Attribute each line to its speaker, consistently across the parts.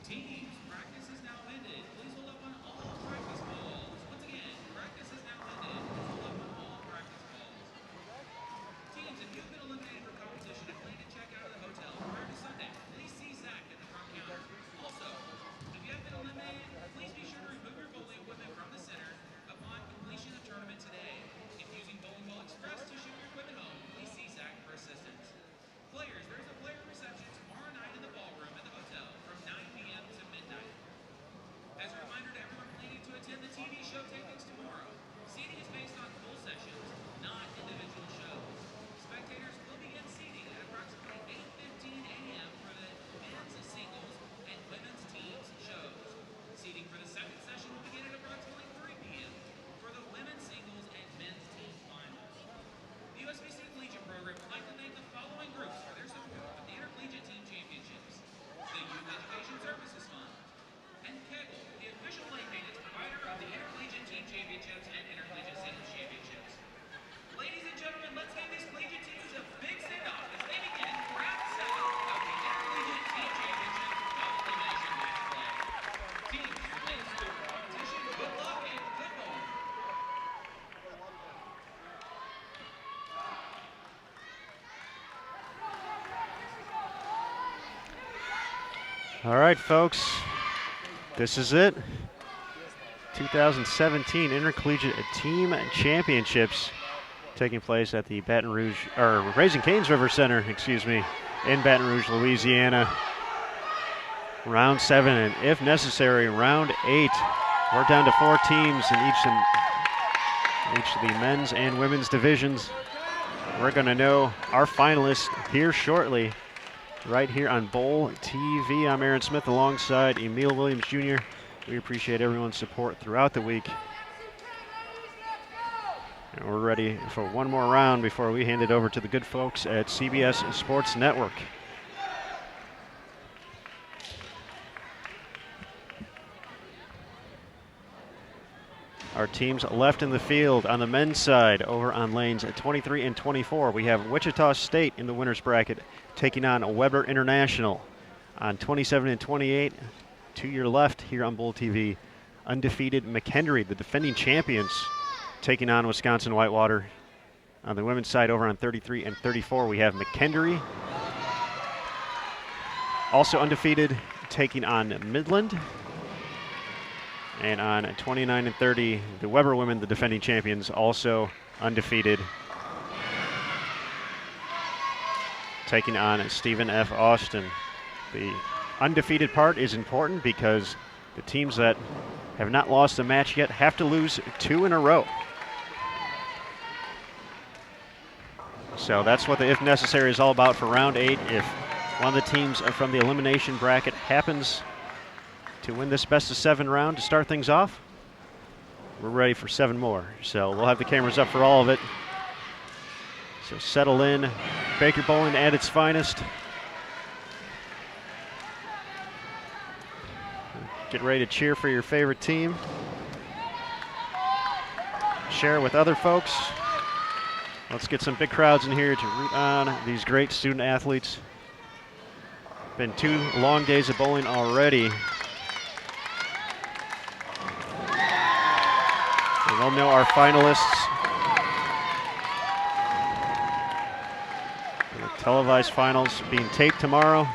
Speaker 1: Teams, practice is now ended. Please hold up on all practice balls. Once again, practice is now ended. Please hold up on all practice balls. Teams, if you've been eliminated from competition and plan to check out of the hotel prior to Sunday, please see Zach at the front counter. Also, if you have been eliminated, please be sure to remove your bowling equipment from the center upon completion of tournament today. If using Bowling Ball Express to ship your equipment home, please see Zach for assistance. Players, there's a player reception tomorrow night in the ballroom at the hotel from 9 p.m. to midnight. As a reminder to everyone planning to attend the TV show tapings tomorrow, seating is based on full sessions, not individual shows. Spectators will begin seating at approximately 8:15 a.m. for the men's singles and women's teams shows. Seating for the second session will begin at approximately 3 p.m. for the women's singles and men's team finals. The USBC Collegiate Program would like to thank the following groups for their support of the Intercollegiate Team Championships: the Youth Education Services Fund, and Kegel, the official lane maintenance provider of the Intercollegiate Team Championships and Intercollegiate Singles Championships. Ladies and gentlemen, let's give these collegiate teams a big send-off as they begin round 7 of the Intercollegiate Team Championship double-elimination match play. Teams, thanks for your competition, good luck, and good bowling.
Speaker 2: All right, folks, this is it. 2017 Intercollegiate Team Championships taking place at the Baton Rouge, or Raising Cane's River Center, excuse me, in Baton Rouge, Louisiana. Round 7, and if necessary, round 8. We're down to 4 teams in each of the men's and women's divisions. We're going to know our finalists here shortly, right here on Bowl TV. I'm Aaron Smith alongside Emil Williams Jr. We appreciate everyone's support throughout the week. And we're ready for one more round before we hand it over to the good folks at CBS Sports Network. Our teams left in the field on the men's side over on lanes 23 and 24. We have Wichita State in the winner's bracket taking on Weber International. On 27 and 28, to your left here on Bowl TV, undefeated McHenry, the defending champions, taking on Wisconsin Whitewater. On the women's side over on 33 and 34, we have McHenry, also undefeated, taking on Midland. And on 29 and 30, the Weber women, the defending champions, also undefeated, taking on Stephen F. Austin. The undefeated part is important because the teams that have not lost a match yet have to lose 2 in a row. So that's what the if necessary is all about for round 8. If one of the teams from the elimination bracket happens to win this best of 7 round to start things off, we're ready for 7 more. So we'll have the cameras up for all of it. So settle in. Baker Bowling at its finest. Get ready to cheer for your favorite team. Share it with other folks. Let's get some big crowds in here to root on these great student athletes. Been 2 long days of bowling already. And we'll know our finalists. The televised finals being taped tomorrow,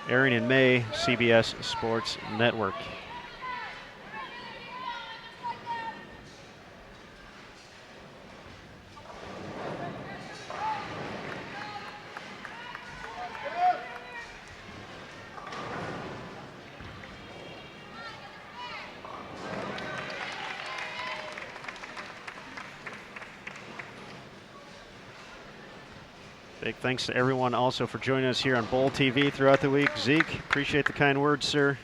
Speaker 2: airing in May, CBS Sports Network. Big thanks to everyone also for joining us here on Bowl TV throughout the week. Zeke, appreciate the kind words, sir.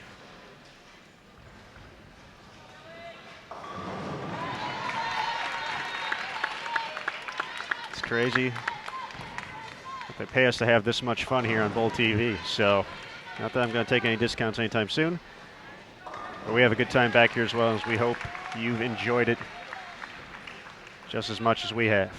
Speaker 2: It's crazy that they pay us to have this much fun here on Bowl TV. So, not that I'm going to take any discounts anytime soon, but we have a good time back here as well, as we hope you've enjoyed it just as much as we have.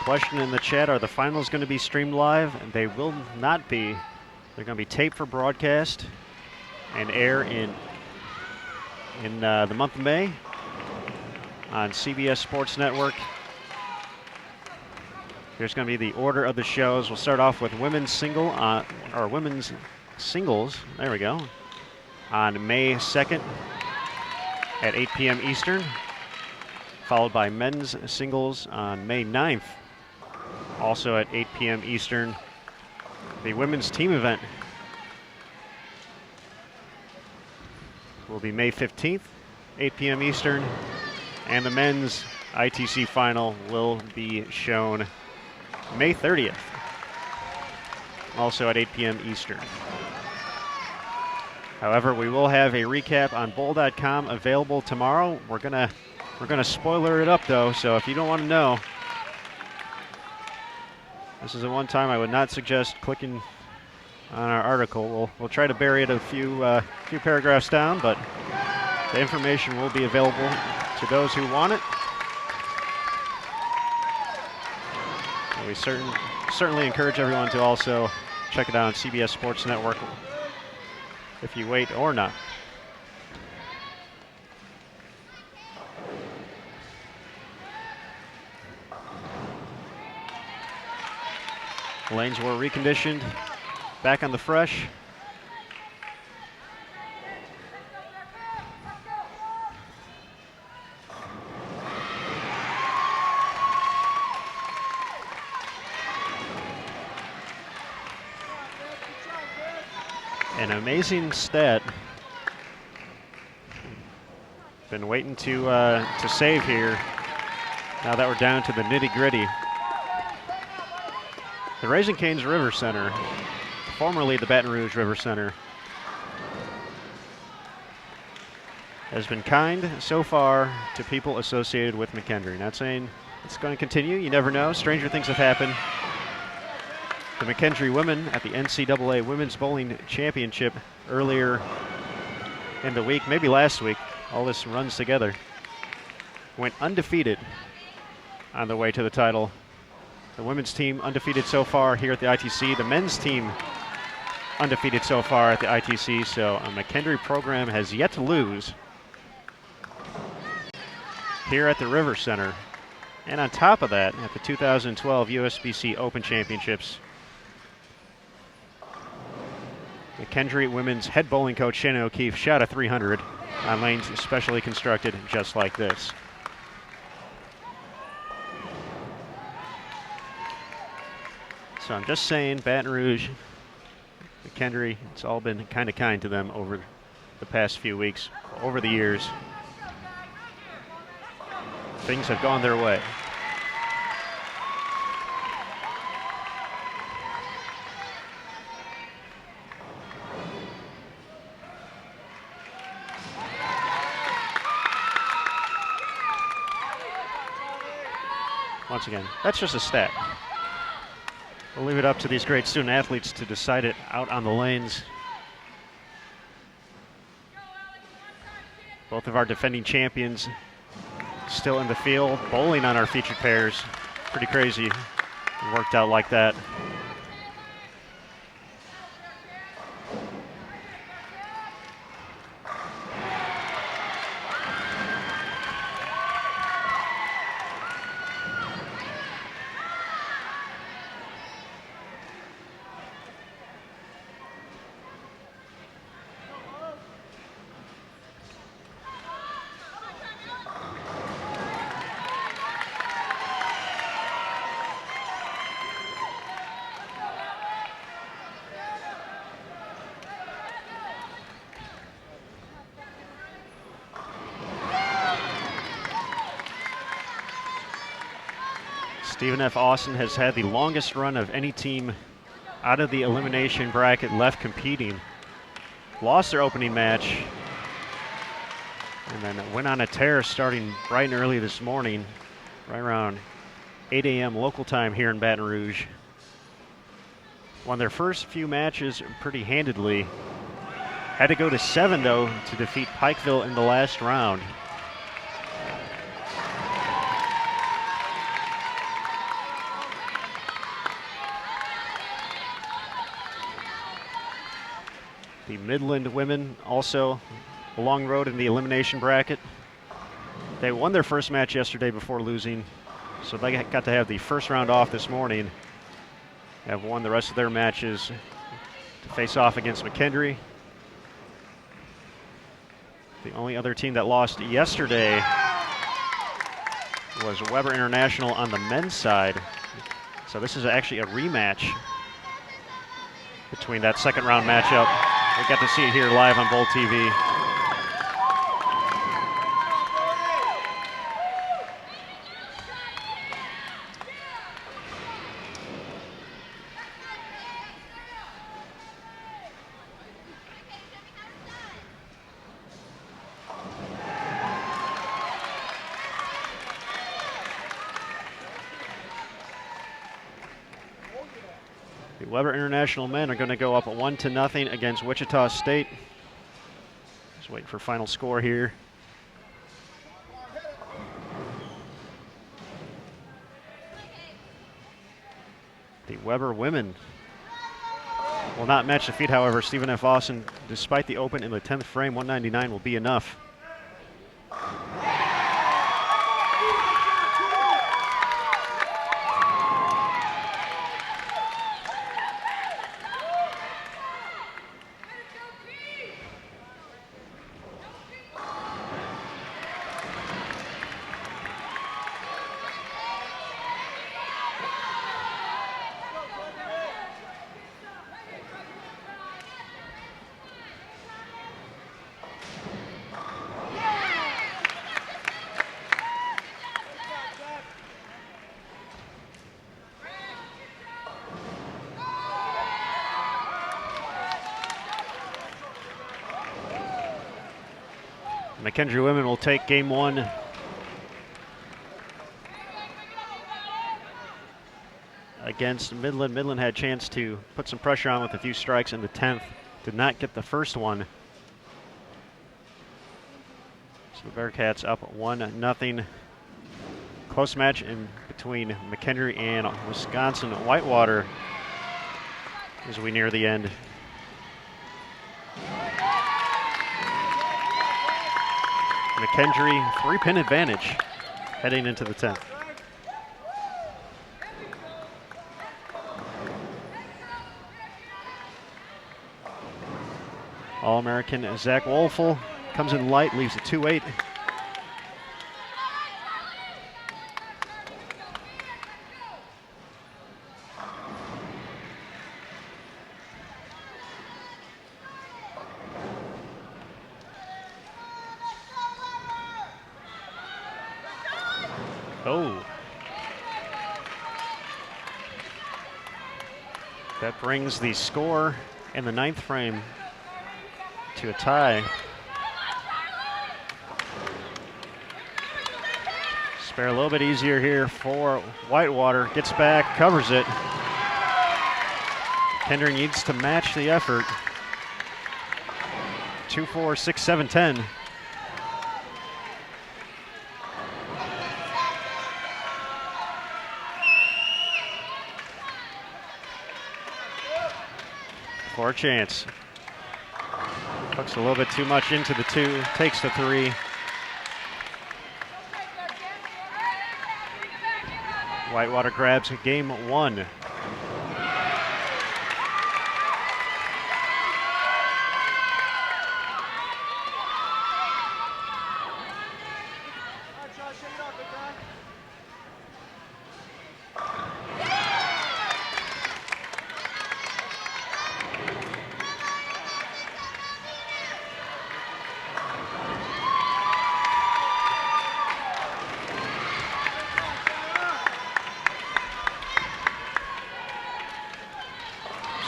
Speaker 2: question in the chat, are the finals going to be streamed live? And they will not be. They're going to be taped for broadcast and air in the month of May on CBS Sports Network. Here's going to be the order of the shows. We'll start off with women's singles. There we go. On May 2nd at 8 p.m. Eastern, followed by men's singles on May 9th, also at 8 p.m. Eastern. The women's team event will be May 15th, 8 p.m. Eastern, and the men's ITC final will be shown May 30th, also at 8 p.m. Eastern. However, we will have a recap on bowl.com available tomorrow. We're gonna spoiler it up though, so if you don't want to know, this is the one time I would not suggest clicking on our article. We'll try to bury it a few paragraphs down, but the information will be available to those who want it. And we certainly encourage everyone to also check it out on CBS Sports Network if you wait or not. Lanes were reconditioned, back on the fresh. An amazing stat. Been waiting to save here. Now that we're down to the nitty-gritty. The Raising Cane's River Center, formerly the Baton Rouge River Center, has been kind so far to people associated with McKendree. Not saying it's going to continue. You never know. Stranger things have happened. The McKendree women at the NCAA Women's Bowling Championship earlier in the week, maybe last week, all this runs together, went undefeated on the way to the title. The women's team undefeated so far here at the ITC. The men's team undefeated so far at the ITC. So a McKendree program has yet to lose here at the River Center. And on top of that, at the 2012 USBC Open Championships, McKendree women's head bowling coach Shannon O'Keefe shot a 300 on lanes specially constructed just like this. So I'm just saying, Baton Rouge, McKendree, it's all been kind of kind to them over the past few weeks, over the years. Things have gone their way. Once again, that's just a stat. We'll leave it up to these great student athletes to decide it out on the lanes. Both of our defending champions still in the field, bowling on our featured pairs. Pretty crazy. It worked out like that. Stephen F. Austin has had the longest run of any team out of the elimination bracket left competing. Lost their opening match and then went on a tear starting bright and early this morning, right around 8 a.m. local time here in Baton Rouge. Won their first few matches pretty handedly. Had to go to 7 though to defeat Pikeville in the last round. The Midland women also a long road in the elimination bracket. They won their first match yesterday before losing, so they got to have the first round off this morning. Have won the rest of their matches to face off against McKendree. The only other team that lost yesterday was Weber International on the men's side. So this is actually a rematch between that second round matchup. We got to see it here live on Bowl TV. The Weber International men are going to go up 1-0 against Wichita State. Just waiting for final score here. The Weber women will not match the feat, however. Stephen F. Austin, despite the open in the 10th frame, 199 will be enough. McKendree women will take game one. Against Midland. Midland had a chance to put some pressure on with a few strikes in the 10th. Did not get the first one. So the Bearcats up 1-0. Close match in between McKendree and Wisconsin Whitewater as we near the end. McKendree 3-pin advantage heading into the 10th. All-American Zach Wolfel comes in light, leaves a 2-8. Oh. That brings the score in the 9th frame to a tie. Spare a little bit easier here for Whitewater. Gets back, covers it. Kendrick needs to match the effort. 2-4, 6-7, 10. For a chance. Hooks a little bit too much into the 2, takes the 3. Whitewater grabs game 1.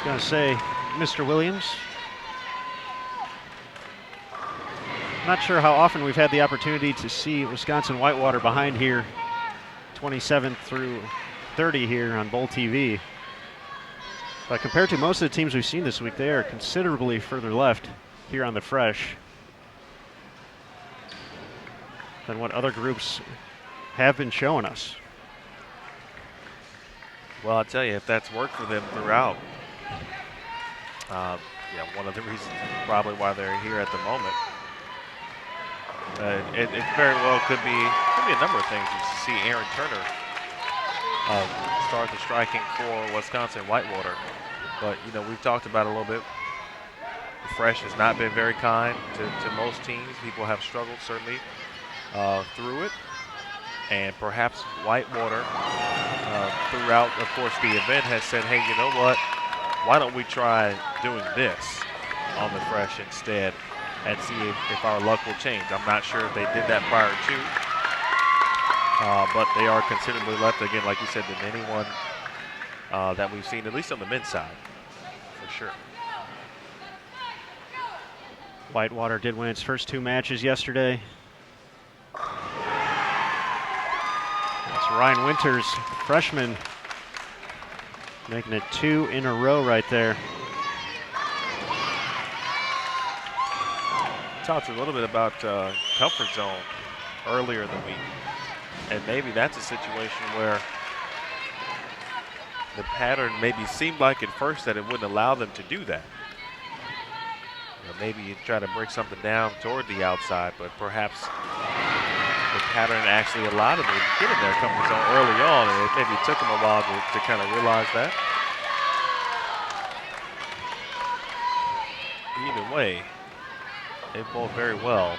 Speaker 2: Going to say, Mr. Williams. Not sure how often we've had the opportunity to see Wisconsin Whitewater behind here, 27 through 30 here on Bowl TV. But compared to most of the teams we've seen this week, they are considerably further left here on the Fresh than what other groups have been showing us.
Speaker 3: Well, I'll tell you, if that's worked for them throughout, Yeah, one of the reasons probably why they're here at the moment. It very well could be a number of things. You see Aaron Turner start the striking for Wisconsin Whitewater. But, you know, we've talked about it a little bit. Fresh has not been very kind to most teams. People have struggled, certainly, through it. And perhaps Whitewater, throughout, of course, the event has said, hey, you know what? Why don't we try doing this on the Fresh instead and see if our luck will change. I'm not sure if they did that prior to, but they are considerably left, again, like you said, than anyone that we've seen, at least on the men's side, for sure.
Speaker 2: Whitewater did win its first 2 matches yesterday. That's Ryan Winters, freshman, making it 2 in a row right there.
Speaker 3: Talked a little bit about comfort zone earlier in the week, and maybe that's a situation where the pattern maybe seemed like at first that it wouldn't allow them to do that. You know, maybe you try to break something down toward the outside, but perhaps the pattern actually allowed them to get in their comfort zone early on, and it maybe took them a while to kind of realize that. Either way, they bowled very well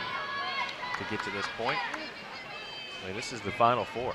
Speaker 3: to get to this point. I mean, this is the Final Four.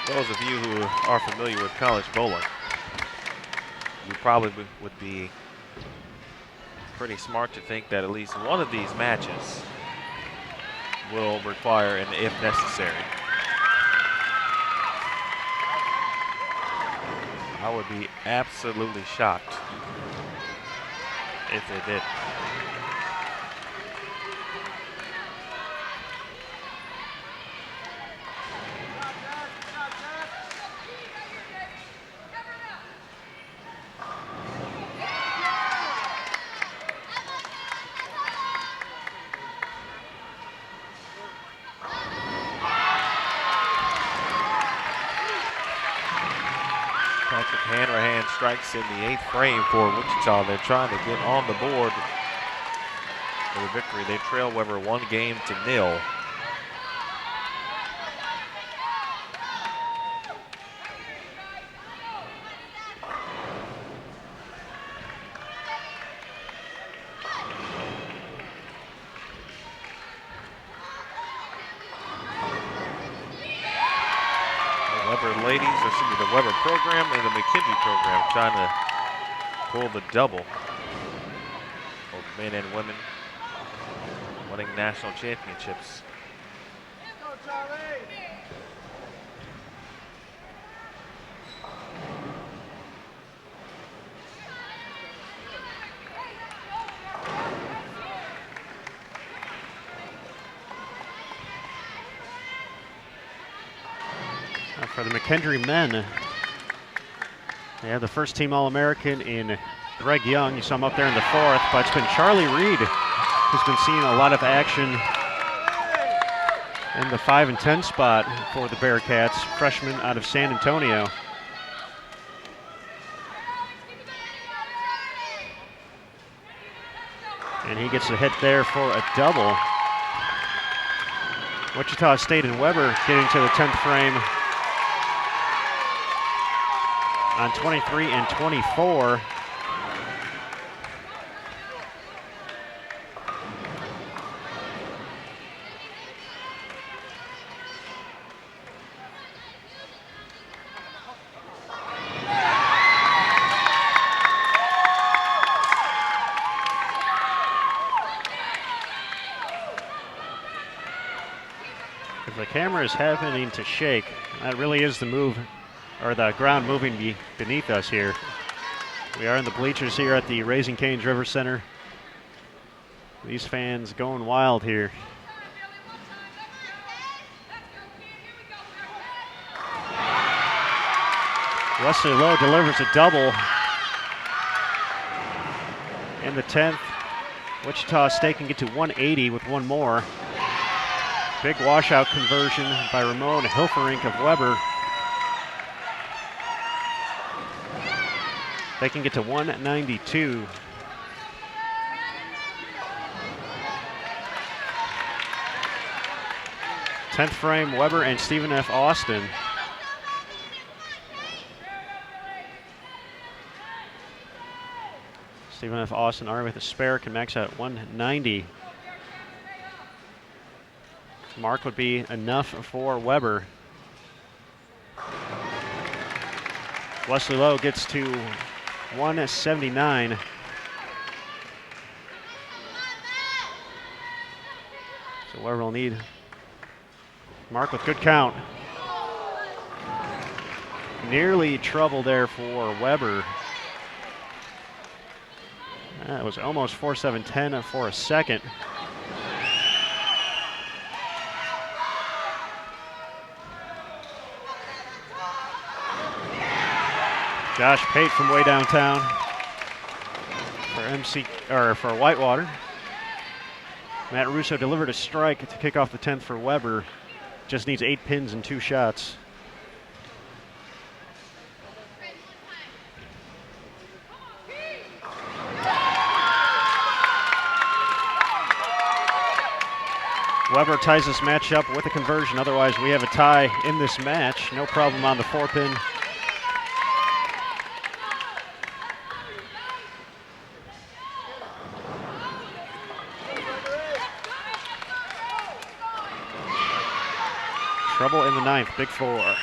Speaker 3: Those of you who are familiar with college bowling, you probably would be pretty smart to think that at least one of these matches will require an if necessary. I would be absolutely shocked if they did. Hanrahan strikes in the 8th frame for Wichita. They're trying to get on the board for the victory. They trail Weber 1-0. The Weber program and the McKendree program trying to pull the double. Both men and women winning national championships.
Speaker 2: For the McKendree men, they have the first team All-American in Greg Young. You saw him up there in the 4th, but it's been Charlie Reed who's been seeing a lot of action in the 5 and 10 spot for the Bearcats, freshman out of San Antonio. And he gets a hit there for a double. Wichita State and Weber getting to the 10th frame on 23 and 24. If the camera is happening to shake, that really is the move, or the ground moving beneath us here. We are in the bleachers here at the Raising Cane's River Center. These fans going wild here. Wesley Lowe delivers a double in the 10th. Wichita State can get to 180 with one more. Big washout conversion by Ramon Hilferink of Weber. They can get to 192. Tenth frame, Weber and Stephen F. Austin. Stephen F. Austin already with a spare, can max out at 190. Mark would be enough for Weber. Wesley Lowe gets to 179. So Weber will need Mark with good count. Nearly trouble there for Weber. That was almost 4.710 for a second. Josh Pate from way downtown for Whitewater. Matt Russo delivered a strike to kick off the 10th for Weber. Just needs 8 pins and 2 shots. Weber ties this match up with a conversion. Otherwise, we have a tie in this match. No problem on the 4-pin. Trouble in the 9th, big 4.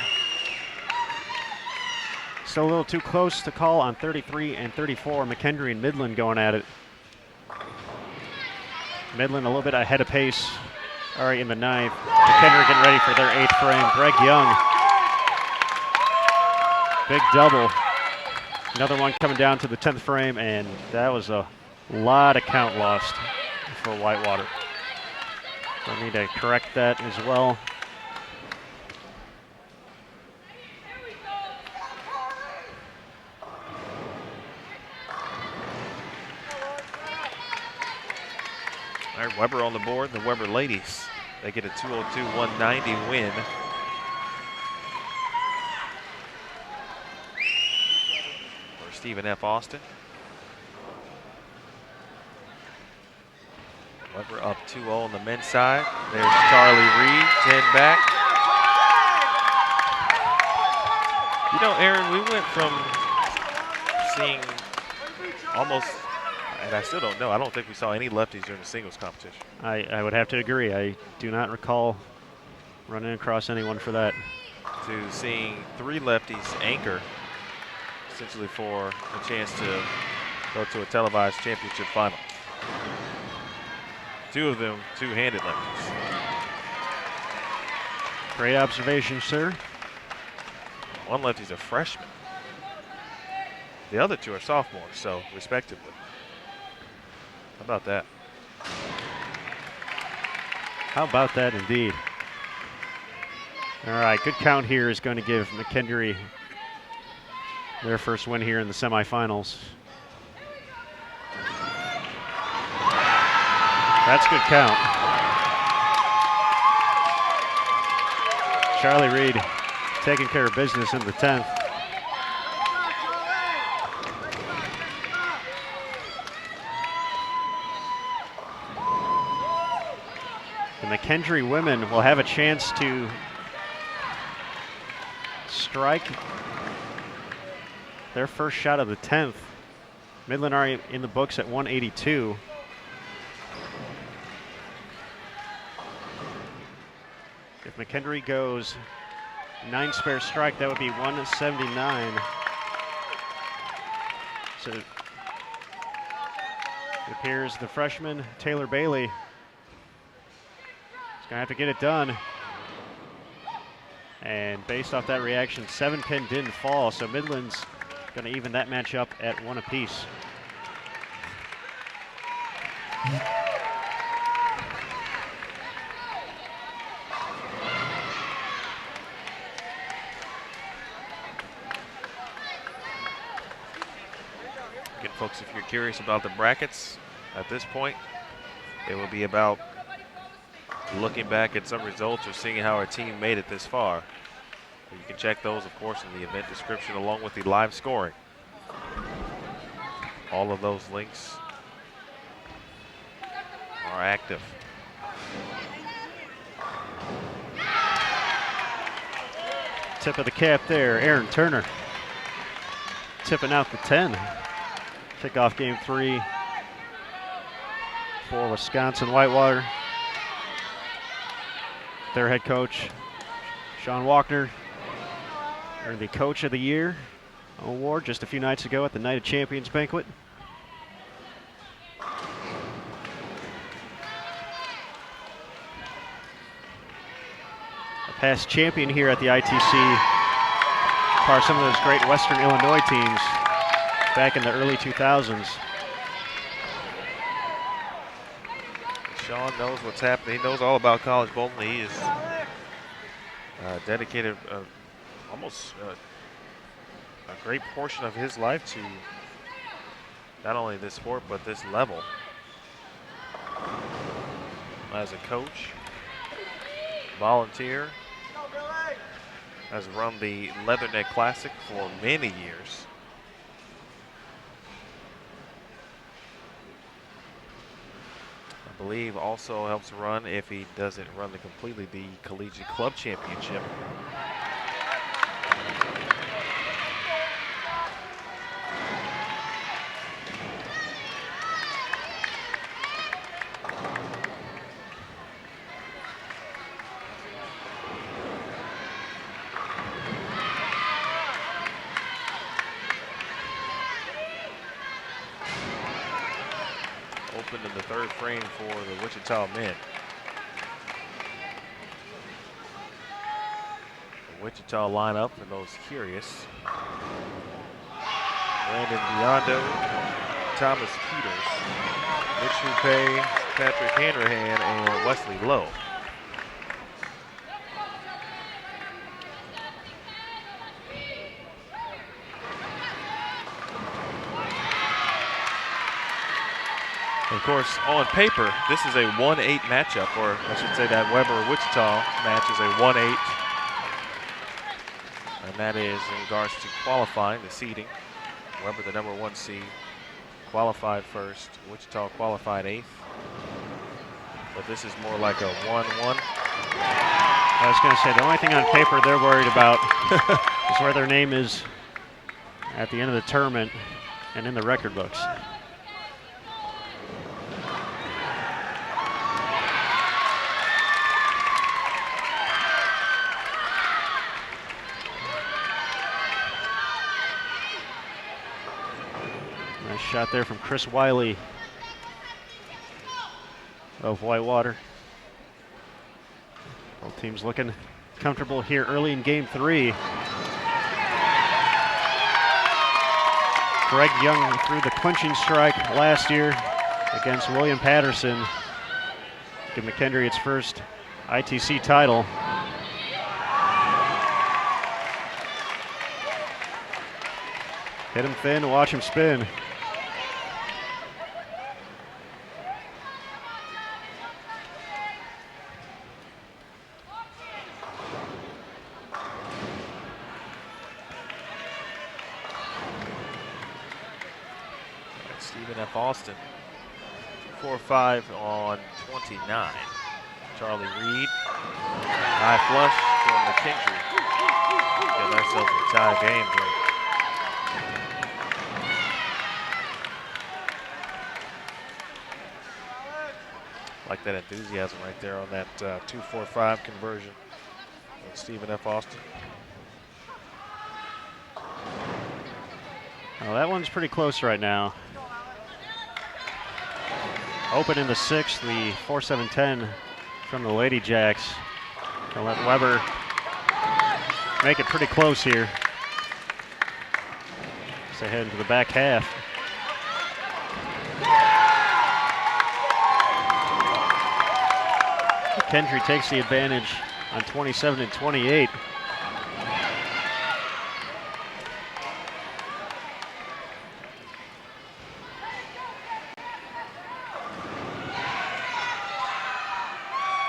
Speaker 2: Still a little too close to call on 33 and 34. McKendree and Midland going at it. Midland a little bit ahead of pace. All right, in the 9th. McKendree getting ready for their 8th frame. Greg Young. Big double. Another one coming down to the 10th frame, and that was a lot of count lost for Whitewater. So need to correct that as well.
Speaker 3: All right, Weber on the board. The Weber ladies, they get a 202-190 win. For Stephen F. Austin. Weber up 2-0 on the men's side. There's Charlie Reed, 10 back. You know, Aaron, we went from seeing almost, and I still don't know, I don't think we saw any lefties during the singles competition.
Speaker 2: I would have to agree. I do not recall running across anyone for that.
Speaker 3: To seeing 3 lefties anchor, essentially for a chance to go to a televised championship final. 2 of them two-handed lefties.
Speaker 2: Great observation, sir.
Speaker 3: One lefty's a freshman. The other 2 are sophomores, so respectively. How about that?
Speaker 2: How about that indeed? All right, good count here is going to give McKendree their first win here in the semifinals. That's good count. Charlie Reed taking care of business in the 10th. The McKendree women will have a chance to strike their first shot of the 10th. Midland are in the books at 182. If McKendree goes 9 spare strike, that would be 179. So it appears the freshman, Taylor Bailey, is going to have to get it done. And based off that reaction, 7-pin didn't fall, so Midland's going to even that match up at 1 apiece.
Speaker 3: Again, folks, if you're curious about the brackets at this point, it will be about looking back at some results or seeing how our team made it this far. You can check those, of course, in the event description along with the live scoring. All of those links are active.
Speaker 2: Tip of the cap there, Aaron Turner. Tipping out the 10. Kickoff game 3 for Wisconsin Whitewater. Their head coach, Sean Walkner, earned the Coach of the Year award just a few nights ago at the Night of Champions banquet. A past champion here at the ITC, part of some of those great Western Illinois teams back in the early 2000s.
Speaker 3: Sean knows what's happening. He knows all about college bowling. He is dedicated almost a great portion of his life to not only this sport, but this level. As a coach, volunteer, has run the Leatherneck Classic for many years. I believe also helps run, if he doesn't run the completely, the Collegiate Club Championship. In the third frame for the Wichita men. The Wichita lineup, for those curious: Brandon Biondo, Thomas Peters, Mitch Houpe, Patrick Hanrahan, and Wesley Lowe. Of course, on paper, this is a 1-8 matchup, or I should say that Weber-Wichita match is a 1-8. And that is in regards to qualifying, the seeding. Weber, the number 1 seed, qualified first. Wichita qualified 8th. But this is more like a 1-1.
Speaker 2: I was going to say, the only thing on paper they're worried about is where their name is at the end of the tournament and in the record books. Nice shot there from Chris Wiley of Whitewater. Both teams looking comfortable here early in game 3. Greg Young threw the clinching strike last year against William Patterson. Give McKendree its first ITC title. Hit him thin, watch him spin.
Speaker 3: Austin, 4-5 on 29. Charlie Reed, high flush from McKendree. Get ourselves a tie game here. Like that enthusiasm right there on that 2-4-5 conversion of Stephen F. Austin.
Speaker 2: Well, that one's pretty close right now. Open in the 6th, the 4-7-10 from the Lady Jacks. Gonna let Weber make it pretty close here. As they head into the back half. Kendry takes the advantage on 27 and 28.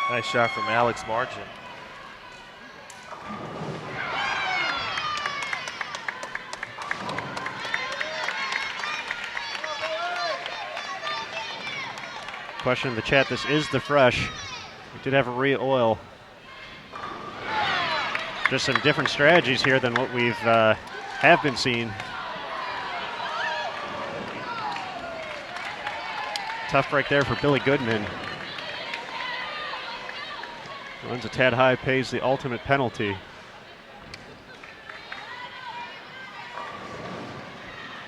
Speaker 3: Nice shot from Alex Margin.
Speaker 2: Question in the chat, this is the fresh. We did have a re-oil. Just some different strategies here than what we've have been seeing. Tough break there for Billy Goodman. Runs a tad high, pays the ultimate penalty.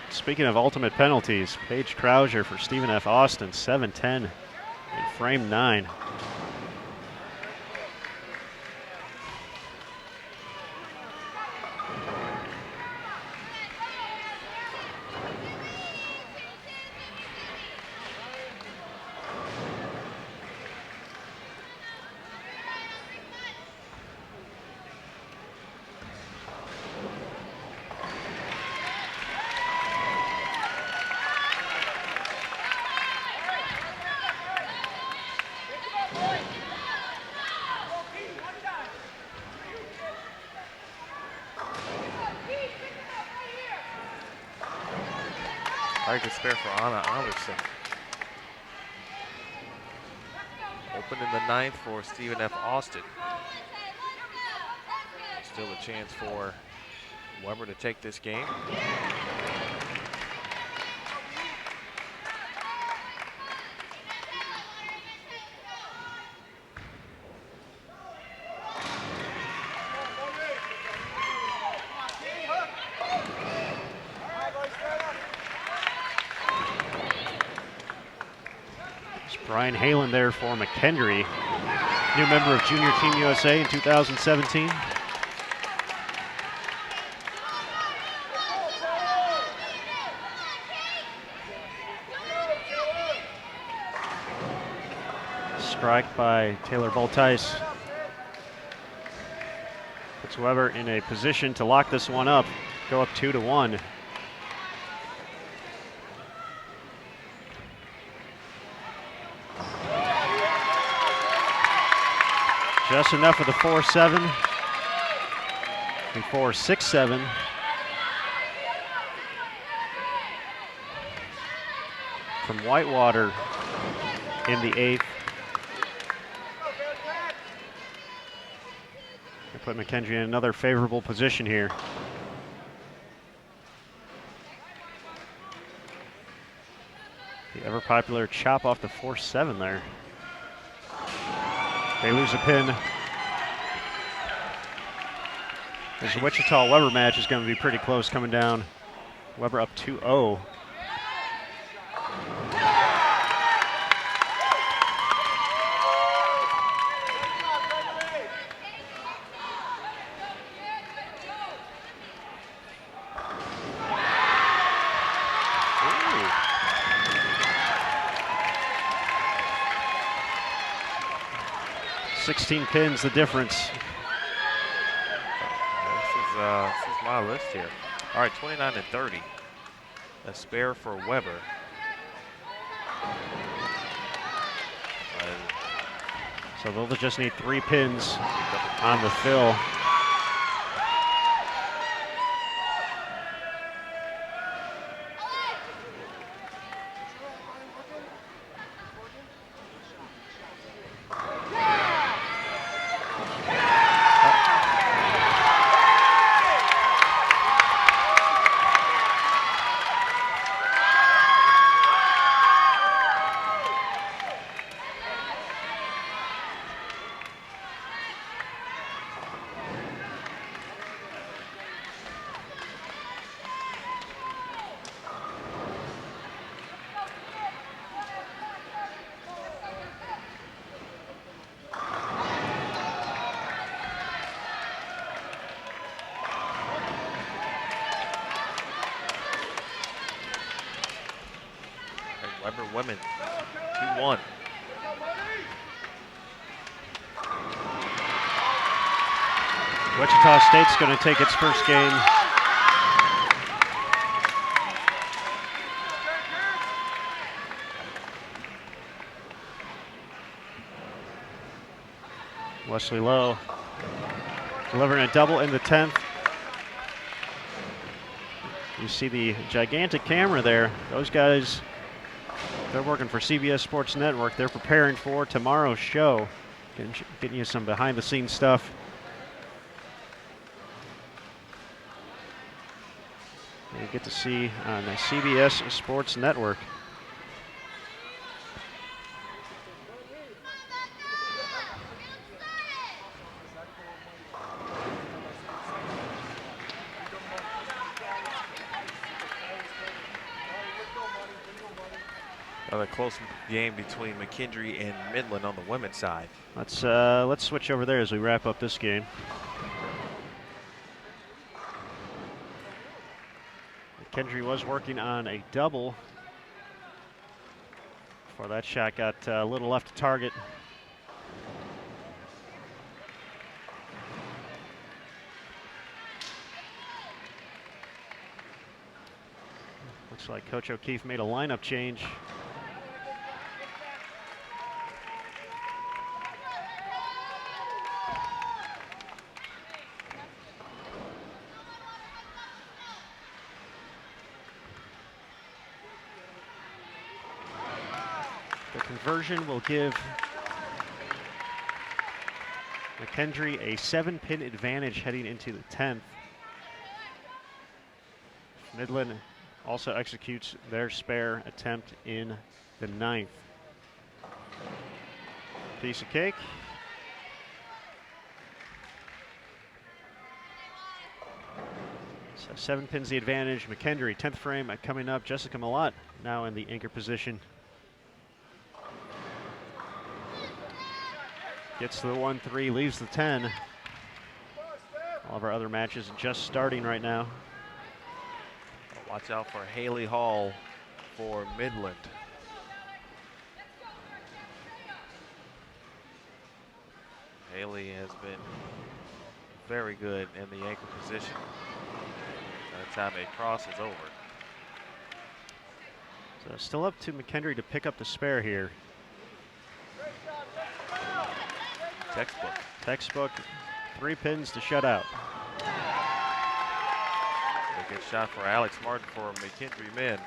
Speaker 2: Speaking of ultimate penalties, Paige Krauser for Stephen F. Austin, 7-10 in frame 9.
Speaker 3: Very good spare for Anna Anderson. Open in the 9th for Stephen F. Austin. Still a chance for Weber to take this game.
Speaker 2: Brian Halen there for McKendry, new member of Junior Team USA in 2017. Strike by Taylor Boltice. Puts Weber in a position to lock this one up, go up 2-1. Just enough of the 4-7 and 4-6-7. From Whitewater in the 8th. They put McKendry in another favorable position here. The ever popular chop off the 4-7 there. They lose a pin. This Wichita-Weber match is going to be pretty close coming down. Weber up 2-0. Ooh. 16 pins, the difference.
Speaker 3: This is my list here. All right, 29 and 30. A spare for Weber.
Speaker 2: So they'll just need 3 pins on the fill.
Speaker 3: women. 2-1.
Speaker 2: Wichita State's going to take its first game. Wesley Lowe delivering a double in the 10th. You see the gigantic camera there. Those guys, they're working for CBS Sports Network. They're preparing for tomorrow's show, getting you some behind-the-scenes stuff. You get to see on the CBS Sports Network.
Speaker 3: Another close game between McKendree and Midland on the women's side.
Speaker 2: Let's switch over there as we wrap up this game. McKendree was working on a double before that shot got a little left to target. Looks like Coach O'Keefe made a lineup change. The conversion will give McKendree a 7-pin advantage heading into the 10th. Midland also executes their spare attempt in the 9th. Piece of cake. So 7 pins the advantage. McKendree, 10th frame coming up. Jessica Malott now in the anchor position. Gets to the 1-3, leaves the 10. All of our other matches just starting right now.
Speaker 3: Watch out for Haley Hall for Midland. Haley has been very good in the anchor position. By the time a cross is over.
Speaker 2: So still up to McKendree to pick up the spare here. Textbook, 3 pins to shut out.
Speaker 3: A good shot for Alex Martin for McKendree men.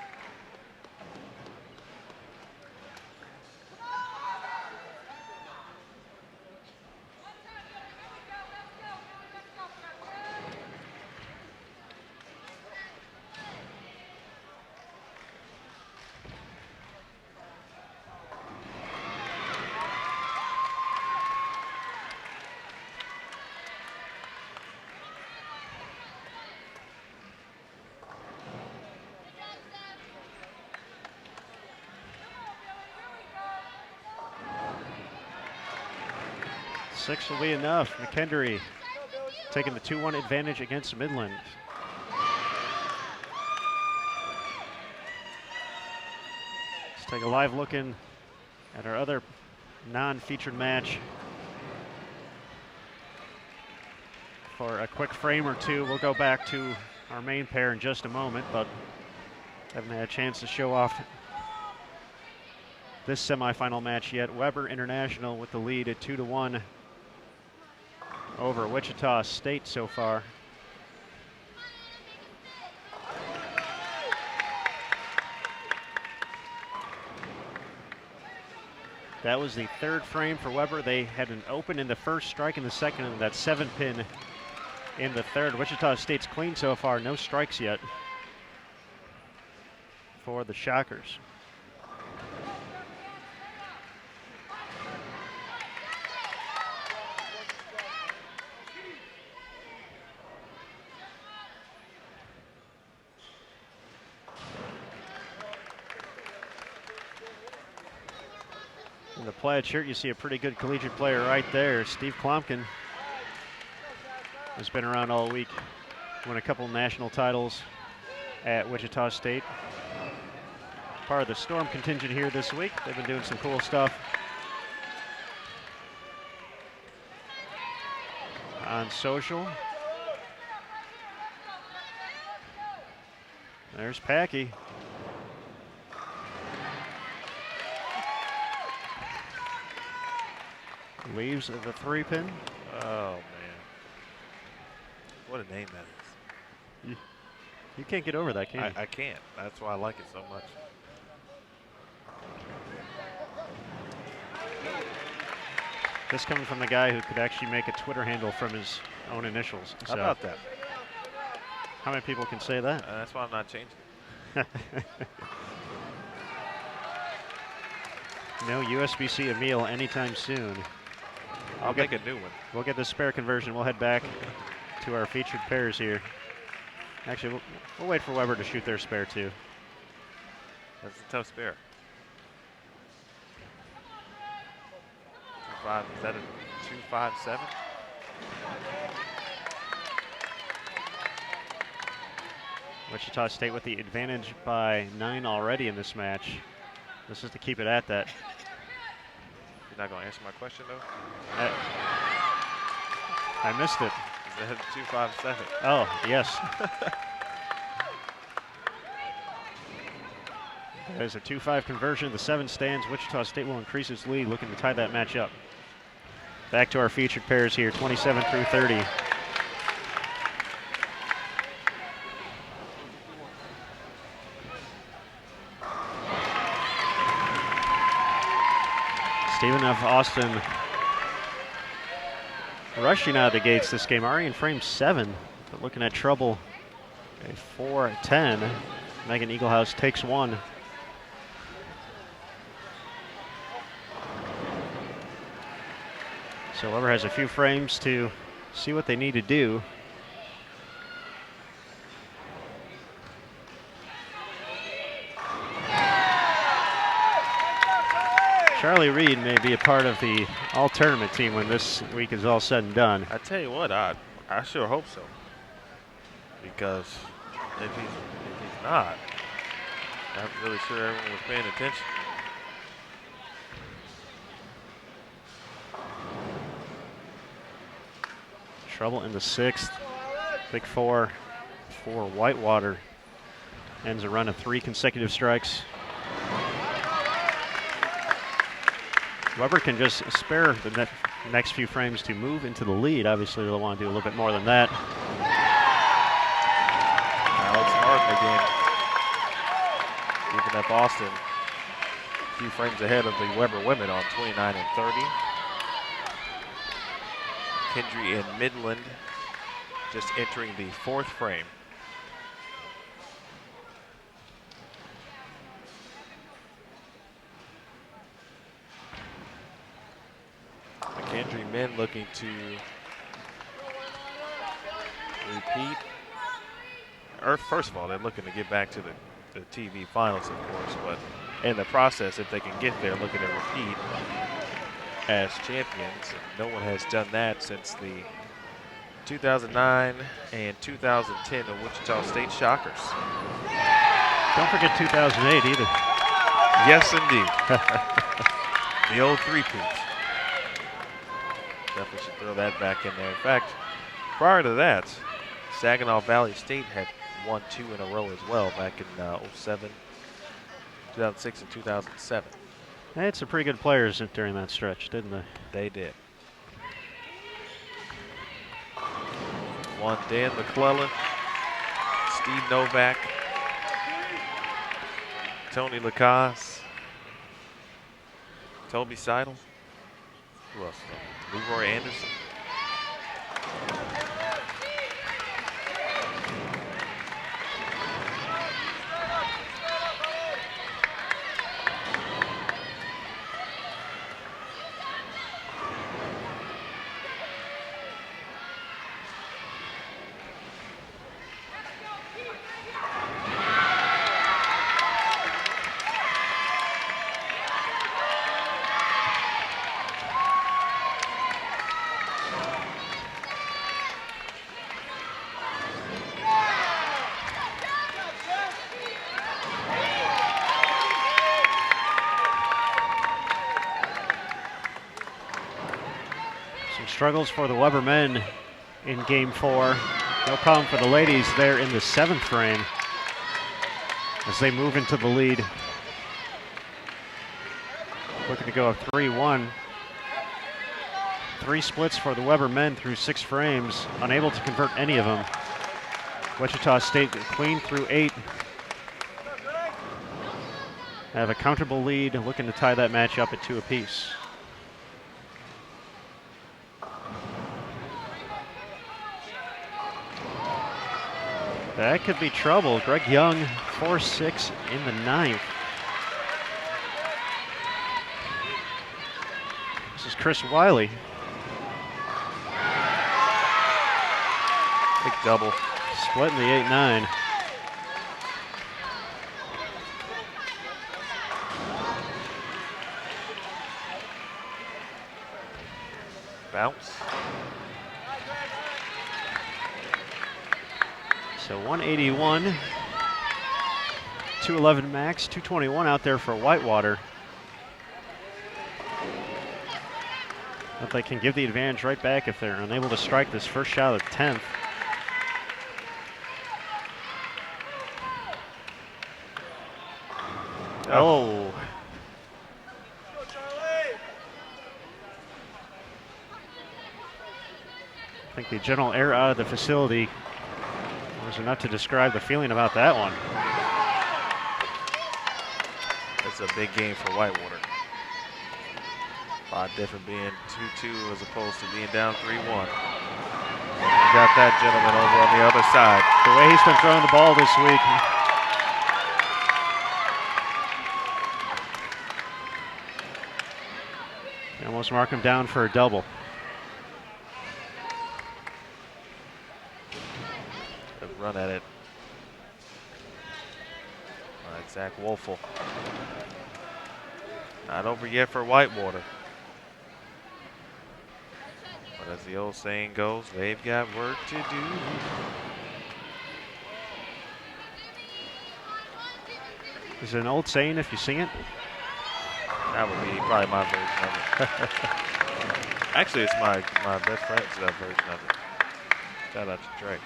Speaker 2: Six will be enough. McKendree taking the 2-1 advantage against Midland. Let's take a live look in at our other non-featured match. For a quick frame or two, we'll go back to our main pair in just a moment, but haven't had a chance to show off this semifinal match yet. Weber International with the lead at 2-1 over Wichita State so far. That was the 3rd frame for Weber. They had an open in the first, strike in the second, and that 7-pin in the 3rd. Wichita State's clean so far, no strikes yet for the Shockers. In the plaid shirt, you see a pretty good collegiate player right there. Steve Klompkin has been around all week, won a couple national titles at Wichita State. part of the Storm contingent here this week. They've been doing some cool stuff on social. There's Packy. Leaves the 3-pin.
Speaker 3: Oh, man. What a name that is.
Speaker 2: You can't get over that, can you?
Speaker 3: I can't. That's why I like it so much.
Speaker 2: This coming from the guy who could actually make a Twitter handle from his own initials.
Speaker 3: How about that?
Speaker 2: How many people can say that?
Speaker 3: That's why I'm not changing it.
Speaker 2: No USBC Emil anytime soon.
Speaker 3: I'll make a new one.
Speaker 2: We'll get the spare conversion. We'll head back to our featured pairs here. Actually, we'll wait for Weber to shoot their spare too.
Speaker 3: That's a tough spare. 2-5, is that a 2-5-7?
Speaker 2: Wichita State with the advantage by 9 already in this match. This is to keep it at that.
Speaker 3: You're not going to answer my question, though?
Speaker 2: I missed it.
Speaker 3: Is that a 2-5-7?
Speaker 2: Oh, yes. There's a 2-5 conversion. The 7 stands. Wichita State will increase its lead, looking to tie that match up. Back to our featured pairs here, 27 through 30. Stephen F. Austin rushing out of the gates this game. Already in frame 7, but looking at trouble. A 4-10. Megan Eaglehouse takes 1. So Weber has a few frames to see what they need to do. Charlie Reed may be a part of the all-tournament team when this week is all said and done.
Speaker 3: I tell you what, I sure hope so. Because if he's not, I'm really sure everyone was paying attention.
Speaker 2: Trouble in the 6th. Big 4 for Whitewater. Ends a run of 3 consecutive strikes. Weber can just spare the next few frames to move into the lead. Obviously, they'll want to do a little bit more than that.
Speaker 3: Alex Martin again. Keeping up Austin a few frames ahead of the Weber women on 29 and 30. Kendry and Midland just entering the 4th frame. McKendry men looking to repeat. First of all, they're looking to get back to the TV finals, of course, but in the process, if they can get there, looking to repeat as champions. No one has done that since the 2009 and 2010 of Wichita State Shockers.
Speaker 2: Don't forget 2008 either.
Speaker 3: Yes, indeed. The old three-peat. Definitely should throw that back in there. In fact, prior to that, Saginaw Valley State had won 2 in a row as well back in 07, 2006, and 2007.
Speaker 2: They had some pretty good players during that stretch, didn't they?
Speaker 3: They did. One Dan McClellan, Steve Novak, Tony Lacasse, Toby Seidel. Who else? Leroy Anderson.
Speaker 2: Some struggles for the Weber men in game 4. No problem for the ladies there in the 7th frame as they move into the lead. Looking to go up 3-1. 3 splits for the Weber men through 6 frames, unable to convert any of them. Wichita State clean through 8. Have a comfortable lead, looking to tie that match up at 2 apiece. That could be trouble. Greg Young, 4-6 in the 9th. This is Chris Wiley.
Speaker 3: Big double.
Speaker 2: Splitting the 8-9.
Speaker 3: Bounce.
Speaker 2: So 181, 211 max, 221 out there for Whitewater. But they can give the advantage right back if they're unable to strike this first shot of the 10th. Oh. I think the general air out of the facility was enough to describe the feeling about that one.
Speaker 3: It's a big game for Whitewater. A lot different being 2-2 as opposed to being down 3-1. You got that gentleman over on the other side.
Speaker 2: The way he's been throwing the ball this week. They almost mark him down for a double.
Speaker 3: Run at it. All right, Zach Wolfel. Not over yet for Whitewater. But as the old saying goes, they've got work to do.
Speaker 2: Is it an old saying if you sing it?
Speaker 3: That would be probably my version of it. Actually, it's my best friend's version of it. Shout out to Trey.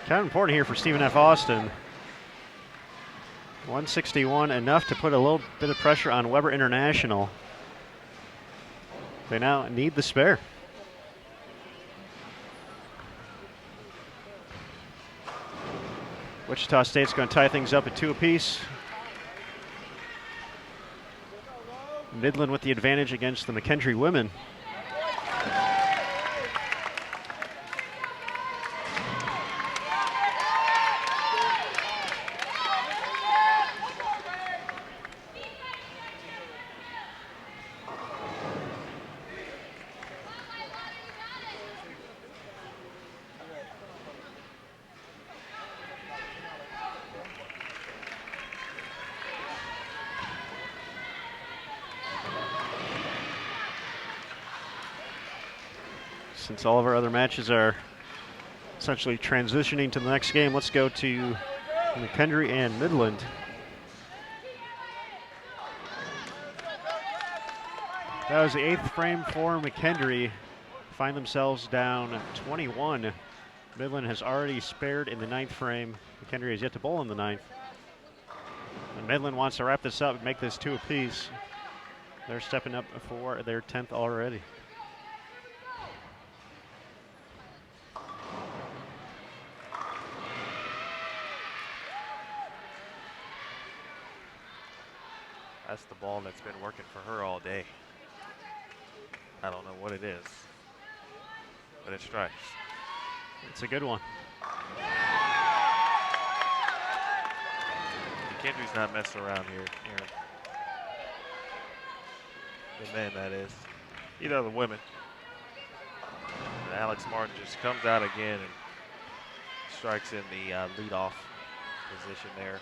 Speaker 2: Kind of important here for Stephen F. Austin. 161, enough to put a little bit of pressure on Weber International. They now need the spare. Wichita State's going to tie things up at 2 apiece. Midland with the advantage against the McKendree women. Since all of our other matches are essentially transitioning to the next game, let's go to McKendree and Midland. That was the 8th frame for McKendree. Find themselves down 21. Midland has already spared in the 9th frame. McKendree has yet to bowl in the 9th. And Midland wants to wrap this up and make this 2 apiece. They're stepping up for their 10th already.
Speaker 3: That's the ball that's been working for her all day. I don't know what it is, but it strikes.
Speaker 2: It's a good one.
Speaker 3: McKendree's not messing around here. The men, that is. You know, the women. And Alex Martin just comes out again and strikes in the leadoff position there.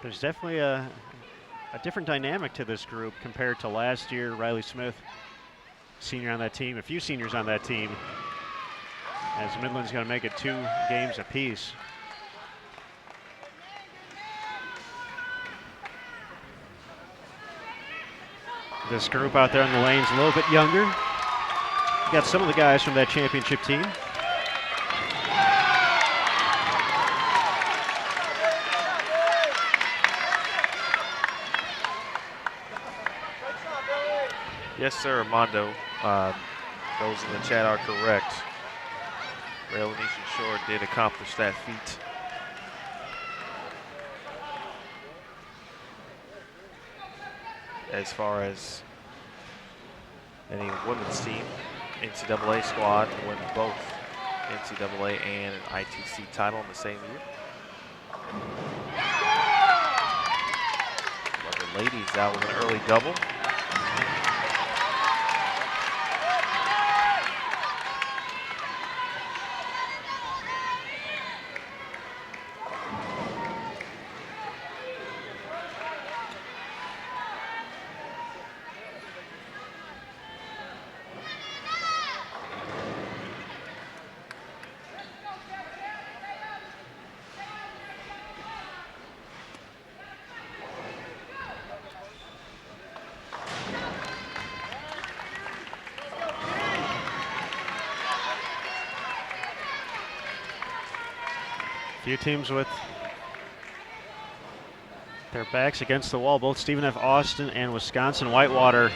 Speaker 2: There's definitely a different dynamic to this group compared to last year. Riley Smith, senior on that team, a few seniors on that team, as Midland's going to make it 2 games apiece. This group out there in the lane's a little bit younger. Got some of the guys from that championship team.
Speaker 3: Yes, sir, Armando. Those in the chat are correct. Relation Shore did accomplish that feat. As far as any women's team, NCAA squad won both NCAA and an ITC title in the same year. But the ladies out with an early double.
Speaker 2: Few teams with their backs against the wall. Both Stephen F. Austin and Wisconsin Whitewater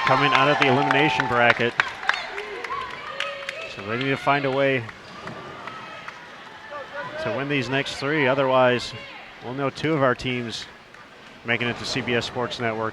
Speaker 2: coming out of the elimination bracket. So they need to find a way to win these next three. Otherwise, we'll know two of our teams making it to CBS Sports Network.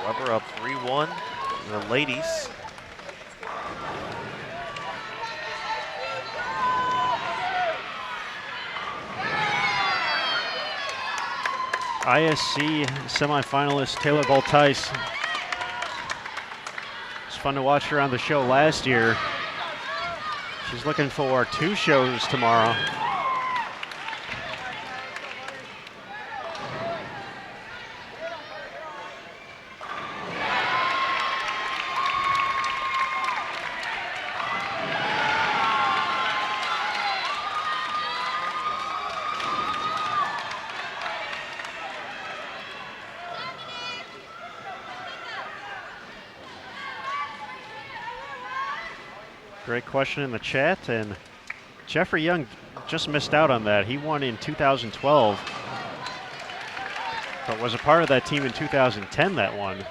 Speaker 3: Weber up 3-1. The ladies.
Speaker 2: ISC semifinalist Taylor Baltice. It's fun to watch her on the show last year. She's looking for 2 shows tomorrow. Great question in the chat, and Jeffrey Young just missed out on that. He won in 2012, but was a part of that team in 2010 that won.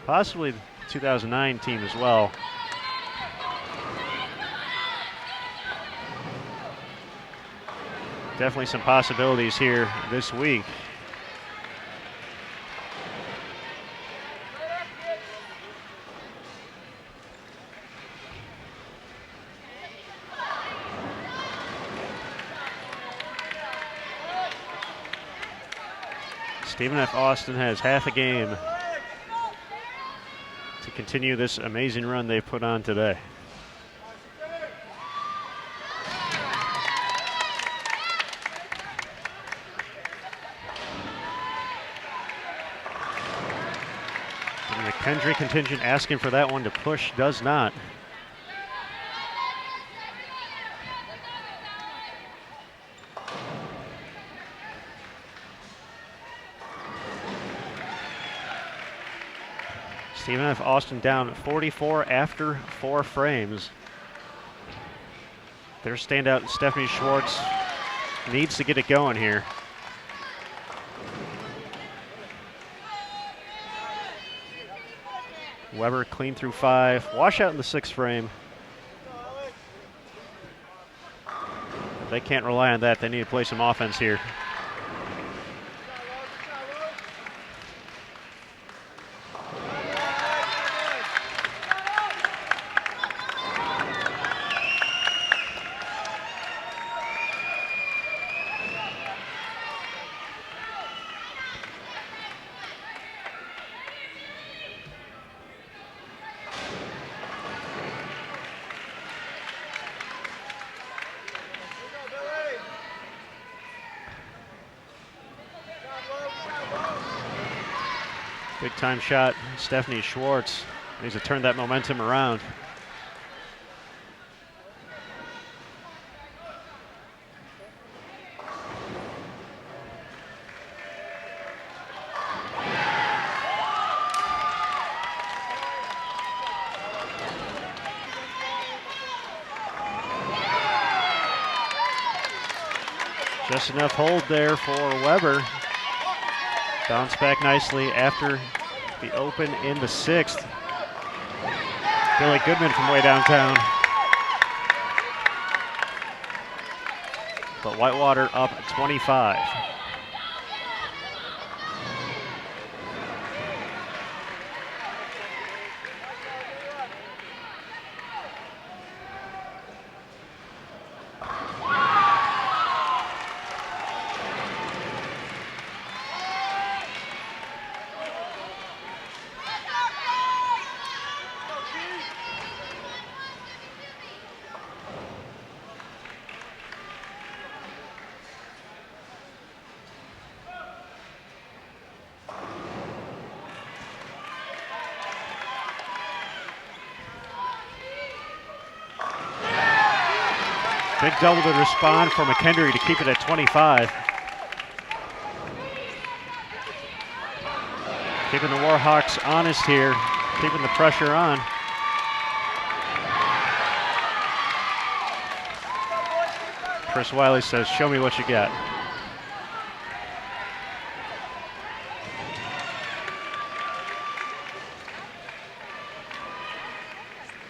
Speaker 2: Possibly the 2009 team as well. Definitely some possibilities here this week. Stephen F. Austin has half a game to continue this amazing run they put on today. And the Kendry contingent asking for that one to push does not. Stephen F. Austin down 44 after 4 frames. Their standout Stephanie Schwartz needs to get it going here. Weber clean through 5. Washout in the 6th frame. They can't rely on that. They need to play some offense here. Big time shot, Stephanie Schwartz needs to turn that momentum around. Just enough hold there for Weber. Bounce back nicely after the open in the 6th. Billy Goodman from way downtown. But Whitewater up 25. Big double to respond for McKendry to keep it at 25. Keeping the Warhawks honest here, keeping the pressure on. Chris Wiley says, show me what you got.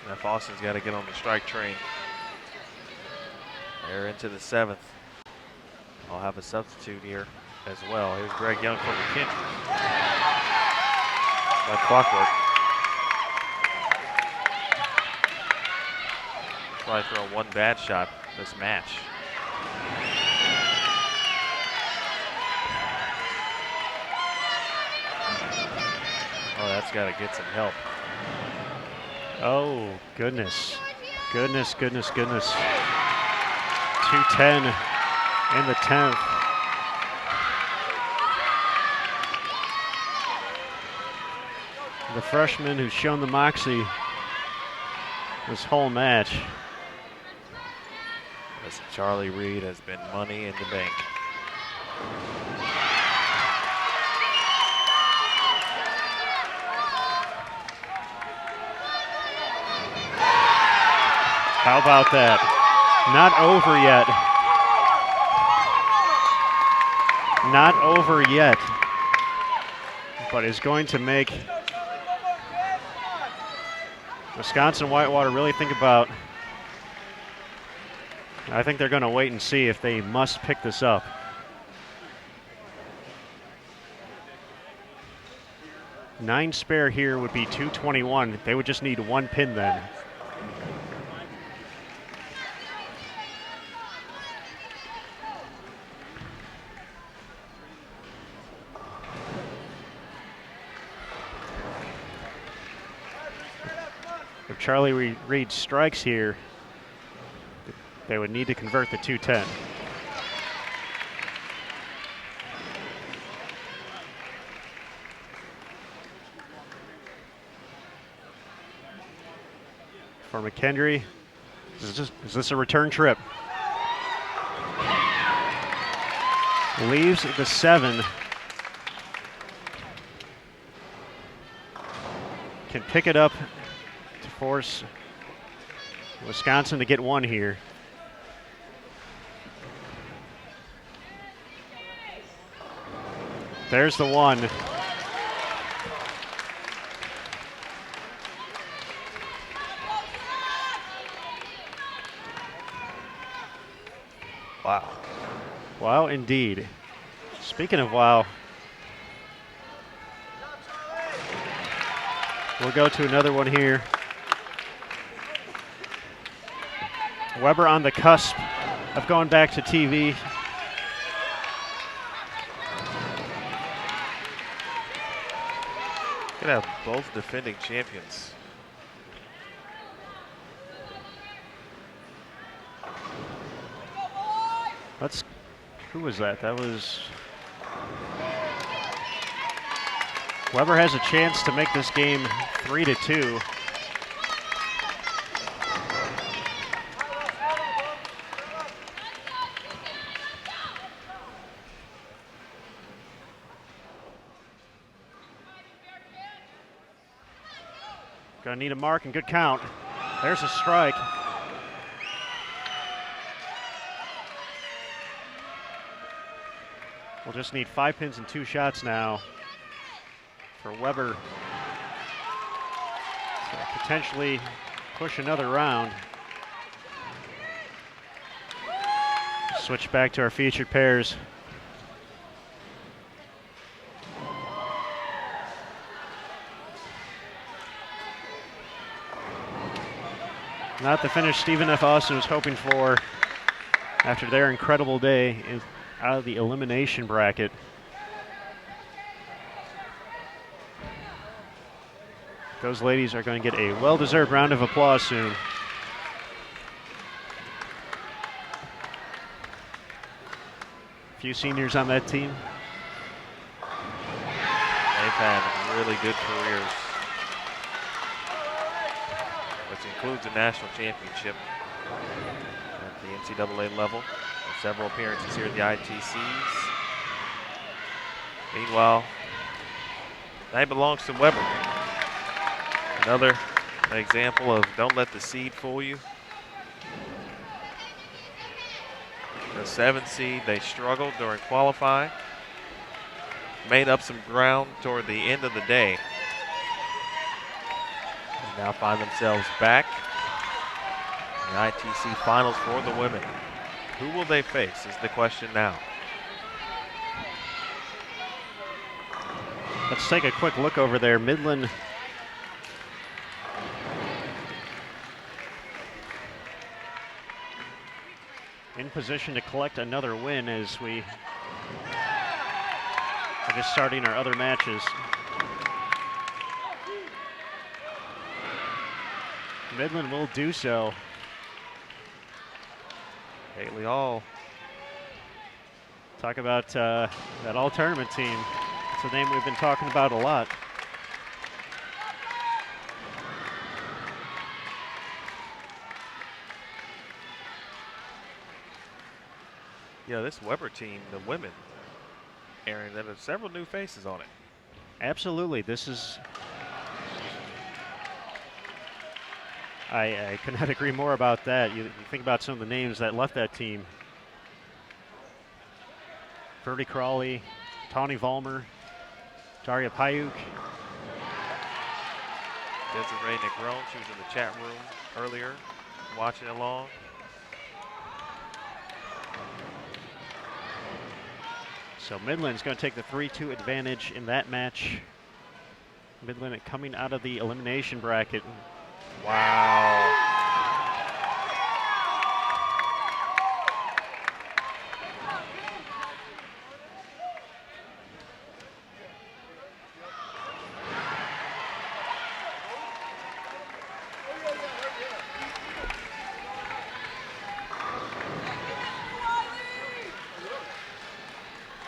Speaker 3: Now Austin's got to get on the strike train. They're into the 7th. I'll have a substitute here as well. Here's Greg Young from McKendry. Like clockwork. Probably throw one bad shot this match. Oh, that's got to get some help.
Speaker 2: Oh, goodness. Goodness, goodness, goodness. 2:10 in the 10th. The freshman who's shown the moxie this whole match.
Speaker 3: Listen, Charlie Reed has been money in the bank.
Speaker 2: How about that? Not over yet. Not over yet. But is going to make Wisconsin Whitewater really think about. I think they're going to wait and see if they must pick this up. Nine spare here would be 221. They would just need one pin then. If Charlie Reed strikes here, they would need to convert the 210. For McKendry, is this a return trip? Leaves the 7. Can pick it up to force Wisconsin to get one here. There's the one.
Speaker 3: Wow.
Speaker 2: Wow, indeed. Speaking of wow, we'll go to another one here. Weber on the cusp of going back to TV.
Speaker 3: Could have both defending champions.
Speaker 2: Who was that? That was Weber has a chance to make this game 3-2. Gonna need a mark and good count. There's a strike. We'll just need 5 pins and 2 shots now for Weber to potentially push another round. Switch back to our featured pairs. Not the finish Stephen F. Austin was hoping for after their incredible day out of the elimination bracket. Those ladies are going to get a well-deserved round of applause soon. A few seniors on that team.
Speaker 3: They've had really good careers, which includes a national championship at the NCAA level and several appearances here at the ITCs. Meanwhile, that belongs to Weber. Another example of don't let the seed fool you. The 7th seed, they struggled during qualifying, made up some ground toward the end of the day, and now find themselves back in the ITC finals for the women. Who will they face is the question now.
Speaker 2: Let's take a quick look over there. Midland in position to collect another win as we are just starting our other matches. Midland will do so.
Speaker 3: Haley Hall.
Speaker 2: Talk about that all-tournament team. It's a name we've been talking about a lot.
Speaker 3: Yeah, this Weber team, the women, Aaron, there are several new faces on it.
Speaker 2: Absolutely. This is, I could not agree more about that. You think about some of the names that left that team. Verdi Crawley, Tawny Vollmer, Daria Payuk.
Speaker 3: Desiree Negron, she was in the chat room earlier watching along.
Speaker 2: So Midland's going to take the 3-2 advantage in that match. Midland coming out of the elimination bracket.
Speaker 3: Wow.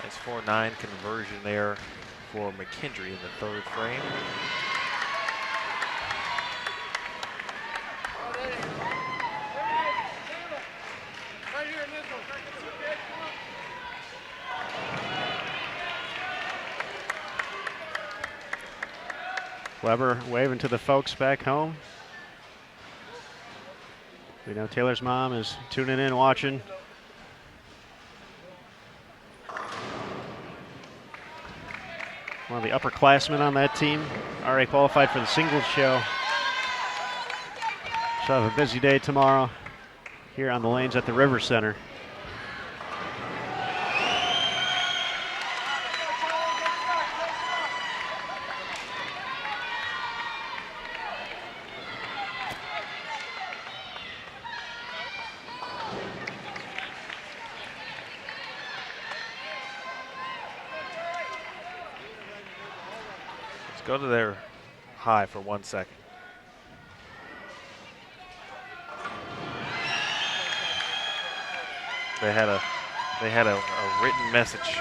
Speaker 3: Nice 4-9 conversion there for McKendry in the 3rd frame.
Speaker 2: Weber waving to the folks back home. We know Taylor's mom is tuning in, watching. One of the upperclassmen on that team, already qualified for the singles show. She'll have a busy day tomorrow here on the lanes at the River Center.
Speaker 3: Go to their high for 1 second. They had a written message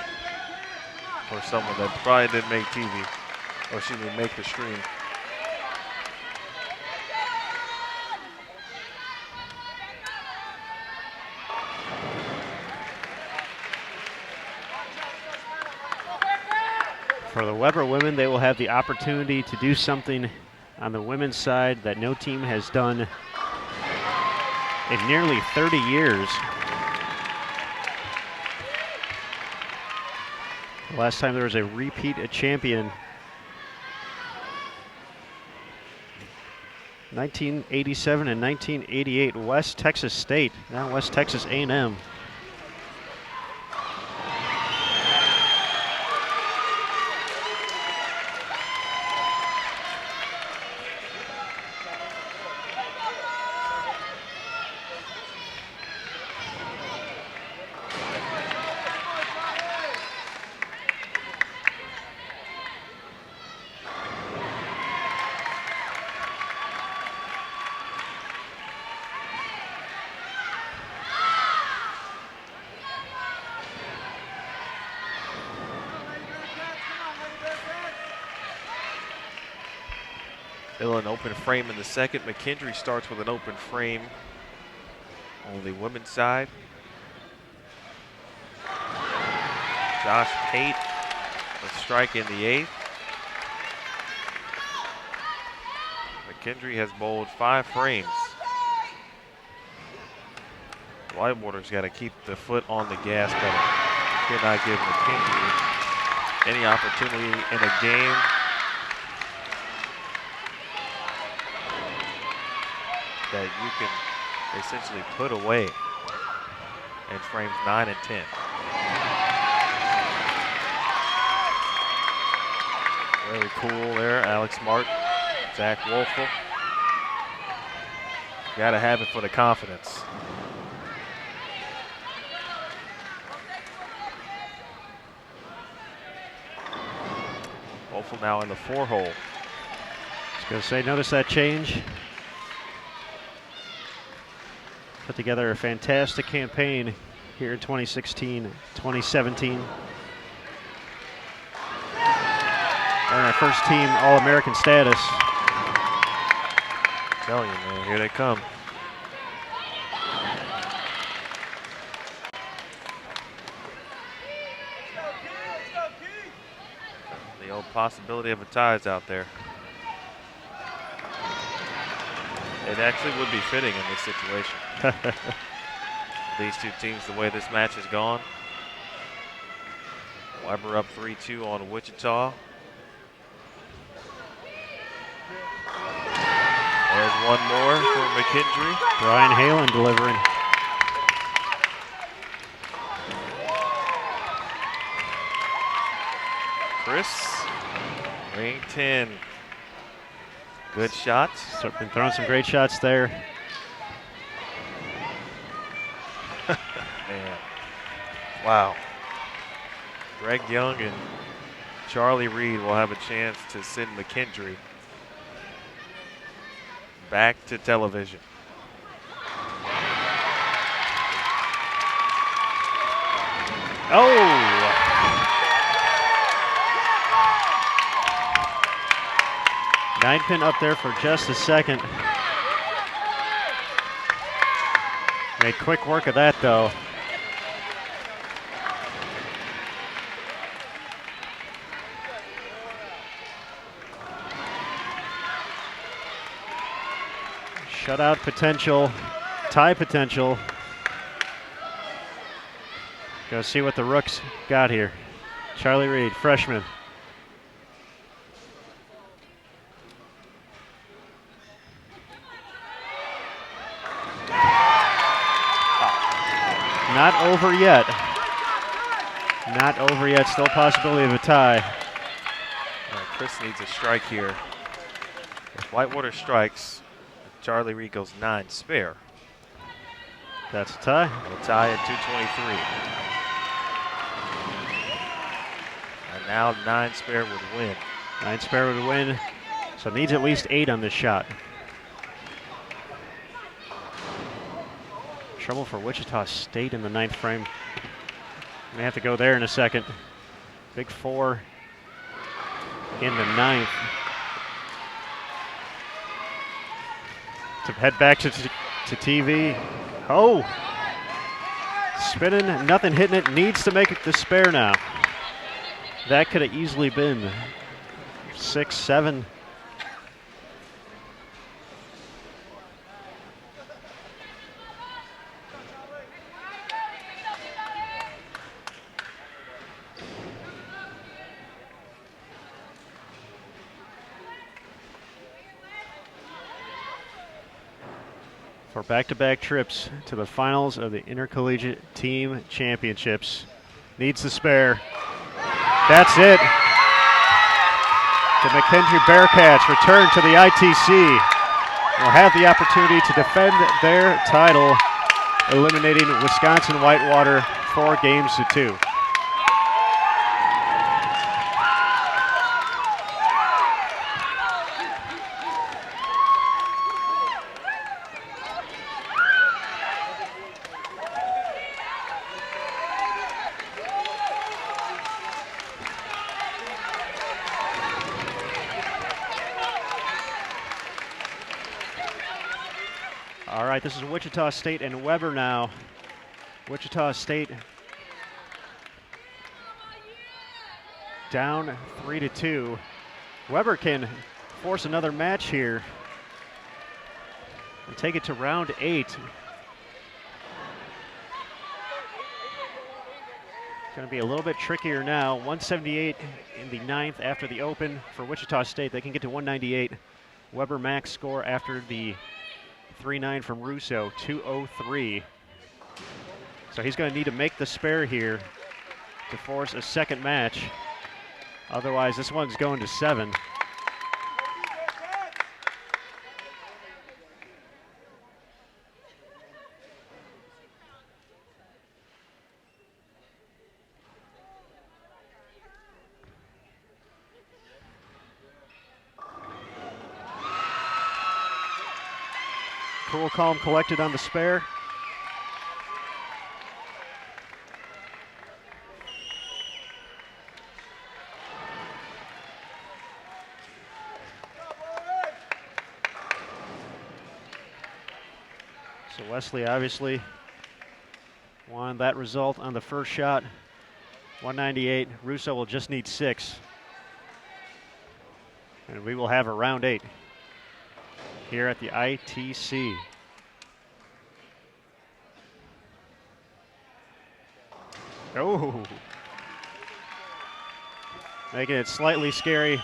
Speaker 3: for someone that probably didn't make TV. Or excuse me, make the stream.
Speaker 2: For the Weber women, they will have the opportunity to do something on the women's side that no team has done in nearly 30 years. The last time there was a repeat champion, 1987 and 1988, West Texas State, now West Texas A&M.
Speaker 3: Still an open frame in the second. McKendree starts with an open frame on the women's side. Josh Pate, a strike in the eighth. McKendree has bowled 5 frames. Whitewater's got to keep the foot on the gas pedal. Cannot give McKendree any opportunity in a game that you can essentially put away in frames 9 and 10. Very cool there, Alex Martin, Zach Wolfel. Got to have it for the confidence. Wolfel now in the 4-hole.
Speaker 2: I was going to say, notice that change. Put together a fantastic campaign here in 2016, 2017. Earn our first team All-American status.
Speaker 3: I'm telling you, man, here they come. The old possibility of a tie is out there. It actually would be fitting in this situation. These two teams, the way this match has gone. Weber up 3-2 on Wichita. There's one more for McKendree.
Speaker 2: Brian Halen delivering.
Speaker 3: Chris, ring 10. Good shots.
Speaker 2: So been throwing some great shots there.
Speaker 3: Man, wow. Greg Young and Charlie Reed will have a chance to send McKendree back to television.
Speaker 2: Oh! 9-pin up there for just a second. Made quick work of that, though. Shutout potential, tie potential. Go see what the Rooks got here. Charlie Reed, freshman. Not over yet. Not over yet. Still a possibility of a tie.
Speaker 3: Chris needs a strike here. If Whitewater strikes, Charlie Reed goes 9 spare.
Speaker 2: That's a tie.
Speaker 3: A tie at 223. And now 9 spare would win.
Speaker 2: 9 spare would win. So needs at least 8 on this shot. Trouble for Wichita State in the 9th frame. May have to go there in a second. Big 4. in the 9th. To head back to TV. Oh! Spinning, nothing hitting it. Needs to make it the spare now. That could have easily been 6-7. For back-to-back trips to the finals of the Intercollegiate Team Championships. Needs the spare. That's it. The McKendree Bearcats return to the ITC. Will have the opportunity to defend their title, eliminating Wisconsin Whitewater 4-2. All right, this is Wichita State and Weber now. Wichita State down 3-2. Weber can force another match here and take it to round 8. It's going to be a little bit trickier now. 178 in the 9th after the open for Wichita State. They can get to 198. Weber max score after the 3-9 from Russo, 203. So he's going to need to make the spare here to force a second match. Otherwise, this one's going to 7. Cool, calm, collected on the spare. So Wesley obviously won that result on the first shot. 198. Russo will just need 6. And we will have a round 8 here at the ITC. Oh, making it slightly scary.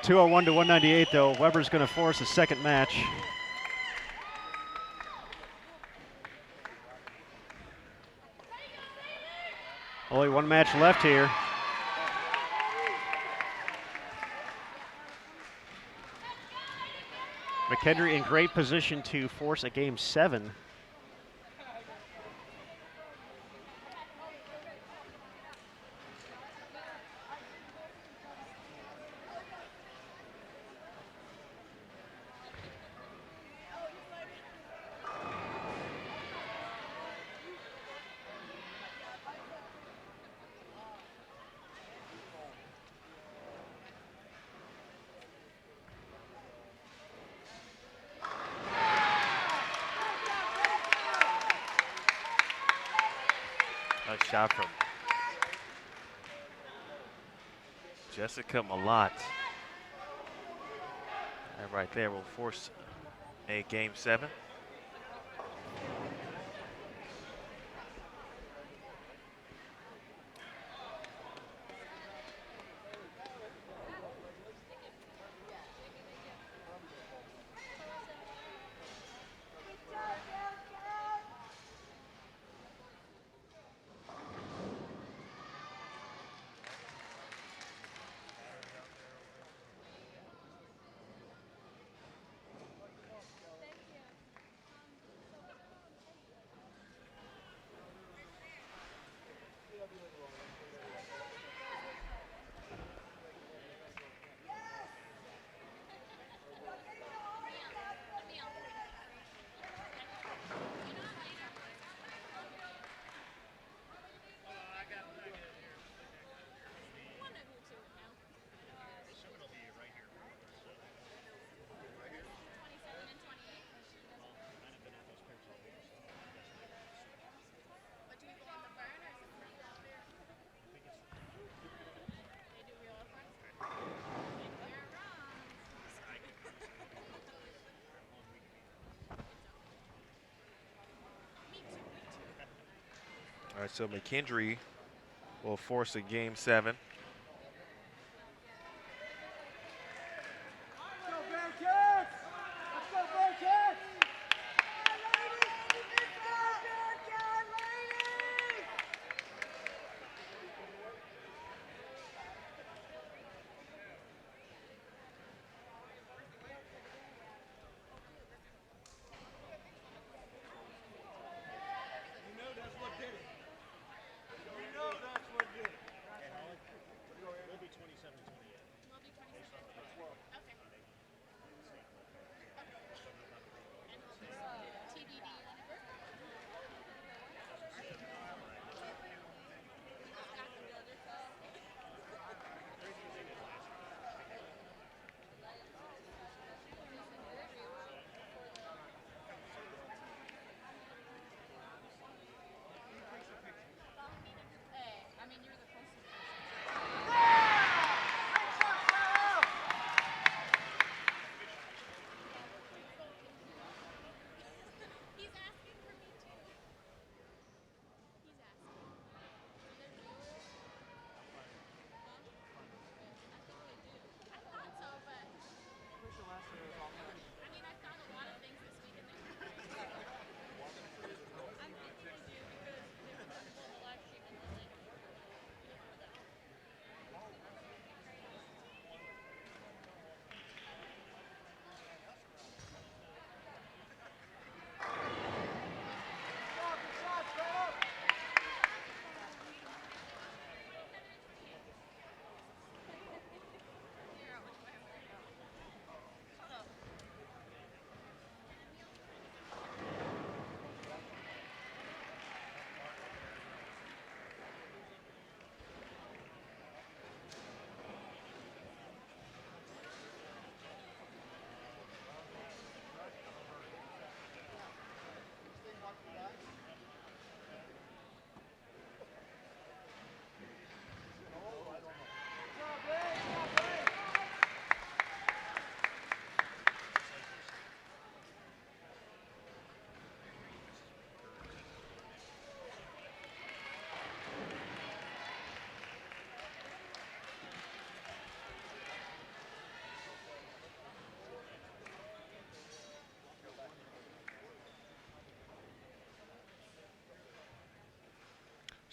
Speaker 2: 201 to 198 though. Weber's going to force a second match. Only one match left here. McKendree in great position to force a game 7.
Speaker 3: Nice shot from Jessica Malott. That right there will force a game 7. All right, so McKendree will force a game 7.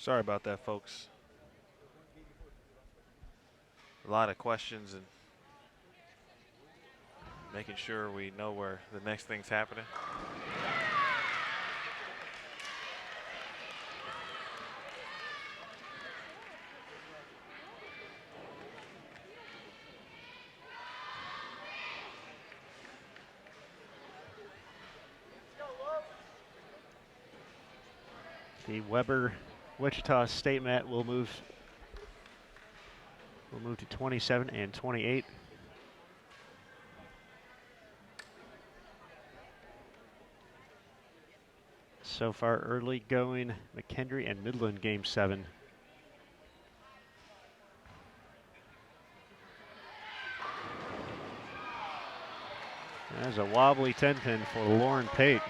Speaker 3: Sorry about that, folks. A lot of questions and making sure we know where the next thing's happening.
Speaker 2: The Weber Wichita State mat will move to 27 and 28. So far early going, McKendree and Midland game 7. There's a wobbly 10-pin for Lauren Pate.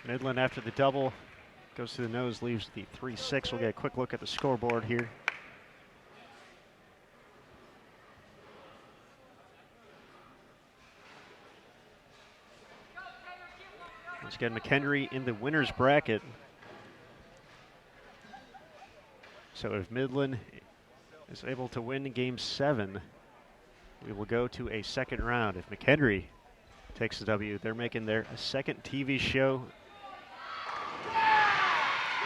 Speaker 2: Midland after the double goes to the nose, leaves the 3-6. We'll get a quick look at the scoreboard here. Once again, McKendree in the winner's bracket. So if Midland is able to win game 7, we will go to a second round. If McHenry takes the W, they're making their second TV show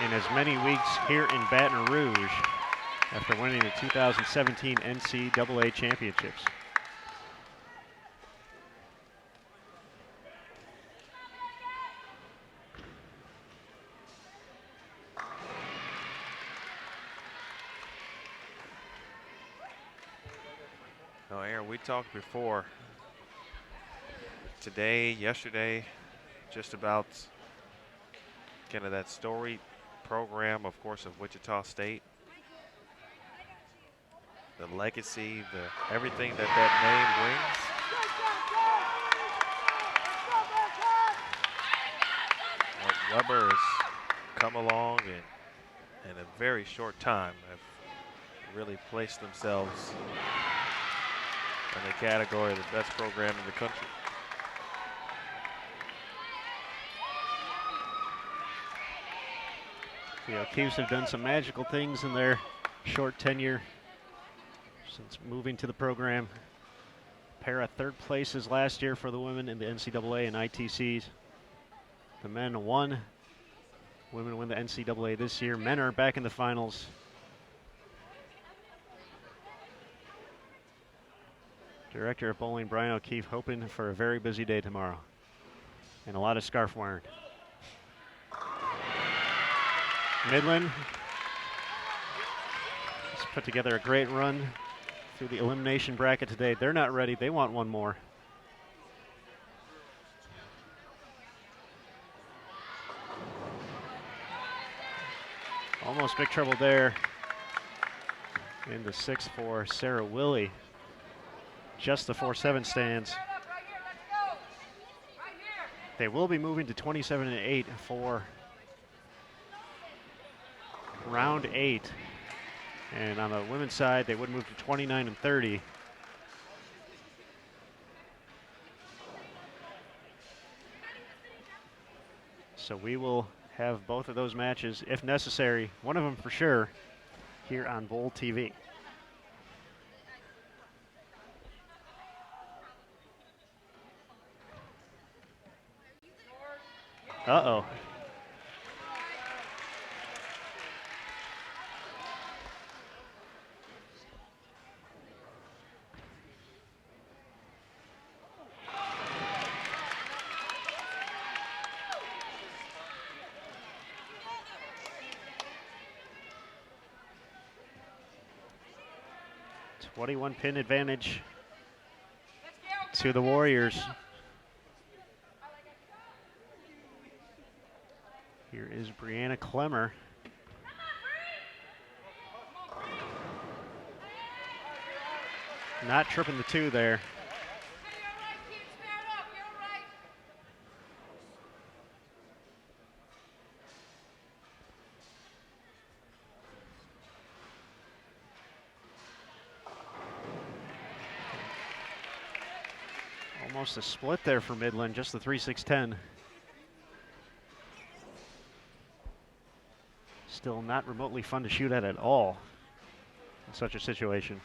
Speaker 2: in as many weeks here in Baton Rouge after winning the 2017 NCAA Championships.
Speaker 3: Now, Aaron, we talked before today, yesterday, just about kind of that story program, of course, of Wichita State. The legacy, everything that name brings. Weber has come along and in a very short time have really placed themselves in the category of the best program in the country.
Speaker 2: The O'Keefes have done some magical things in their short tenure since moving to the program. A pair of third places last year for the women in the NCAA and ITCs. The men won. Women win the NCAA this year. Men are back in the finals. Director of bowling Brian O'Keefe hoping for a very busy day tomorrow and a lot of scarf wearing. Midland has put together a great run through the elimination bracket today. They're not ready. They want one more. Almost big trouble there in the 6 for Sarah Willie. Just the 4-7 stands. They will be moving to 27-8 for round 8. And on the women's side, they would move to 29-30. So we will have both of those matches, if necessary, one of them for sure, here on Bowl TV. Uh-oh. One pin advantage to the Warriors. Here is Brianna Clemmer. Not tripping the 2 there. Almost a split there for Midland, just the 3-6-10. Still not remotely fun to shoot at all in such a situation.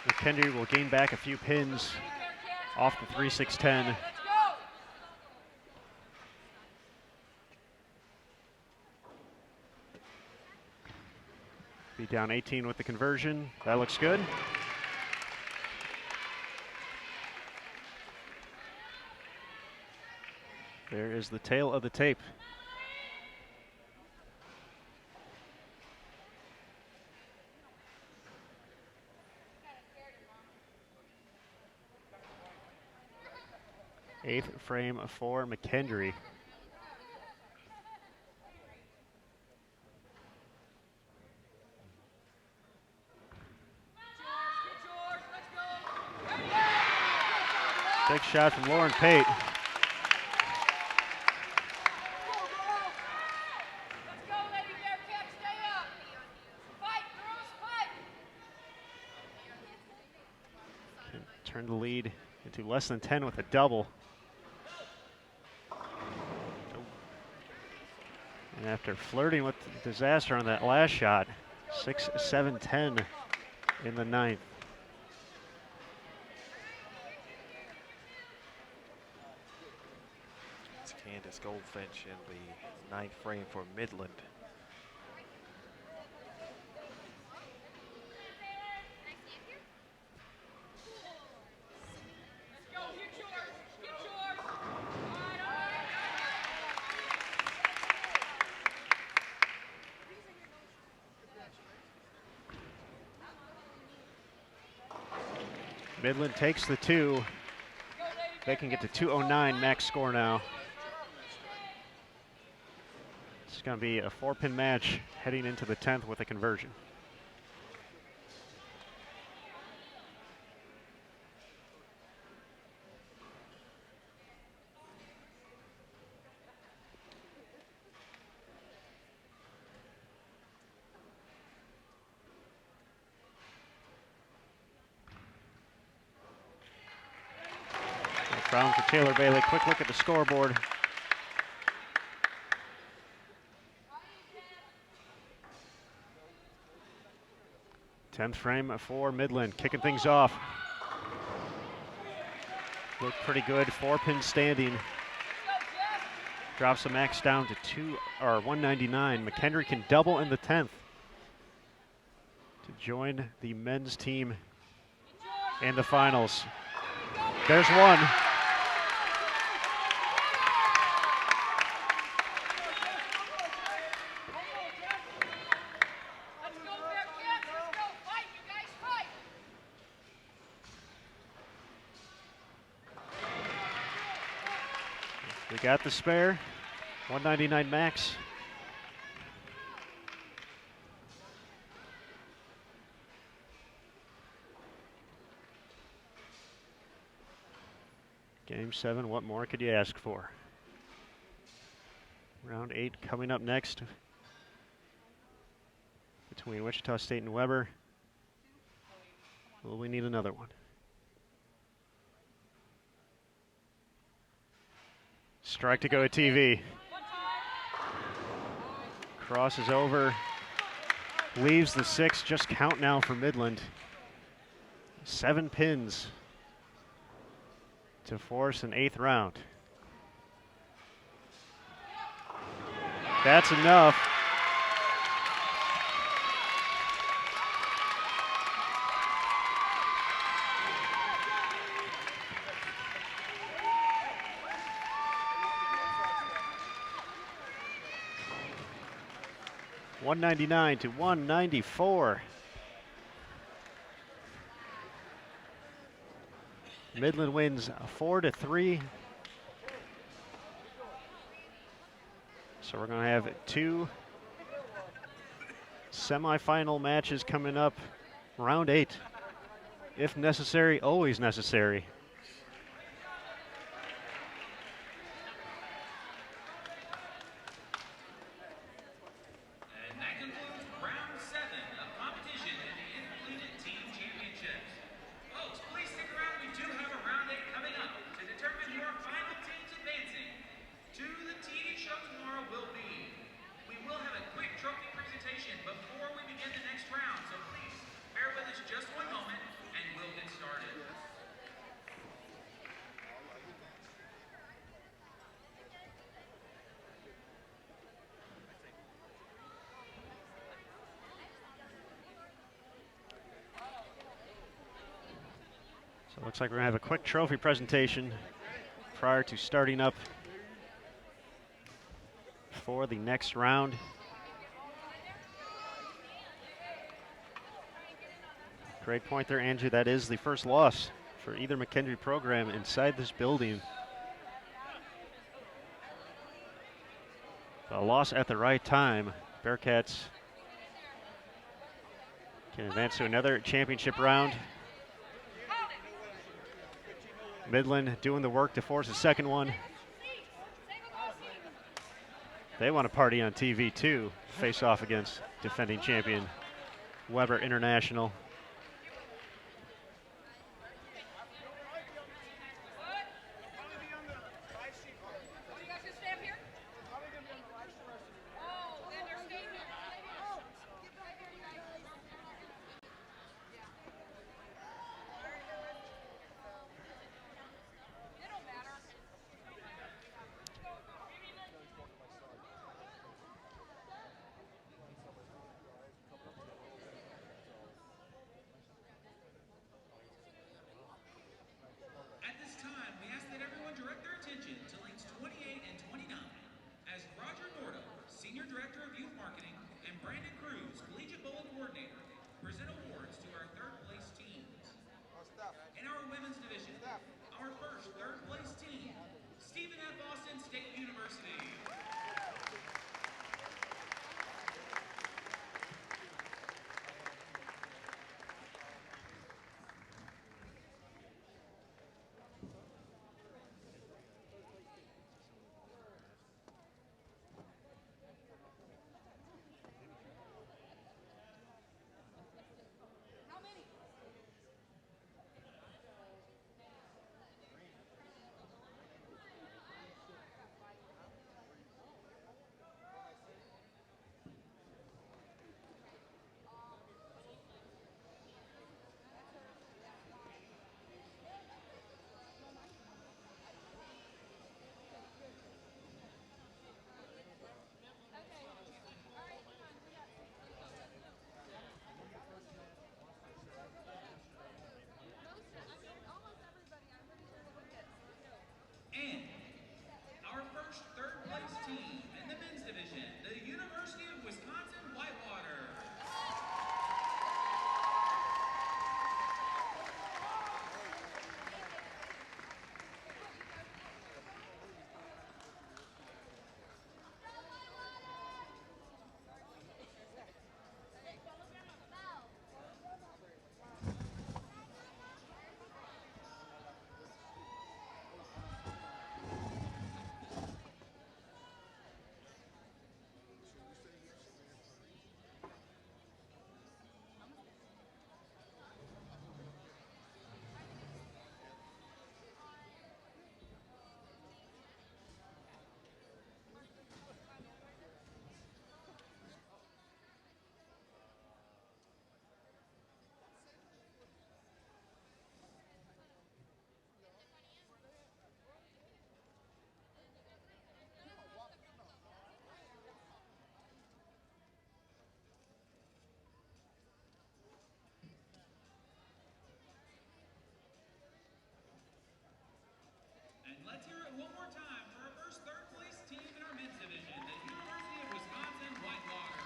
Speaker 2: McHenry will gain back a few pins off the 3-6-10. Be down 18 with the conversion. That looks good. There is the tail of the tape. Eighth frame for McHenry. Big shot from Lauren Pate. Can turn the lead into less than 10 with a double. And after flirting with disaster on that last shot, 6-7-10 in the ninth.
Speaker 3: It's Candace Goldfinch in the ninth frame for Midland.
Speaker 2: Midland takes the 2. They can get to 209 max score now. It's going to be a 4-pin match heading into the 10th with a conversion. Brown for Taylor Bailey. Quick look at the scoreboard. Tenth frame for Midland, kicking things off. Looked pretty good. 4-pin standing. Drops the max down to 199. McHenry can double in the 10th to join the men's team in the finals. There's one. We got the spare, 199 max. Game 7, what more could you ask for? Round 8 coming up next between Wichita State and Weber. Will we need another one? Strike to go to TV. Crosses over. Leaves the 6. Just count now for Midland. 7 pins to force an 8th round. That's enough. $199 to $194. Midland wins 4-3. So we're going to have 2 semifinal matches coming up. Round 8. If necessary, always necessary.
Speaker 1: And that concludes round 7 of competition in the Intercollegiate Team Championships. Folks, please stick around. We do have a round 8 coming up to determine your final teams advancing to the TV show tomorrow will be. We will have a quick trophy presentation before we begin the next round, so please bear with us just one moment and we'll get started.
Speaker 2: So it looks like we're going to have a quick trophy presentation prior to starting up for the next round. Great point there, Andrew. That is the first loss for either McHenry program inside this building. A loss at the right time. Bearcats can advance to another championship round. Midland doing the work to force a second one. They want to party on TV too. Face off against defending champion Weber International.
Speaker 1: Let's hear it one more time for our first third place team in our men's division, the University of Wisconsin Whitewater.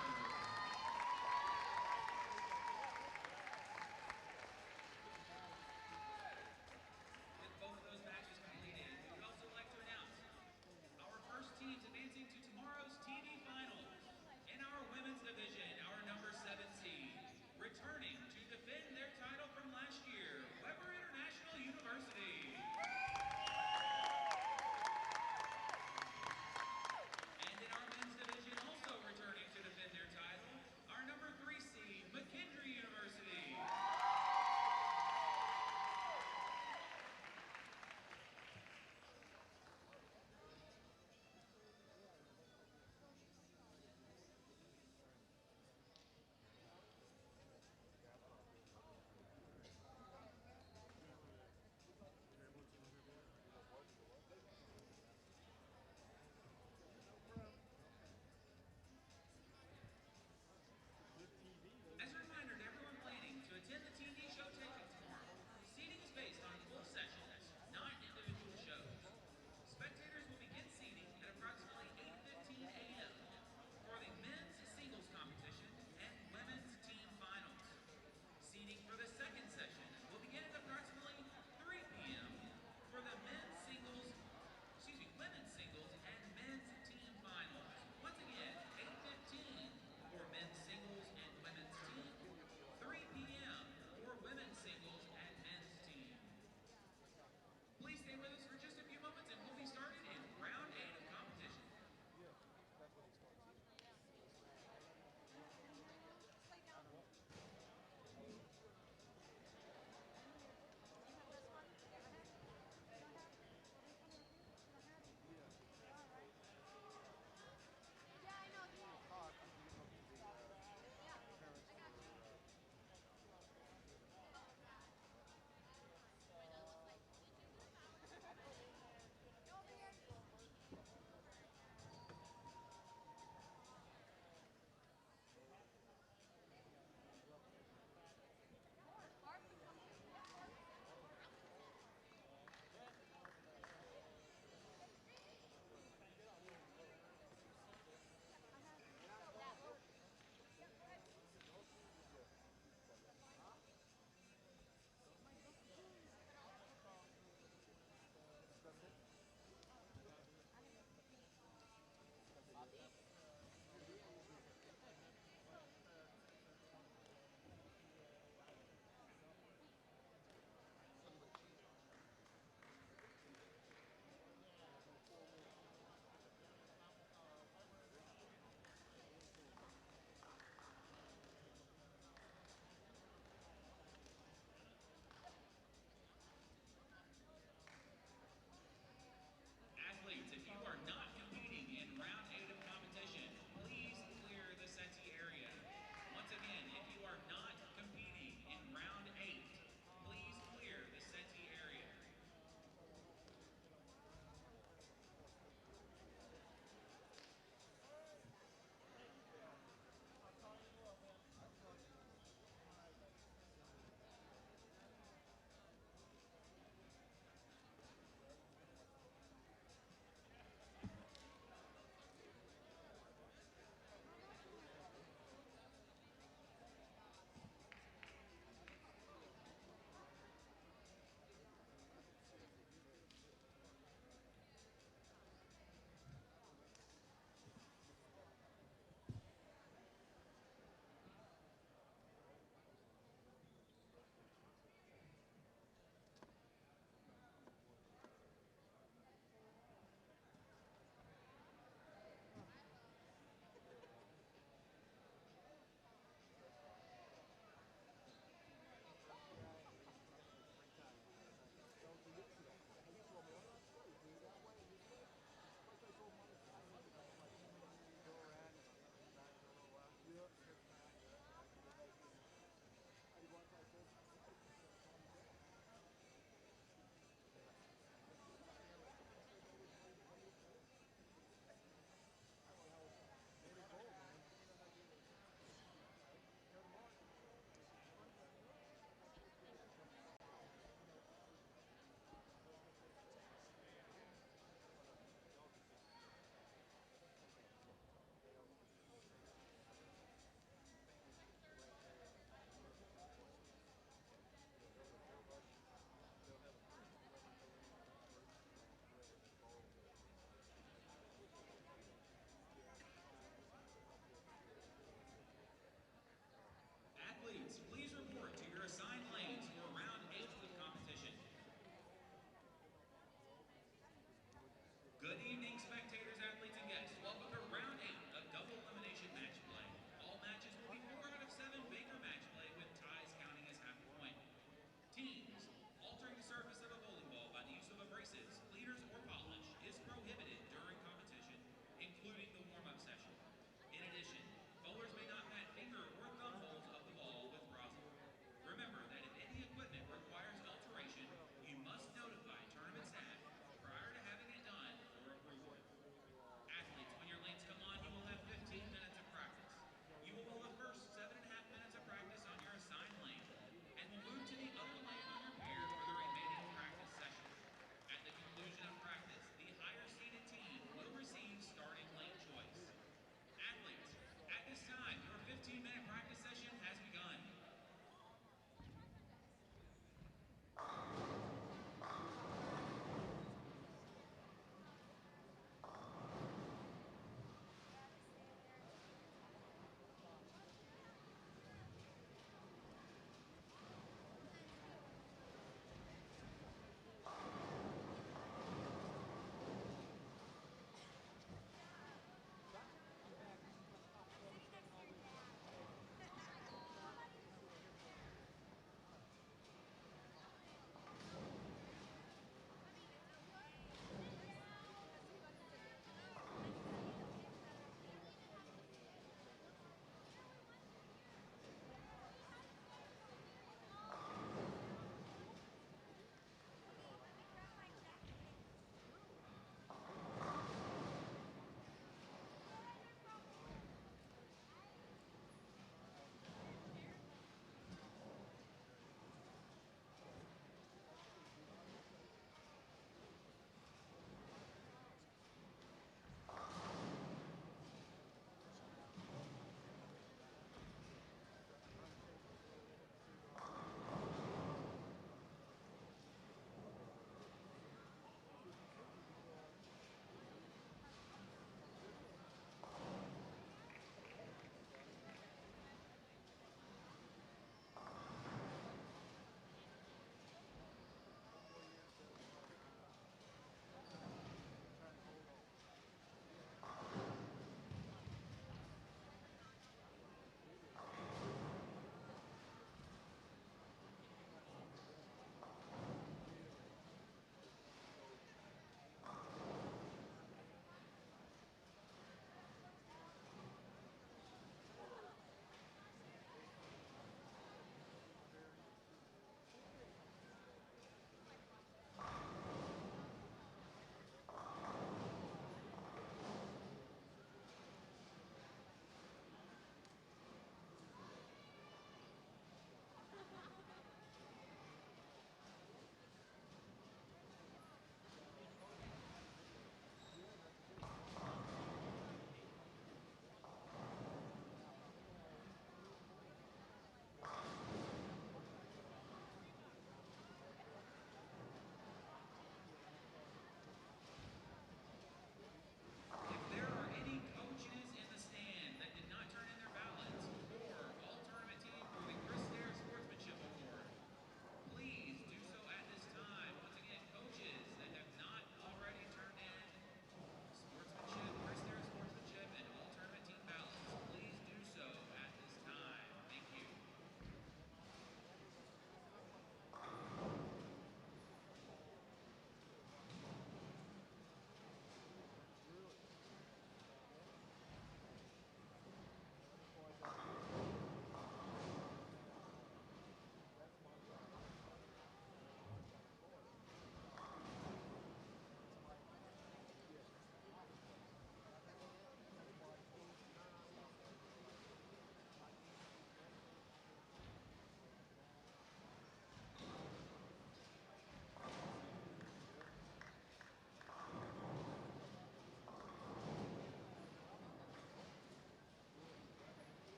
Speaker 1: With both of those matches completed, we would also like to announce our first teams advancing to tomorrow's TV final. In our women's division, our number 7 seed, returning to defend their title from last year, Weber International University.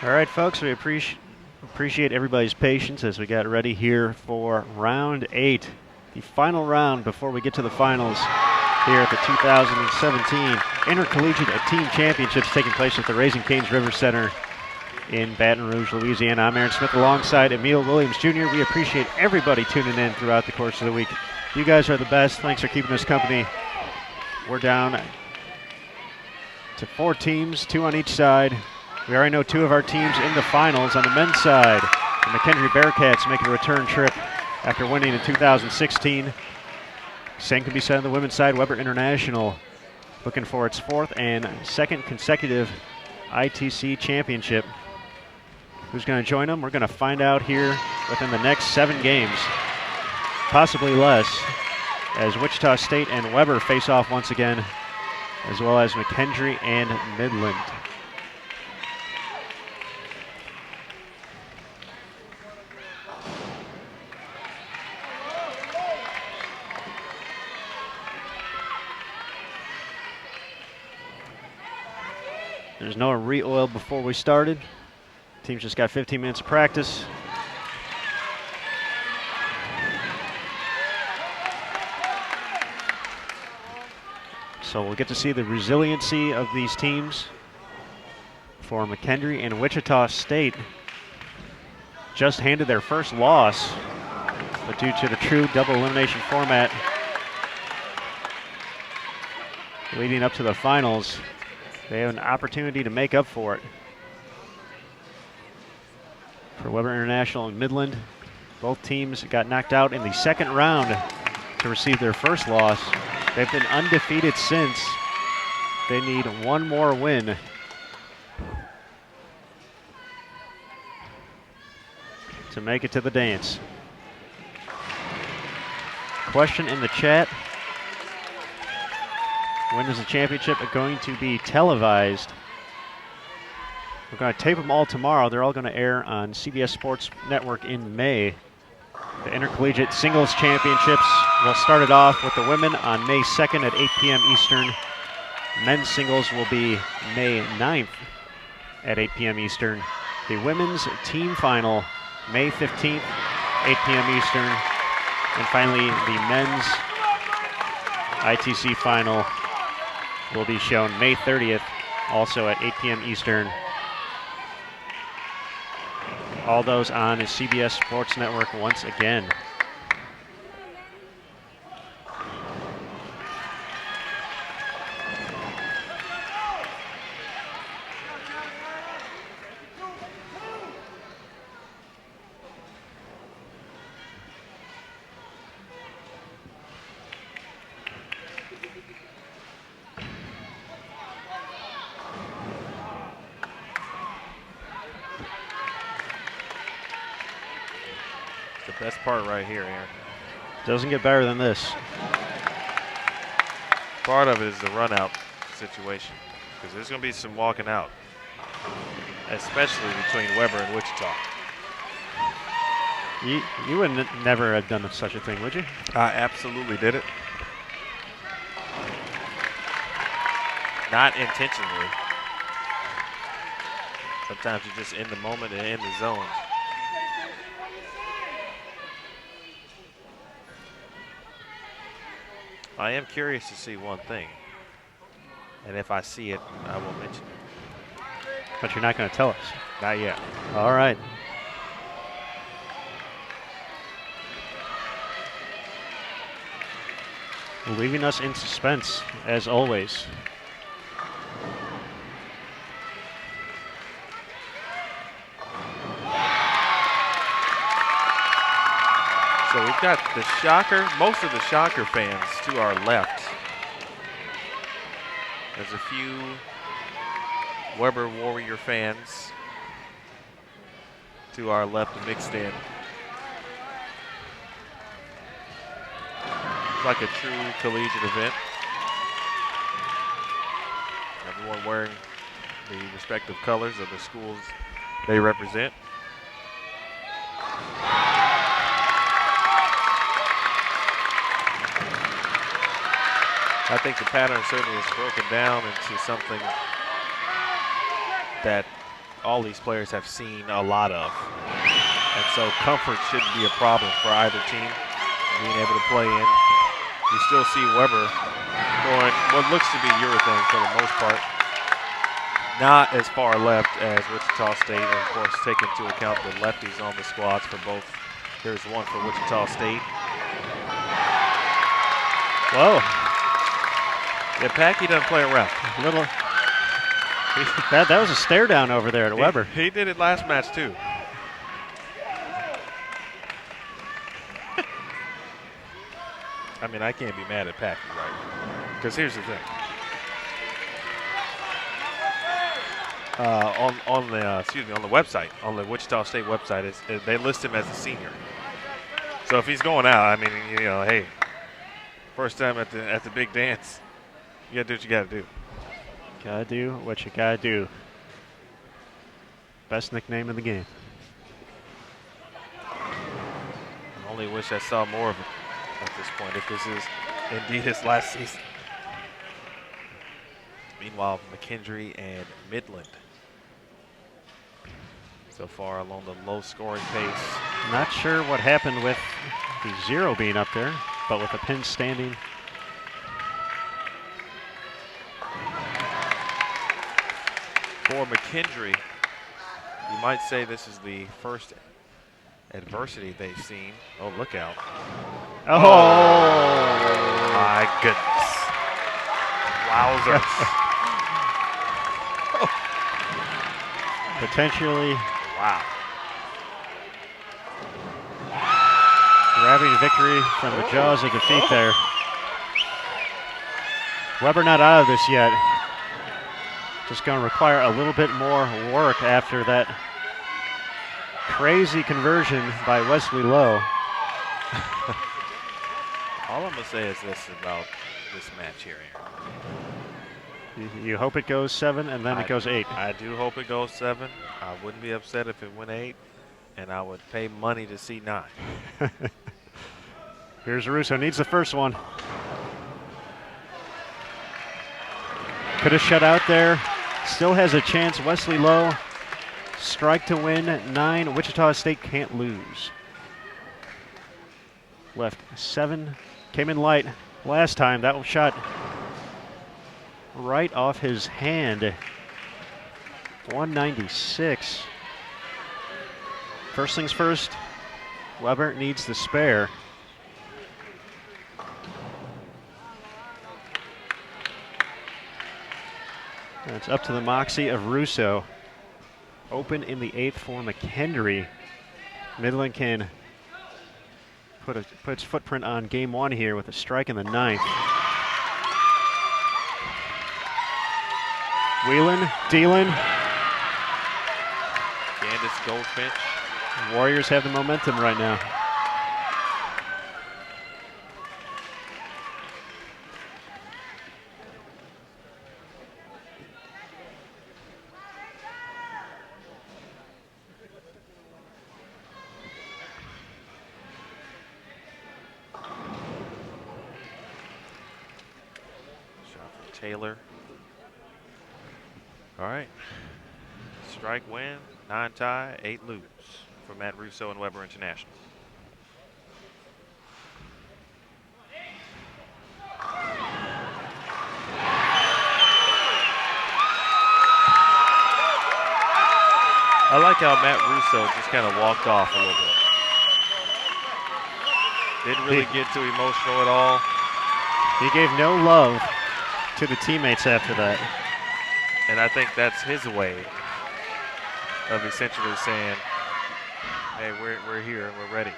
Speaker 2: All right, folks, we appreciate everybody's patience as we got ready here for round 8, the final round before we get to the finals here at the 2017 Intercollegiate Team Championships taking place at the Raising Cane's River Center in Baton Rouge, Louisiana. I'm Aaron Smith alongside Emil Williams Jr. We appreciate everybody tuning in throughout the course of the week. You guys are the best. Thanks for keeping us company. We're down to 4 teams, 2 on each side. We already know 2 of our teams in the finals. On the men's side, the McKendree Bearcats make a return trip after winning in 2016. Same can be said on the women's side. Weber International looking for its 4th and 2nd consecutive ITC championship. Who's going to join them? We're going to find out here within the next 7 games, possibly less, as Wichita State and Weber face off once again, as well as McKendree and Midland. There's no re-oil before we started. Team's just got 15 minutes of practice. So we'll get to see the resiliency of these teams. For McKendree and Wichita State, just handed their first loss, but due to the true double elimination format leading up to the finals, they have an opportunity to make up for it. For Weber International and Midland, both teams got knocked out in the 2nd round to receive their first loss. They've been undefeated since. They need 1 more win to make it to the dance. Question in the chat: when is the championship going to be televised? We're going to tape them all tomorrow. They're all going to air on CBS Sports Network in May. The Intercollegiate Singles Championships will start it off with the women on May 2nd at 8 p.m. Eastern. Men's singles will be May 9th at 8 p.m. Eastern. The women's team final, May 15th, 8 p.m. Eastern. And finally, the men's ITC final will be shown May 30th, also at 8 p.m. Eastern. All those on CBS Sports Network once again.
Speaker 3: Best part right here, Aaron.
Speaker 2: Doesn't get better than this.
Speaker 3: Part of it is the run out situation, because there's going to be some walking out, especially between Weber and Wichita.
Speaker 2: You would never have done such a thing, would you?
Speaker 3: I absolutely did it. Not intentionally. Sometimes you're just in the moment and in the zone. I am curious to see one thing, and if I see it, I will mention it.
Speaker 2: But you're not going to tell us.
Speaker 3: Not yet.
Speaker 2: All right. Leaving us in suspense, as always.
Speaker 3: So we've got the Shocker, most of the Shocker fans to our left. There's a few Weber Warrior fans to our left mixed in. It's like a true collegiate event. Everyone wearing the respective colors of the schools they represent. I think the pattern certainly is broken down into something that all these players have seen a lot of. And so comfort shouldn't be a problem for either team, being able to play in. You still see Weber going what looks to be urethane for the most part. Not as far left as Wichita State, and of course take into account the lefties on the squads for both. Here's one for Wichita State.
Speaker 2: Whoa.
Speaker 3: Yeah, Packy doesn't play around.
Speaker 2: That was a stare down over there at Weber.
Speaker 3: He did it last match too. I mean, I can't be mad at Packy, right? Because here's the thing. On the website, on the Wichita State website, they list him as a senior. So if he's going out, I mean, you know, hey, first time at the big dance, you gotta do what you gotta do.
Speaker 2: Gotta do what you gotta do. Best nickname in the game.
Speaker 3: I only wish I saw more of it at this point, if this is indeed his last season. Meanwhile, McKendree and Midland so far along the low scoring pace.
Speaker 2: Not sure what happened with the 0 being up there, but with the pin standing.
Speaker 3: For McKendree, you might say this is the first adversity they've seen. Oh, look out.
Speaker 2: Oh!
Speaker 3: My goodness. Wowzers.
Speaker 2: Potentially.
Speaker 3: Wow.
Speaker 2: Grabbing victory from the jaws of defeat there. Weber not out of this yet. Just going to require a little bit more work after that crazy conversion by Wesley Lowe.
Speaker 3: All I'm going to say is this about this match here, Aaron.
Speaker 2: You hope it goes 7 and then it goes 8.
Speaker 3: I do hope it goes 7. I wouldn't be upset if it went 8, and I would pay money to see 9.
Speaker 2: Here's Russo, needs the first one. Could have shut out there. Still has a chance. Wesley Lowe, strike to win 9. Wichita State can't lose. Left 7, came in light last time. That was shot right off his hand. 196. First things first, Weber needs the spare. It's up to the moxie of Russo. Open in the 8th for McKendree. Midland can put its footprint on game 1 here with a strike in the 9th. Wheelan, dealing.
Speaker 3: Candace Goldfinch.
Speaker 2: Warriors have the momentum right now.
Speaker 3: Taylor. All right. Strike win, 9 tie, 8 lose for Matt Russo and Weber International. I like how Matt Russo just kind of walked off a little bit. Didn't really get too emotional at all.
Speaker 2: He gave no love to the teammates after that.
Speaker 3: And I think that's his way of essentially saying, hey, we're here and we're ready.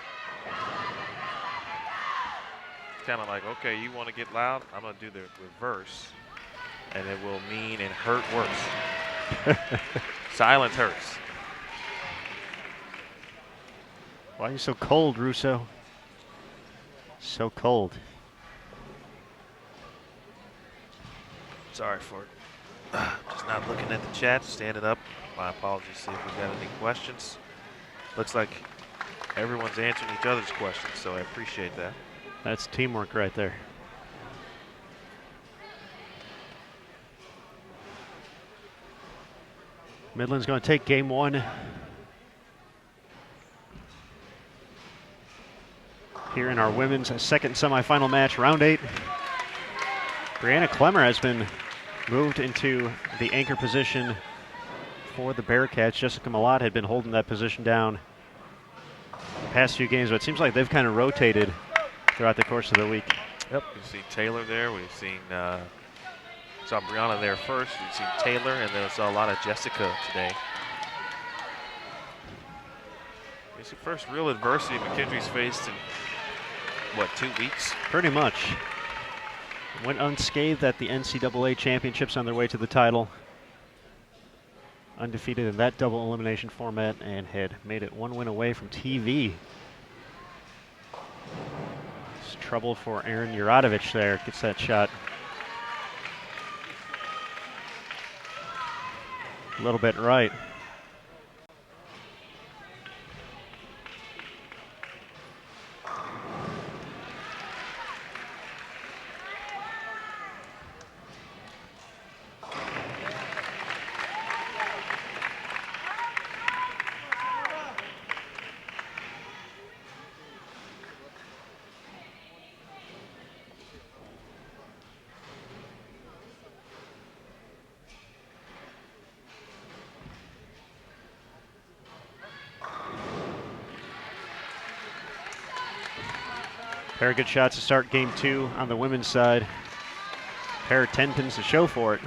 Speaker 3: It's kind of like, okay, you want to get loud? I'm going to do the reverse, and it will mean and hurt worse. Silence hurts.
Speaker 2: Why are you so cold, Russo? So cold.
Speaker 3: Sorry for just not looking at the chat, standing up. My apologies, see if we've got any questions. Looks like everyone's answering each other's questions, so I appreciate that.
Speaker 2: That's teamwork right there. Midland's going to take game one here in our women's second semifinal match, round 8. Brianna Clemmer has been moved into the anchor position for the Bearcats. Jessica Malott had been holding that position down the past few games, but it seems like they've kind of rotated throughout the course of the week.
Speaker 3: Yep, you see Taylor there. We've seen saw Brianna there first. We've seen Taylor, and then saw a lot of Jessica today. It's the first real adversity McKendree's faced in, what, 2 weeks?
Speaker 2: Pretty much. Went unscathed at the NCAA championships on their way to the title. Undefeated in that double elimination format and had made it 1 win away from TV. It's trouble for Aaron Juratovic there. Gets that shot a little bit right. Pair of good shots to start game 2 on the women's side. Pair of 10 pins to show for it.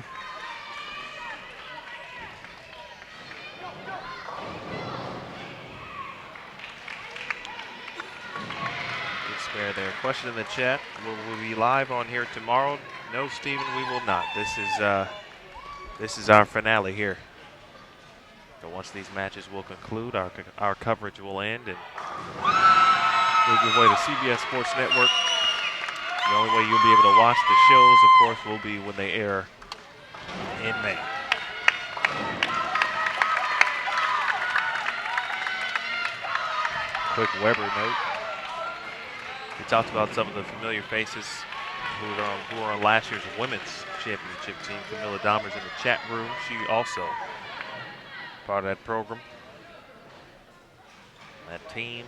Speaker 3: Good spare there. Question in the chat: will we be live on here tomorrow? No, Stephen, we will not. This is our finale here. So once these matches will conclude, our coverage will end, and we'll give way to CBS Sports Network. The only way you'll be able to watch the shows, of course, will be when they air in May. Quick Weber note. We talked about some of the familiar faces who are on last year's women's championship team. Camilla Dahmer's in the chat room. She also part of that program, that team.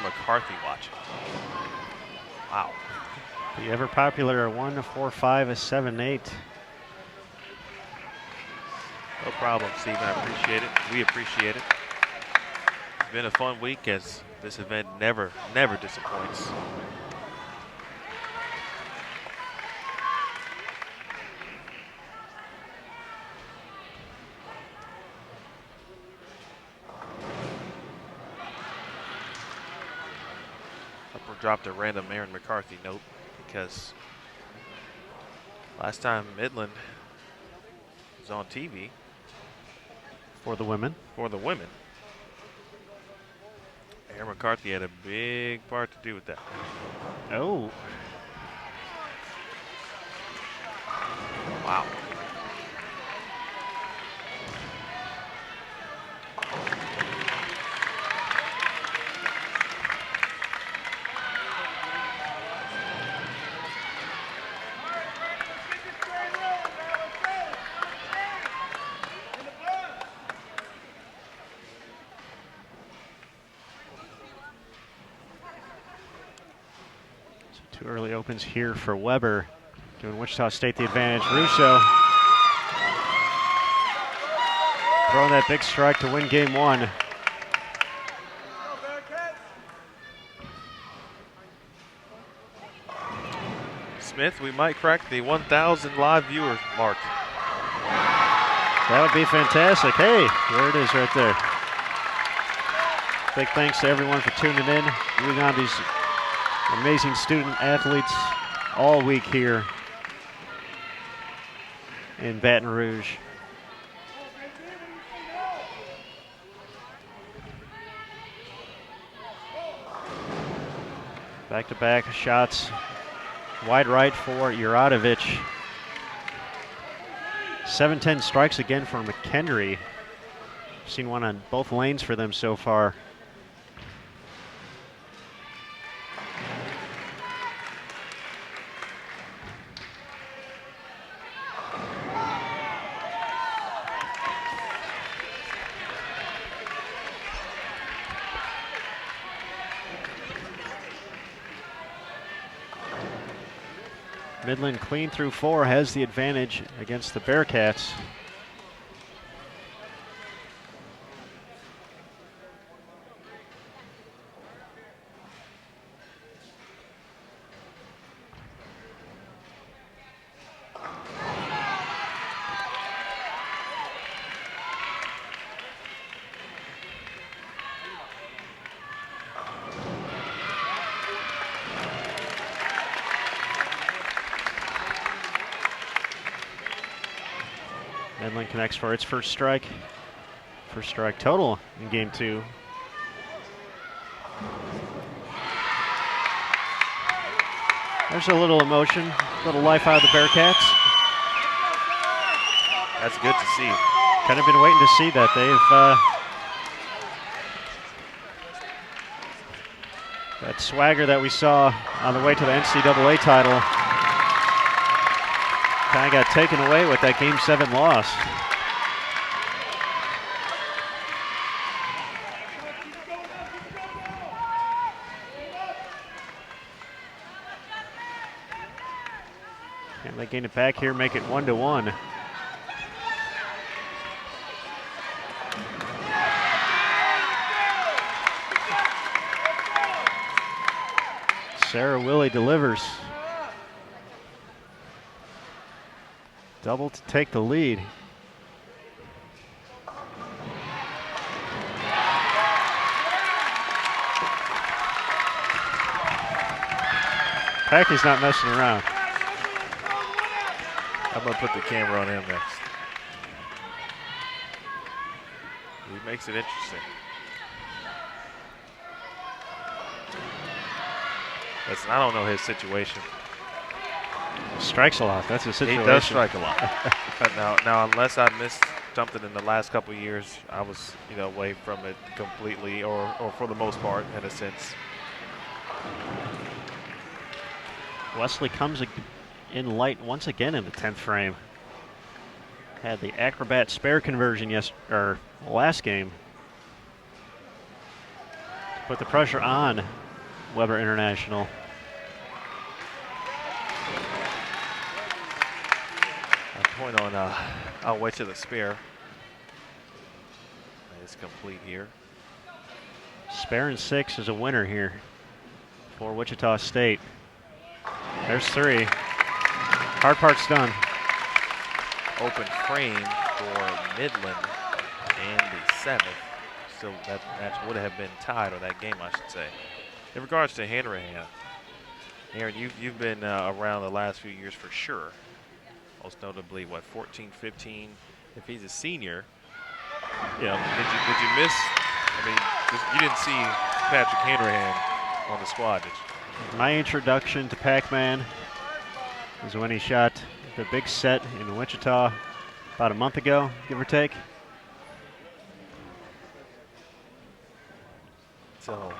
Speaker 3: McCarthy watching. Wow.
Speaker 2: The ever popular 1, 4, 5, 7, 8.
Speaker 3: No problem, Stephen. I appreciate it. We appreciate it. It's been a fun week, as this event never disappoints. Dropped a random Aaron McCarthy note because last time Midland was on TV
Speaker 2: for the women.
Speaker 3: Aaron McCarthy had a big part to do with that.
Speaker 2: Oh.
Speaker 3: Wow.
Speaker 2: Two early opens here for Weber, giving Wichita State the advantage. Russo throwing that big strike to win game 1.
Speaker 3: Smith, we might crack the 1,000 live viewer mark.
Speaker 2: That would be fantastic. Hey, there it is right there. Big thanks to everyone for tuning in, rooting on these amazing student athletes all week here in Baton Rouge. Back-to-back shots. Wide right for Juratovic. 7-10 strikes again for McHenry. Seen one on both lanes for them so far. Midland clean through 4, has the advantage against the Bearcats. Midland connects for its first strike. First strike total in game 2. There's a little emotion, a little life out of the Bearcats.
Speaker 3: That's good to see.
Speaker 2: Kind of been waiting to see that. They've that swagger that we saw on the way to the NCAA title kind of got taken away with that Game 7 loss. Can they gain it back here, make it 1-1? Sarah Willie delivers. Double to take the lead. Packy's not messing around.
Speaker 3: I'm going to put the camera on him next. He makes it interesting. Listen, I don't know his situation.
Speaker 2: Strikes a lot. That's a situation.
Speaker 3: He does strike a lot. now, unless I missed something in the last couple of years, I was, away from it completely, or for the most part, in a sense.
Speaker 2: Wesley comes in light once again in the 10th frame. Had the acrobat spare conversion last game. Put the pressure on Weber International.
Speaker 3: Point on, I'll wait to the spare. It's complete here.
Speaker 2: Spare and 6 is a winner here for Wichita State. There's 3. Hard part's done.
Speaker 3: Open frame for Midland and the 7th. So that match would have been tied, or that game, I should say. In regards to Hanrahan, Aaron, you've been around the last few years for sure. Most notably, 14, 15. If he's a senior, did you miss? I mean, you didn't see Patrick Hanrahan on the squad, did you?
Speaker 2: My introduction to Pac-Man is when he shot the big set in Wichita about a month ago, give or take.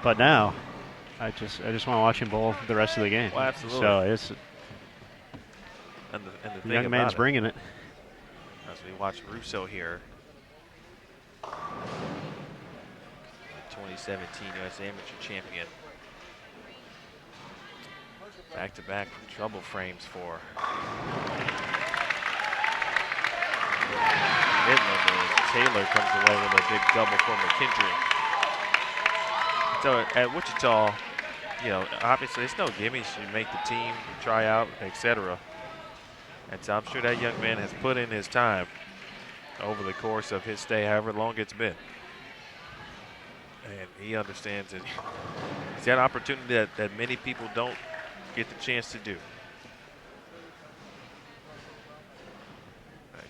Speaker 2: But now, I just want to watch him bowl the rest of the game.
Speaker 3: Well, absolutely.
Speaker 2: So it's.
Speaker 3: And the thing
Speaker 2: Young man's bringing it.
Speaker 3: As we watch Russo here, 2017 U.S. Amateur Champion. Back-to-back trouble frames for Midland, and Taylor comes away with a big double for McKendry. So at Wichita, obviously it's no gimmies. You make the team, you try out, etc. And so I'm sure that young man has put in his time over the course of his stay, however long it's been. And he understands it. He's got an opportunity that many people don't get the chance to do.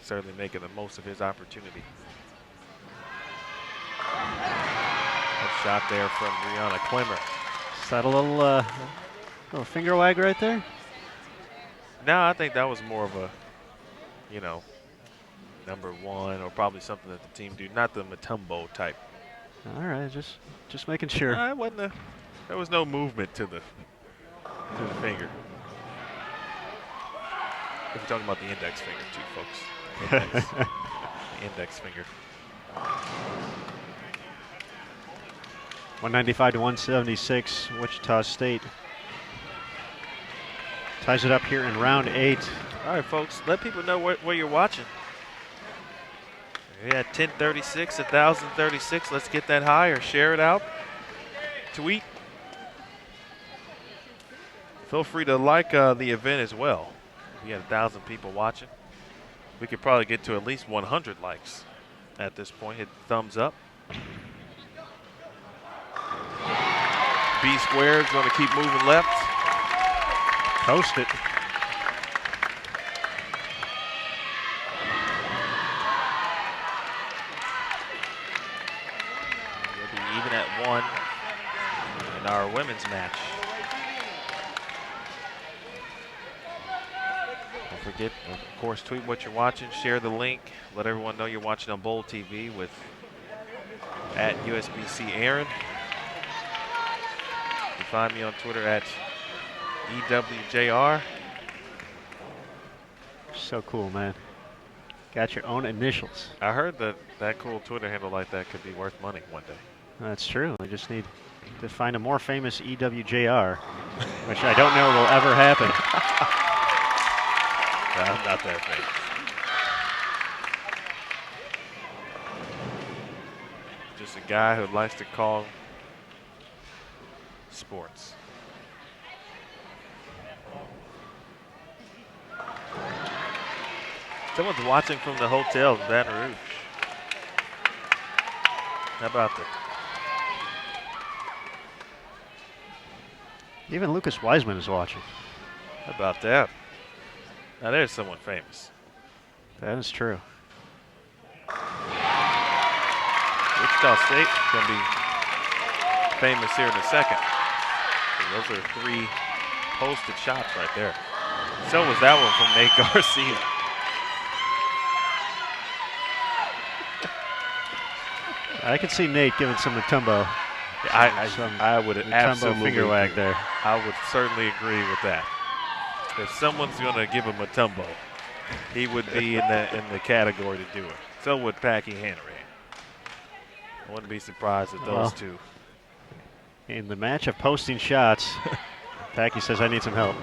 Speaker 3: certainly making the most of his opportunity. Good shot there from Brianna Clemmer.
Speaker 2: Is that a little finger wag right there?
Speaker 3: No, I think that was more of a, you know, #1 or probably something that the team do, not the Matumbo type.
Speaker 2: All right, just making sure.
Speaker 3: It wasn't there was no movement to the finger. We're talking about the index finger too, folks. Index, the index finger.
Speaker 2: 195 to 176, Wichita State ties it up here in round 8.
Speaker 3: All right, folks, let people know where you're watching. Yeah, 1036, 1036. Let's get that higher. Share it out. Tweet. Feel free to like the event as well. We had 1,000 people watching. We could probably get to at least 100 likes at this point. Hit the thumbs up. B squared going to keep moving left.
Speaker 2: Post it.
Speaker 3: We'll be even at 1 in our women's match. Don't forget, of course, tweet what you're watching, share the link, let everyone know you're watching on Bowl TV with @USBC Aaron. You can find me on Twitter at EWJR.
Speaker 2: So cool, man. Got your own initials.
Speaker 3: I heard that cool Twitter handle like that could be worth money one day.
Speaker 2: That's true. I just need to find a more famous EWJR, which I don't know will ever happen.
Speaker 3: No, I'm not that famous. Just a guy who likes to call sports. Someone's watching from the hotel in Baton Rouge. How about that?
Speaker 2: Even Lucas Wiseman is watching.
Speaker 3: How about that? Now there's someone famous.
Speaker 2: That is true.
Speaker 3: Wichita State going to be famous here in a second. And those are 3 posted shots right there. So was that one from Nate Garcia.
Speaker 2: I could see Nate giving some Matumbo.
Speaker 3: I would absolutely
Speaker 2: finger wag there.
Speaker 3: I would certainly agree with that. If someone's going to give him a Matumbo, he would be in the category to do it. So would Packy Hanrahan. I wouldn't be surprised at those two.
Speaker 2: In the match of posting shots, Packy says, I need some help.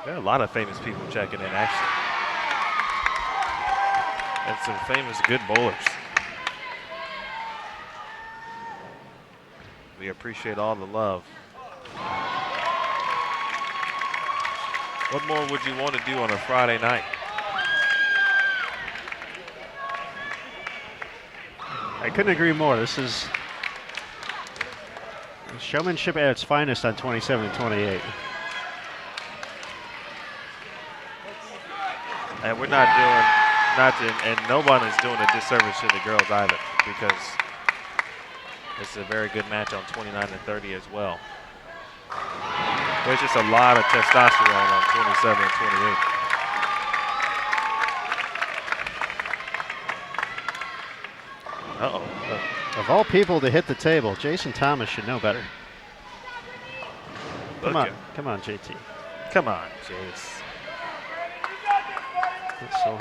Speaker 3: There are a lot of famous people checking in, actually. And some famous good bowlers. We appreciate all the love. What more would you want to do on a Friday night?
Speaker 2: I couldn't agree more. This is showmanship at its finest on 27 and 28.
Speaker 3: And we're not doing, and no one is doing a disservice to the girls either, because it's a very good match on 29 and 30 as well. There's just a lot of testosterone on 27 and 28. Uh-oh.
Speaker 2: Of all people to hit the table, Jason Thomas should know better. Come on, JT.
Speaker 3: Come on, Jace.
Speaker 2: So,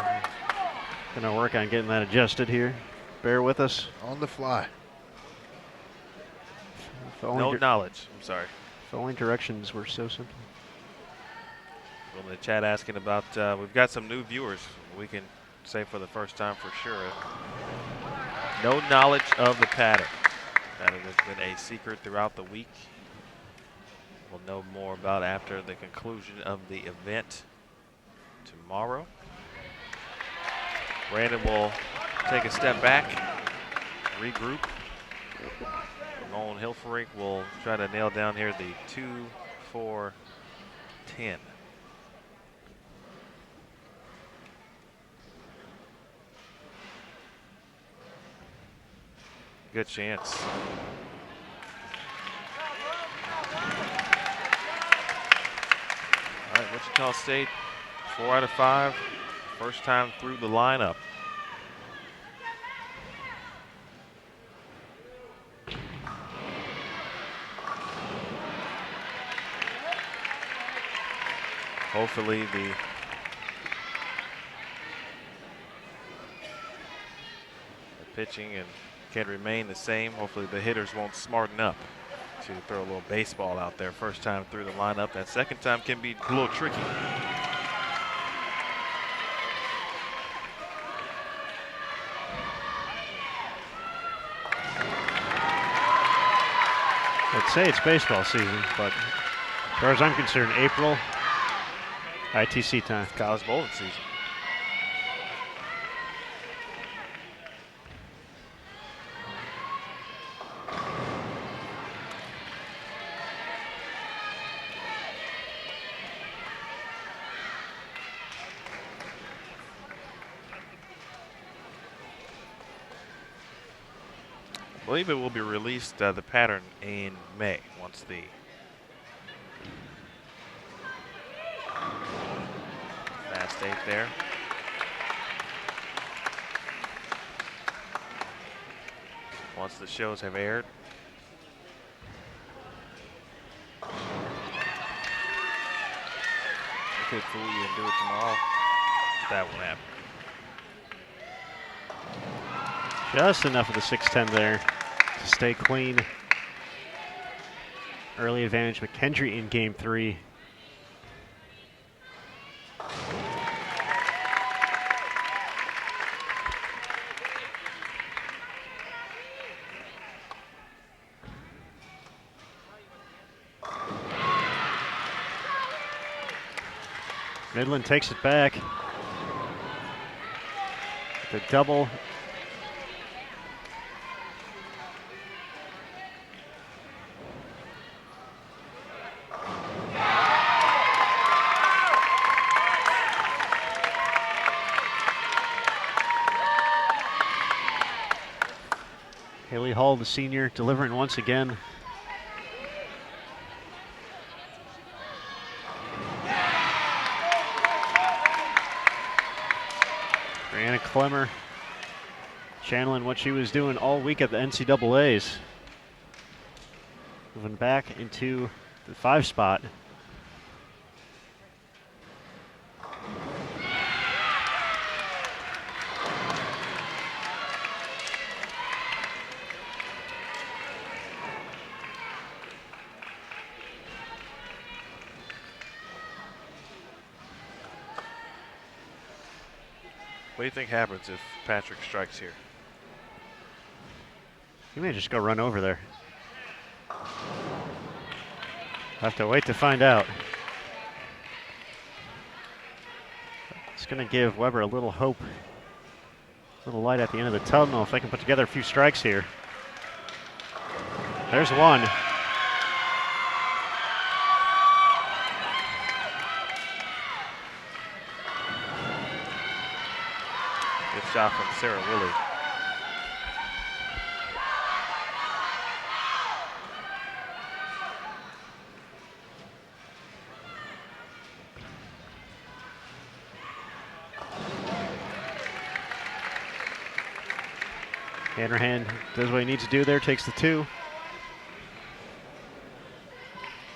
Speaker 2: gonna work on getting that adjusted here. Bear with us.
Speaker 4: On the fly.
Speaker 3: No knowledge. I'm sorry.
Speaker 2: If only directions were so simple.
Speaker 3: Well, in the chat asking about, we've got some new viewers. We can say for the first time for sure. No knowledge of the pattern. That has been a secret throughout the week. We'll know more about after the conclusion of the event tomorrow. Brandon will take a step back, regroup. Nolan Hilferink will try to nail down here the 2-4-10. Good chance. All right, Wichita State, 4 out of 5. First time through the lineup. Hopefully the pitching can remain the same. Hopefully the hitters won't smarten up to throw a little baseball out there first time through the lineup. That second time can be a little tricky.
Speaker 2: I'd say it's baseball season, but as far as I'm concerned, April, ITC time.
Speaker 3: College bowling season. I believe it will be released, the pattern, in May, once the fast date there. Once the shows have aired. Could fool you and do it tomorrow. That won't happen.
Speaker 2: Just enough of the 6-10 there to stay clean. Early advantage McKendree in game 3. Midland takes it back. The double. Haley Hall, the senior, delivering once again. Brianna Clemmer channeling what she was doing all week at the NCAAs. Moving back into the 5 spot.
Speaker 3: What do you think happens if Patrick strikes here?
Speaker 2: He may just go run over there. Have to wait to find out. It's going to give Weber a little hope, a little light at the end of the tunnel if they can put together a few strikes here. There's one.
Speaker 3: Good shot from Sarah Woolley.
Speaker 2: Hanrahan does what he needs to do there, takes the 2.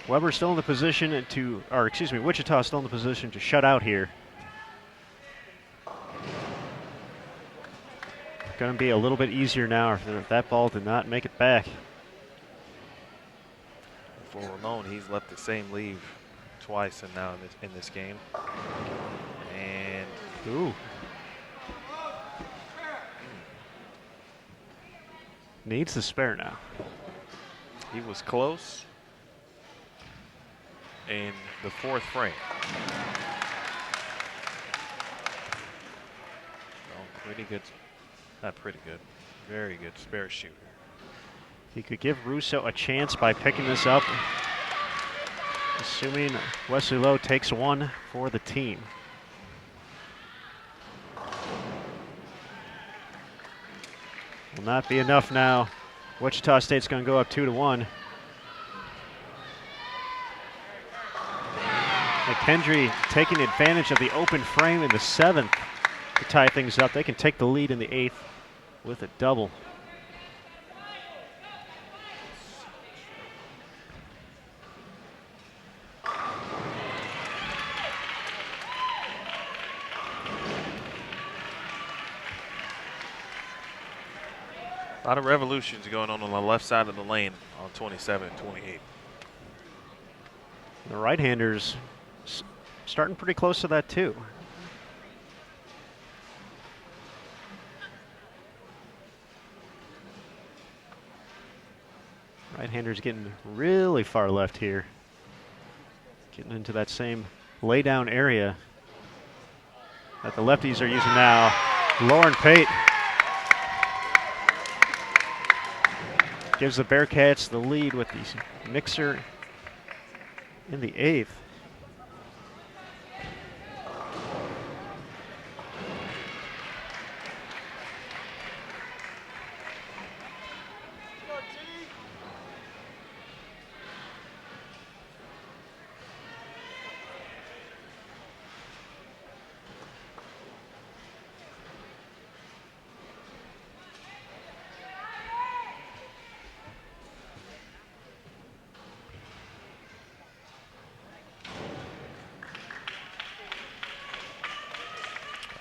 Speaker 2: Weber still in the position to, or excuse me, Wichita still in the position to shut out here. Going to be a little bit easier now if that ball did not make it back.
Speaker 3: For Ramon, he's left the same leave twice and now in this game. And
Speaker 2: ooh. Needs the spare now.
Speaker 3: He was close in the 4th frame. Oh, pretty good. Not pretty good. Very good spare shooter.
Speaker 2: He could give Russo a chance by picking this up, assuming Wesley Lowe takes one for the team. Will not be enough now. Wichita State's going to go up 2-1. McKendree taking advantage of the open frame in the 7th to tie things up. They can take the lead in the 8th with a double.
Speaker 3: A lot of revolutions going on the left side of the lane on 27 and 28.
Speaker 2: The right-handers starting pretty close to that too. Right-handers getting really far left here. Getting into that same lay-down area that the lefties are using now. Lauren Pate gives the Bearcats the lead with the mixer in the 8th.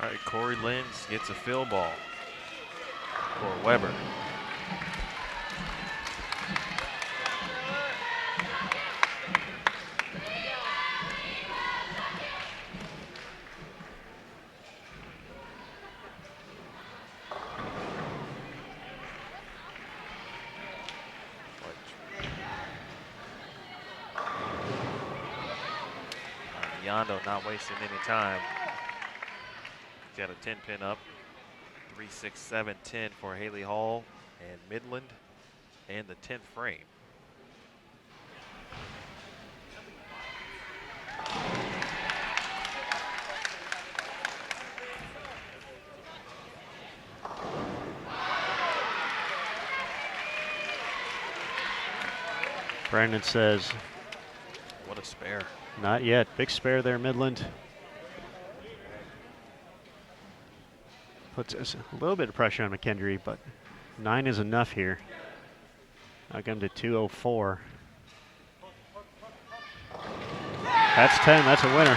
Speaker 3: All right, Corey Lenz gets a field ball for Weber. Yondo not wasting any time. He's got a 10-pin up. 3, 6, 7, 10 for Haley Hall and Midland, and the 10th frame.
Speaker 2: Brandon says,
Speaker 3: What a spare.
Speaker 2: not yet. Big spare there, Midland. Puts us a little bit of pressure on McKendree, but 9 is enough here. I'll get him to 204. That's 10. That's a winner.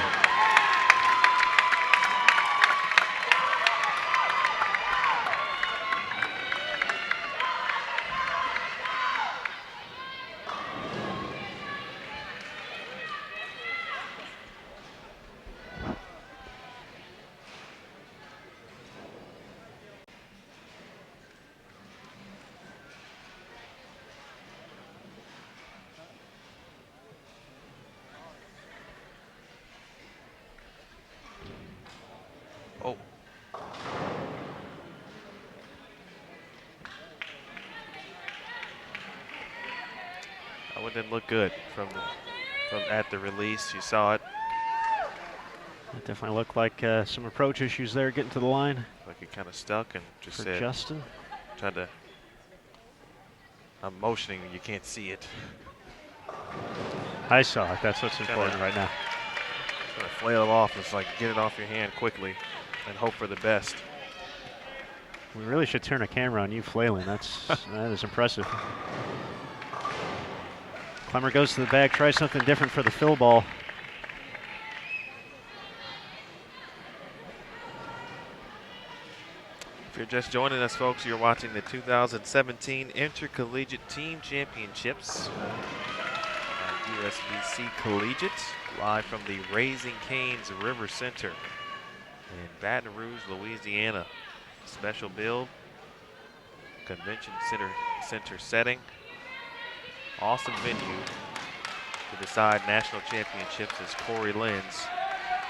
Speaker 3: Oh. That one didn't look good from at the release. You saw it.
Speaker 2: It definitely looked like some approach issues there getting to the line.
Speaker 3: Like it kind of stuck and just
Speaker 2: for
Speaker 3: said,
Speaker 2: Justin.
Speaker 3: tried to, I'm motioning, you can't see it.
Speaker 2: I saw it. That's what's important right now.
Speaker 3: Trying to flail it off. It's like get it off your hand quickly and hope for the best.
Speaker 2: We really should turn a camera on you flailing. That is impressive. Clemmer goes to the bag, tries something different for the fill ball.
Speaker 3: If you're just joining us, folks, you're watching the 2017 Intercollegiate Team Championships. USBC Collegiate. live from the Raising Cane's River Center in Baton Rouge, Louisiana. Special build, convention center setting. Awesome venue to decide national championships as Corey Lenz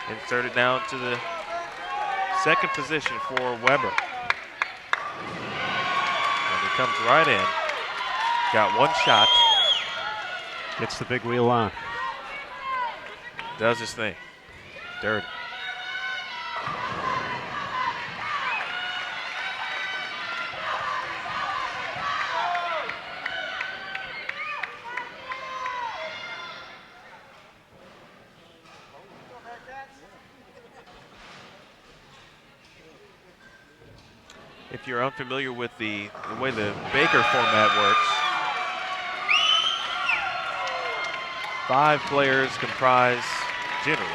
Speaker 3: inserted now into the second position for Weber. And he comes right in. Got one shot.
Speaker 2: Gets the big wheel on.
Speaker 3: Does his thing. Dirty. If you're unfamiliar with the way the Baker format works, 5 players comprise, generally,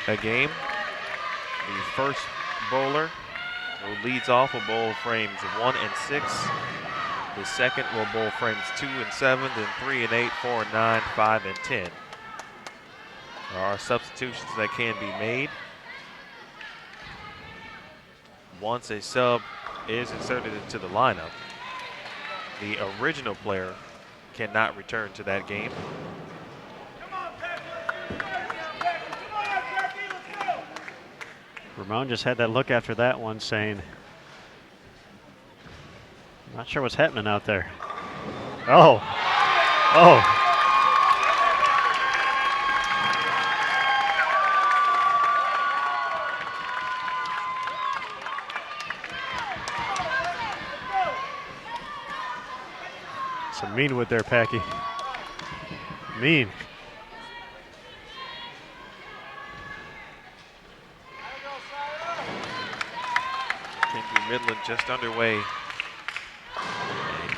Speaker 3: a game. The first bowler who leads off will bowl frames 1 and 6. The second will bowl frames 2 and 7, then 3 and 8, 4 and 9, 5 and 10. There are substitutions that can be made. Once a sub is inserted into the lineup, the original player cannot return to that game.
Speaker 2: Ramon just had that look after that one saying, not sure what's happening out there. Oh, oh. Some mean wood there, Packy. Mean.
Speaker 3: Kingsley Midland just underway in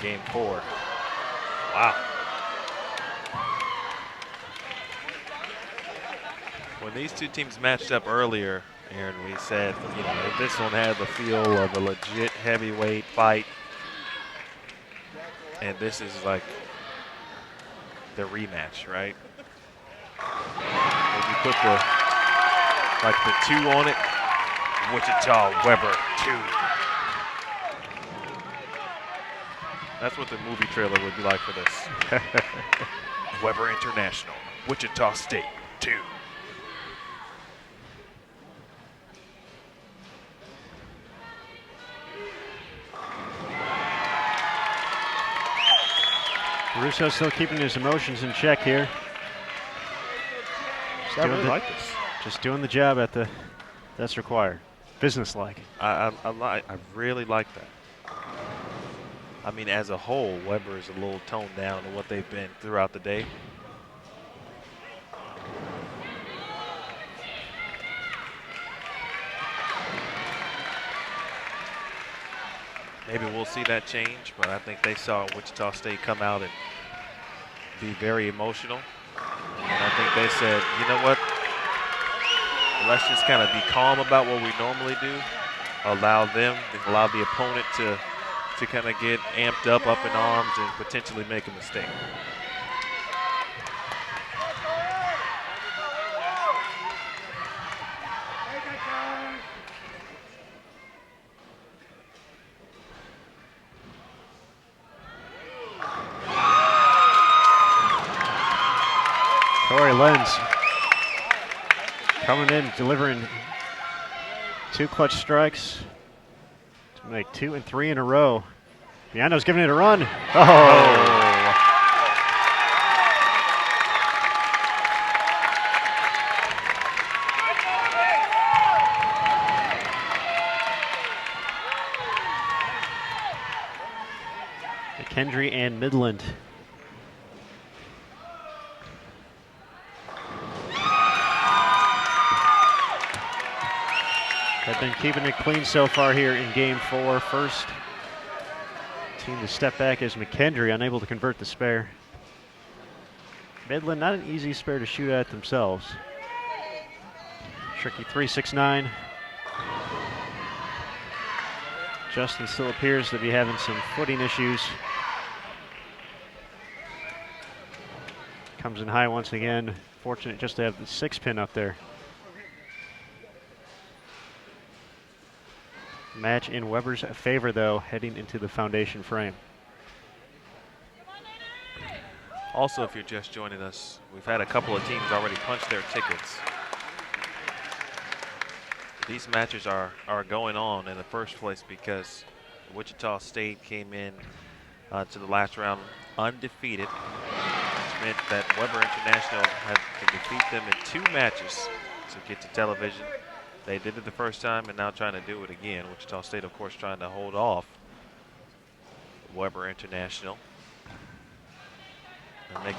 Speaker 3: game 4. Wow. When these two teams matched up earlier, Aaron, we said, you know, this one had the feel of a legit heavyweight fight. And this is like the rematch, right? When you put the 2 on it, Wichita Weber 2. That's what the movie trailer would be like for this. Weber International, Wichita State 2.
Speaker 2: Russo still keeping his emotions in check here.
Speaker 3: I really like this.
Speaker 2: Just doing the job that's required. Business-like.
Speaker 3: I really like that. I mean, as a whole, Weber is a little toned down to what they've been throughout the day. Maybe we'll see that change, but I think they saw Wichita State come out and be very emotional. And I think they said, you know what? Let's just kind of be calm about what we normally do. Allow the opponent to kind of get amped up in arms and potentially make a mistake.
Speaker 2: Corey Lenz coming in, delivering 2 clutch strikes to make 2 and 3 in a row. Miano's giving it a run. Oh! McKendry and Midland. Have been keeping it clean so far here in game 4. First team to step back is McKendry, unable to convert the spare. Midland, not an easy spare to shoot at themselves. Tricky 3-6-9. Justin still appears to be having some footing issues. Comes in high once again Fortunate just to have the 6-pin up there. Match in Weber's favor, though, heading into the foundation frame.
Speaker 3: Also, if you're just joining us, we've had a couple of teams already punch their tickets. These matches are going on in the first place because Wichita State came in to the last round undefeated, which meant that Weber International had to defeat them in 2 matches to get to television. They did it the first time and now trying to do it again. Wichita State, of course, trying to hold off Weber International and make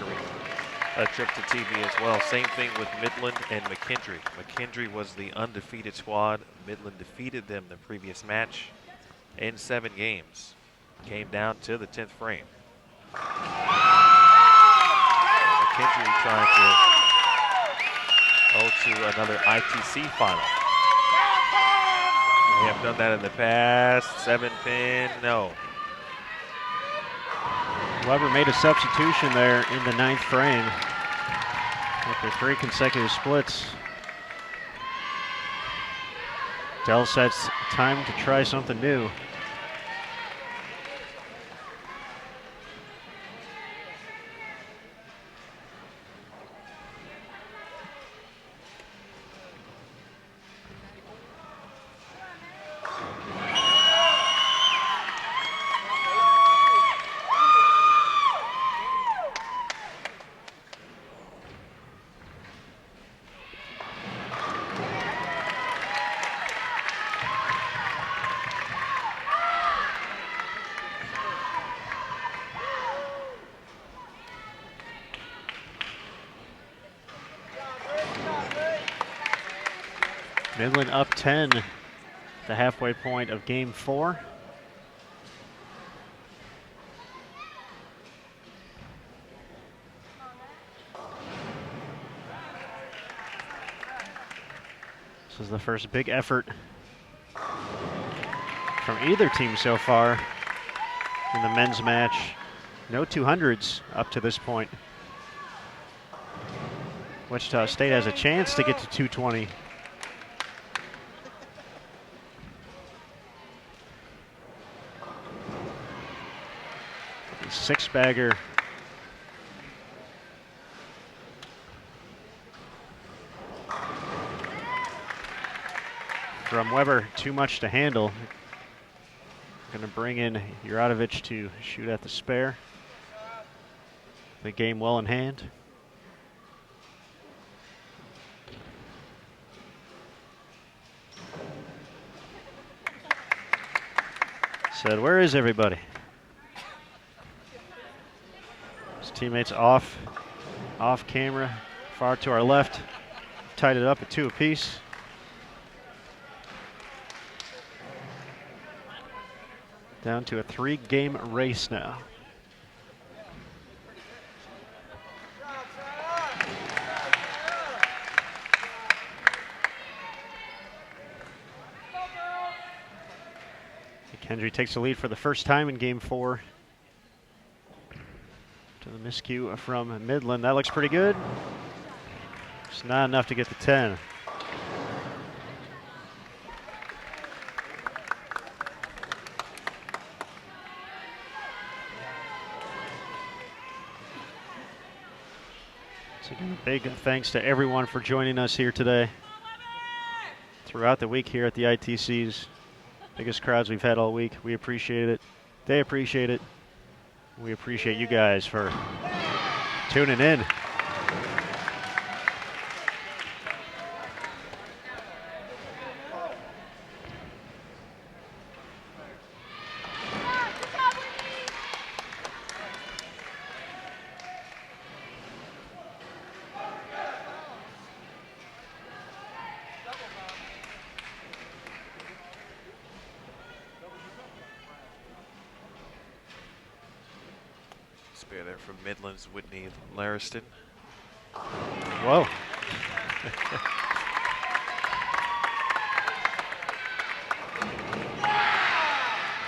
Speaker 3: a trip to TV as well. Same thing with Midland and McKendree. McKendree was the undefeated squad. Midland defeated them the previous match in 7 games. Came down to the 10th frame. McKendree trying to go to another ITC final. They have done that in the past. 7-pin, no.
Speaker 2: Weber made a substitution there in the 9th frame after 3 consecutive splits. Dell said it's time to try something new. Midland up 10, the halfway point of game 4. This is the first big effort from either team so far in the men's match. No 200s up to this point. Wichita State has a chance to get to 220. Six-bagger from Weber, too much to handle. Going to bring in Juratovic to shoot at the spare. The game well in hand. Said, where is everybody? Teammates off camera, far to our left. Tied it up at 2 apiece. Down to a 3-game race now. McKendree takes the lead for the first time in game 4. To the miscue from Midland. That looks pretty good. It's not enough to get the 10. So again, a big thanks to everyone for joining us here today. Throughout the week here at the ITCs. Biggest crowds we've had all week. We appreciate it. They appreciate it. We appreciate you guys for tuning in.
Speaker 3: Spear there from Midland's Whitney Lariston.
Speaker 2: Whoa.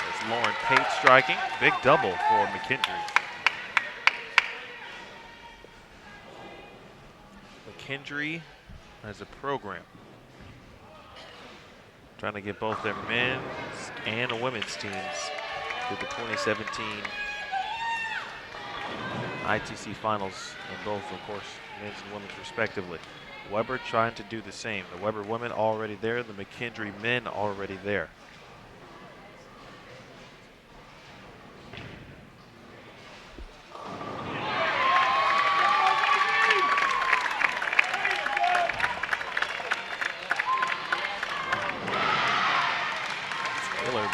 Speaker 3: There's Lauren Pate striking. Big double for McKendree. McKendree as a program. Trying to get both their men's and women's teams to the 2017 ITC finals, and both, of course, men's and women's respectively. Weber trying to do the same. The Weber women already there, the McKendree men already there.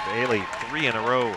Speaker 3: Bailey, 3 in a row.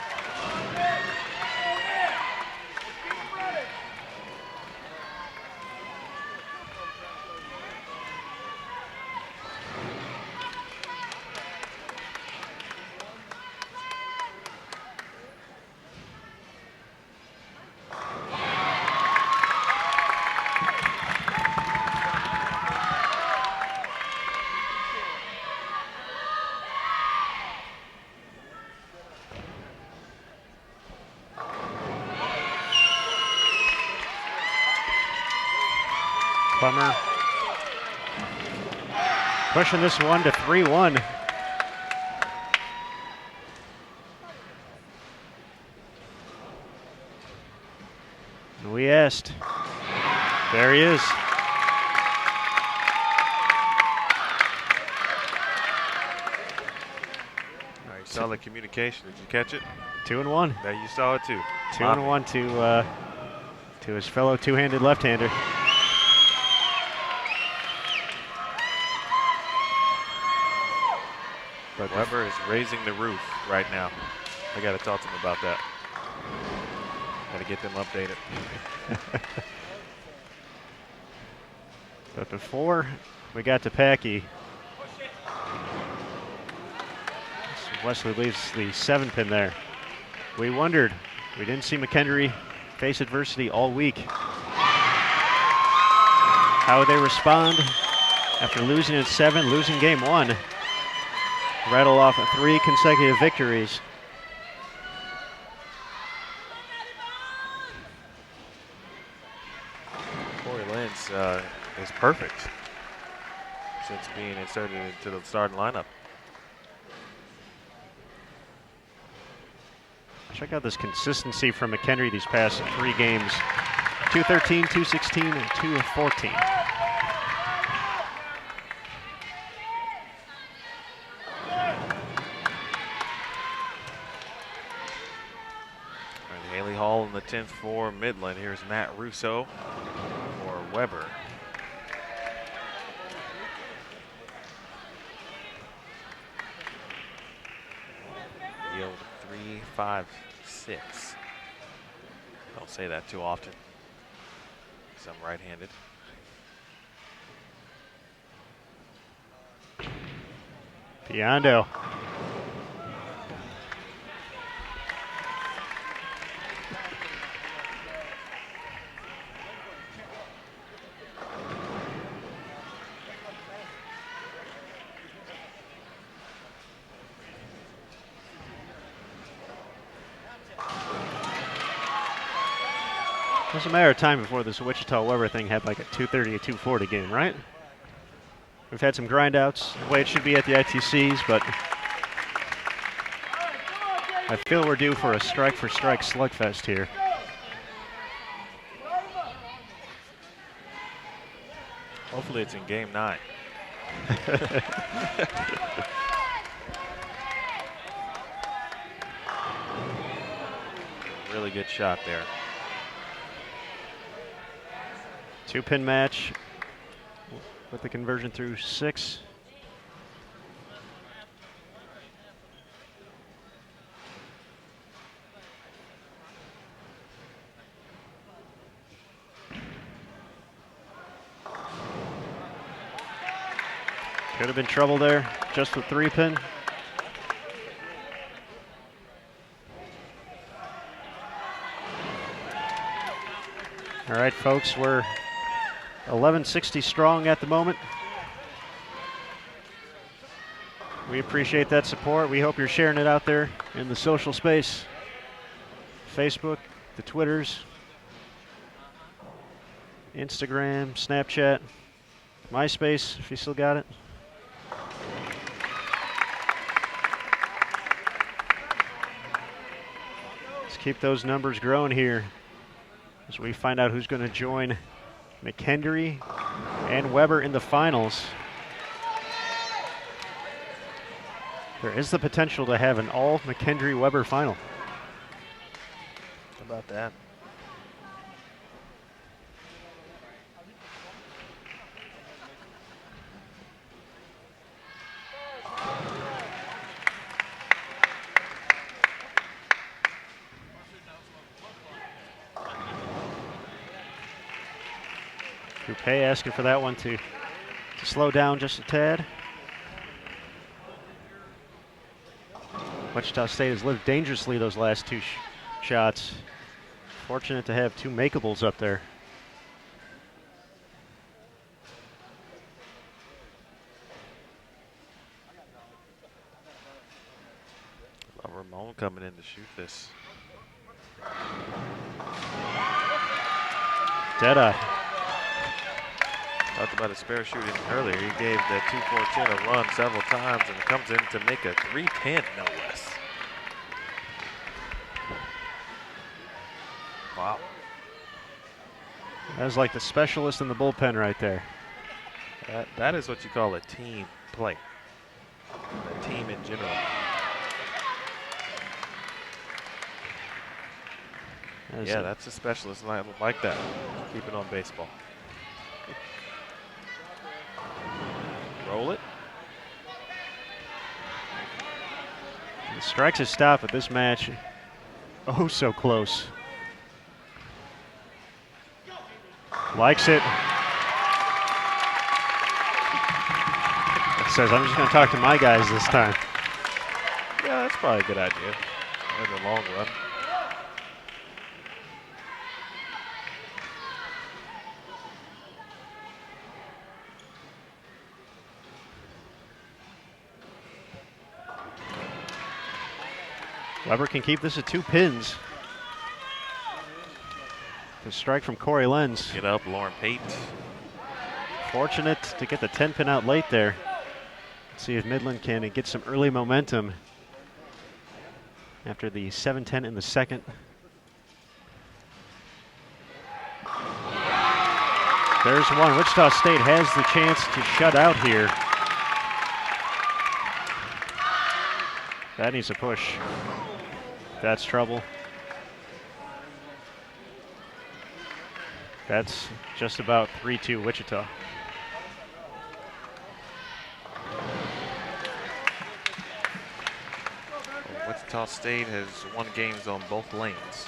Speaker 2: Plummer pushing this one to 3-1. We asked. There he is.
Speaker 3: You saw the communication. Did you catch it?
Speaker 2: 2-1.
Speaker 3: There, you saw it too.
Speaker 2: 2-1 to his fellow two-handed left-hander.
Speaker 3: But Weber is raising the roof right now. I got to talk to him about that. Got to get them updated.
Speaker 2: But before we got to Packy, Wesley leaves the 7-pin there. We wondered. We didn't see McKendree face adversity all week. How would they respond after losing at 7, losing game 1? Rattle off 3 consecutive victories.
Speaker 3: Corey Lenz is perfect since being inserted into the starting lineup.
Speaker 2: Check out this consistency from McKendree these past 3 games. 2-13, 2-16, and 2-14.
Speaker 3: Haley Hall in the 10th for Midland. Here's Matt Russo for Weber. Yield 3-5-6. Don't say that too often, because I'm right-handed.
Speaker 2: Biondo. It was a matter of time before this Wichita-Weber thing had like a 2:30, a 2:40 game, right? We've had some grindouts, the way it should be at the ITCs, but I feel we're due for a strike-for-strike slugfest here.
Speaker 3: Hopefully it's in game 9. Really good shot there.
Speaker 2: 2-pin match with the conversion through 6. Could have been trouble there, just with 3-pin. All right, folks, we're 1160 strong at the moment. We appreciate that support. We hope you're sharing it out there in the social space. Facebook, the Twitters, Instagram, Snapchat. MySpace, if you still got it. Let's keep those numbers growing here as we find out who's going to join McKendree and Weber in the finals. There is the potential to have an all McKendree-Weber final.
Speaker 3: How about that?
Speaker 2: Coupe asking for that one to slow down just a tad. Wichita State has lived dangerously those last two shots. Fortunate to have two makeables up there.
Speaker 3: Ramon coming in to shoot this.
Speaker 2: Dead-eye.
Speaker 3: Talked about his spare shooting earlier. He gave the 2-4-10 a run several times and comes in to make a 3-10, no less. Wow.
Speaker 2: That was like the specialist in the bullpen right there.
Speaker 3: That is what you call a team play. A team in general. Yeah, that's a specialist like that. Keep it on baseball. Roll it.
Speaker 2: The strikes a stop at this match. Oh, so close. Likes it. Says, I'm just going to talk to my guys this time.
Speaker 3: Yeah, that's probably a good idea in the long run.
Speaker 2: Weber can keep this at 2 pins. The strike from Corey Lenz.
Speaker 3: Get up, Lauren Pate.
Speaker 2: Fortunate to get the 10 pin out late there. Let's see if Midland can get some early momentum after the 7-10 in the second. There's one. Wichita State has the chance to shut out here. That needs a push. That's trouble. That's just about 3-2 Wichita.
Speaker 3: Wichita State has won games on both lanes.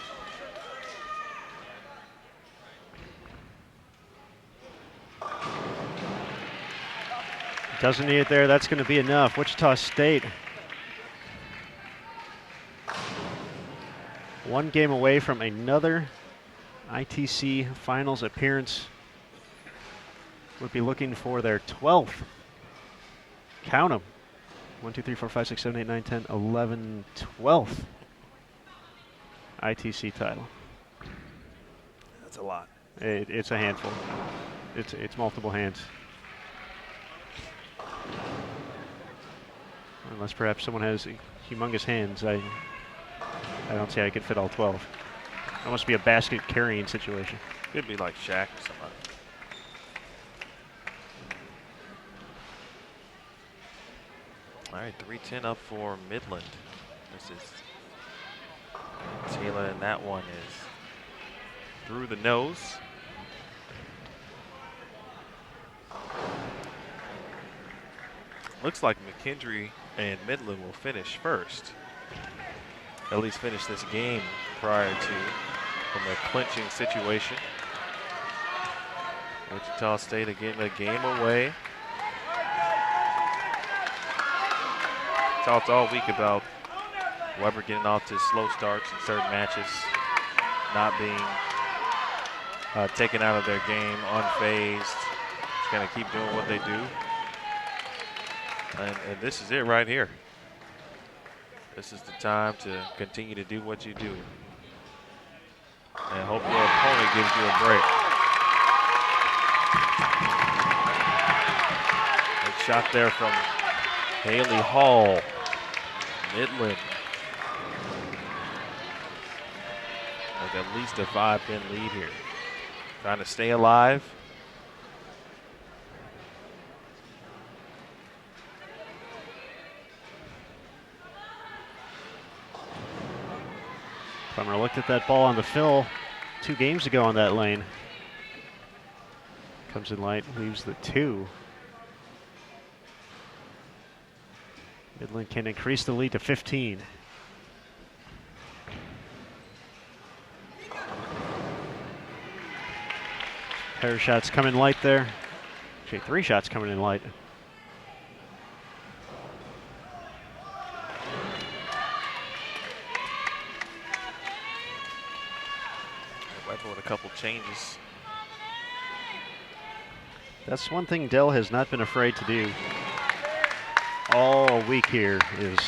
Speaker 2: Doesn't need it there. That's going to be enough. Wichita State 1 game away from another ITC Finals appearance. Would be looking for their 12th. Count them. 1, 2, 3, 4, 5, 6, 7, 8, 9, 10, 11, 12th ITC title.
Speaker 3: That's a lot.
Speaker 2: It's a handful. It's multiple hands. Unless perhaps someone has humongous hands, I don't see how I could fit all 12. It must be a basket carrying situation.
Speaker 3: Could be like Shaq or something. All right, 3-10 up for Midland. This is Taylor, and that one is through the nose. Looks like McKendree and Midland will finish first. At least finish this game prior to from a clinching situation. Wichita State again a game away. Talked all week about Weber getting off to slow starts in certain matches, not being taken out of their game, unfazed, just gonna keep doing what they do. And this is it right here. This is the time to continue to do what you do. And hope your opponent gives you a break. shot there from Haley Hall. Midland with at least a 5-pin lead here. Trying to stay alive.
Speaker 2: Plummer looked at that ball on the fill 2 games ago on that lane. Comes in light, leaves the 2. Midland can increase the lead to 15. Pair of shots coming light there. Actually, 3 shots coming in light.
Speaker 3: Weber with a couple changes.
Speaker 2: That's one thing Dell has not been afraid to do all week here, is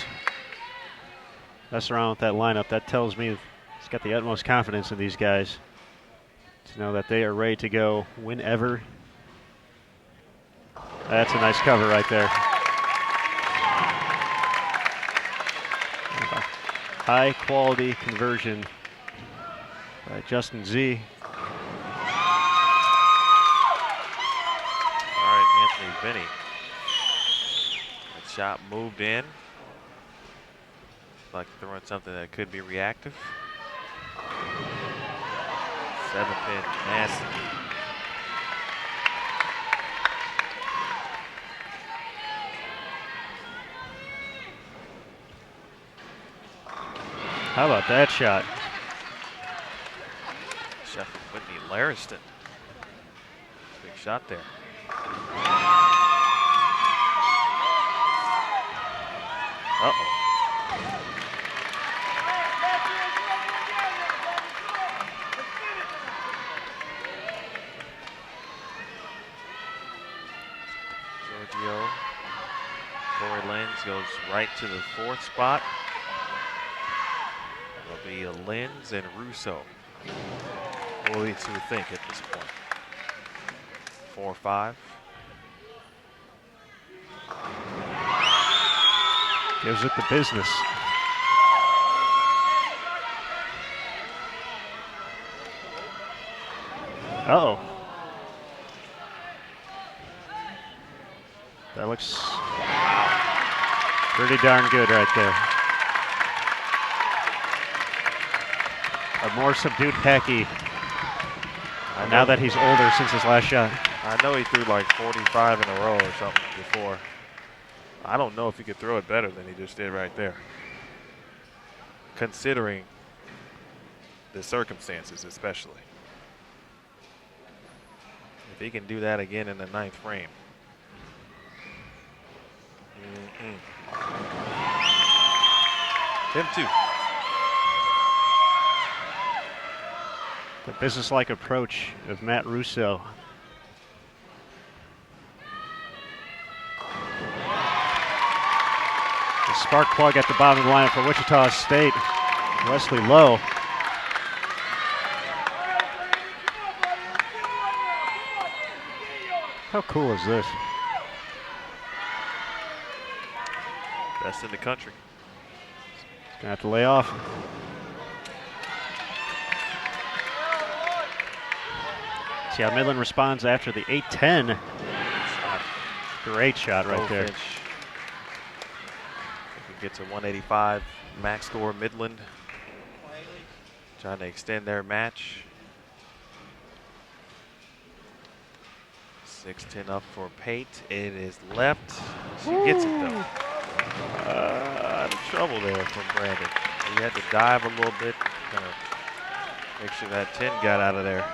Speaker 2: mess around with that lineup. That tells me he's got the utmost confidence in these guys to know that they are ready to go whenever. That's a nice cover right there. High quality conversion by Justin Z.
Speaker 3: All right, Anthony Vinny. That shot moved in. Like throwing something that could be reactive. 7-pin, nasty.
Speaker 2: How about that shot?
Speaker 3: Shot from Whitney Lariston. Big shot there. Uh-oh. Giorgio. Corey Lenz goes right to the 4th spot. It'll be Lenz and Russo. What do you think at this point? 4-5.
Speaker 2: Gives it the business. Uh-oh. That looks pretty darn good right there. A more subdued Packy. Now that he's older since his last shot.
Speaker 3: I know he threw like 45 in a row or something before. I don't know if he could throw it better than he just did right there, considering the circumstances especially. If he can do that again in the 9th frame. Him too.
Speaker 2: The businesslike approach of Matt Russo. The spark plug at the bottom of the lineup for Wichita State, Wesley Lowe. How cool is this?
Speaker 3: Best in the country.
Speaker 2: He's gonna have to lay off. See how Midland responds after the 8-10. Great shot right there.
Speaker 3: If we get to 185 max score, Midland trying to extend their match. 6-10 up for Pate. It is left. She gets it though. Trouble there from Brandon. He had to dive a little bit, kind of make sure that 10 got out of there.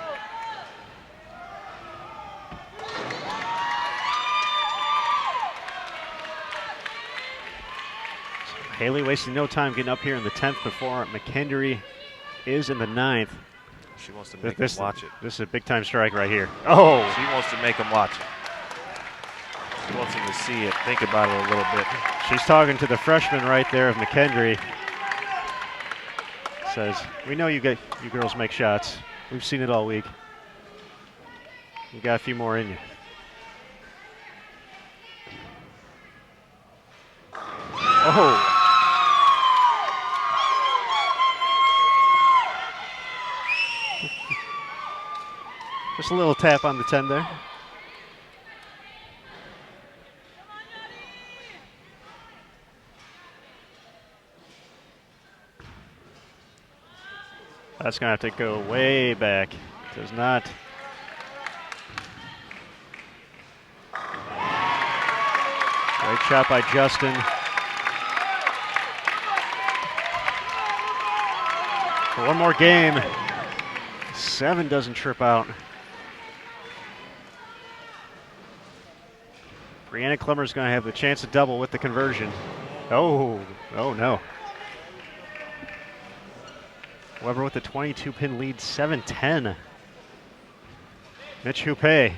Speaker 2: Haley wasting no time getting up here in the 10th before McKendry is in the 9th.
Speaker 3: She wants to make him watch it.
Speaker 2: This is a big time strike right here. Oh!
Speaker 3: She wants to make him watch it. She wants him to see it, think about it a little bit.
Speaker 2: She's talking to the freshman right there of McKendry. Says, we know you girls make shots. We've seen it all week. You got a few more in you. Oh. Just a little tap on the 10 there. That's going to have to go way back. Does not. Great shot by Justin. For one more game. 7 doesn't trip out. Brianna Clemmer's going to have the chance to double with the conversion. Oh no. Weber with the 22-pin lead, 7-10. Mitch Houpe.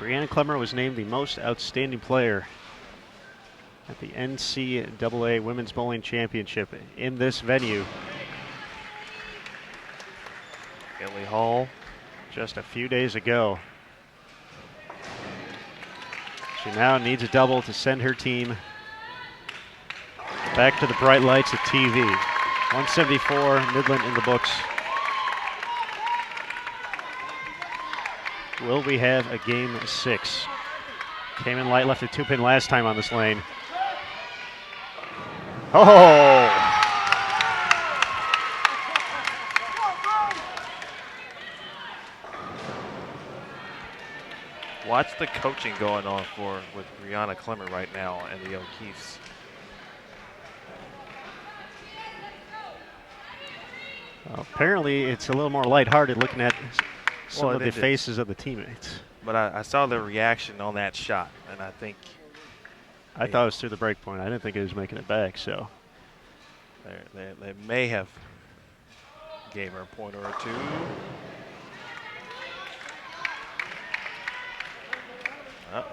Speaker 2: Brianna Clemmer was named the most outstanding player at the NCAA Women's Bowling Championship in this venue.
Speaker 3: Kelly Hall.
Speaker 2: Just a few days ago. She now needs a double to send her team back to the bright lights of TV. 174, Midland in the books. Will we have a game 6? Came in light, left a 2-pin last time on this lane. Oh!
Speaker 3: Watch the coaching going on with Brianna Clemmer right now and the O'Keefes.
Speaker 2: Apparently, it's a little more lighthearted looking at some of the faces of the teammates.
Speaker 3: But I saw the reaction on that shot, and I think
Speaker 2: I thought it was through the break point. I didn't think it was making it back. So
Speaker 3: they may have gave her a pointer or two. Uh-oh.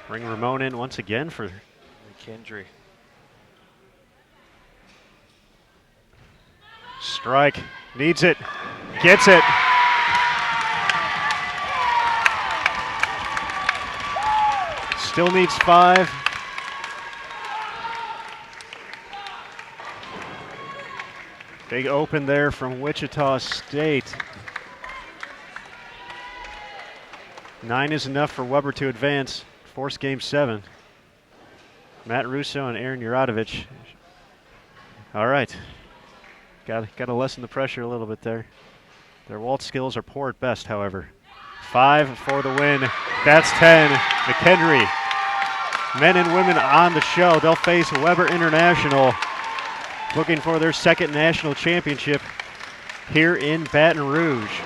Speaker 2: Bring Ramon in once again for
Speaker 3: McKendry.
Speaker 2: Strike. Needs it. Gets it. Still needs 5. Big open there from Wichita State. 9 is enough for Weber to advance. Force game 7. Matt Russo and Aaron Uratovich. All right. Got to lessen the pressure a little bit there. Their waltz skills are poor at best, however. 5 for the win. That's 10. McHenry. Men and women on the show. They'll face Weber International, looking for their 2nd national championship here in Baton Rouge.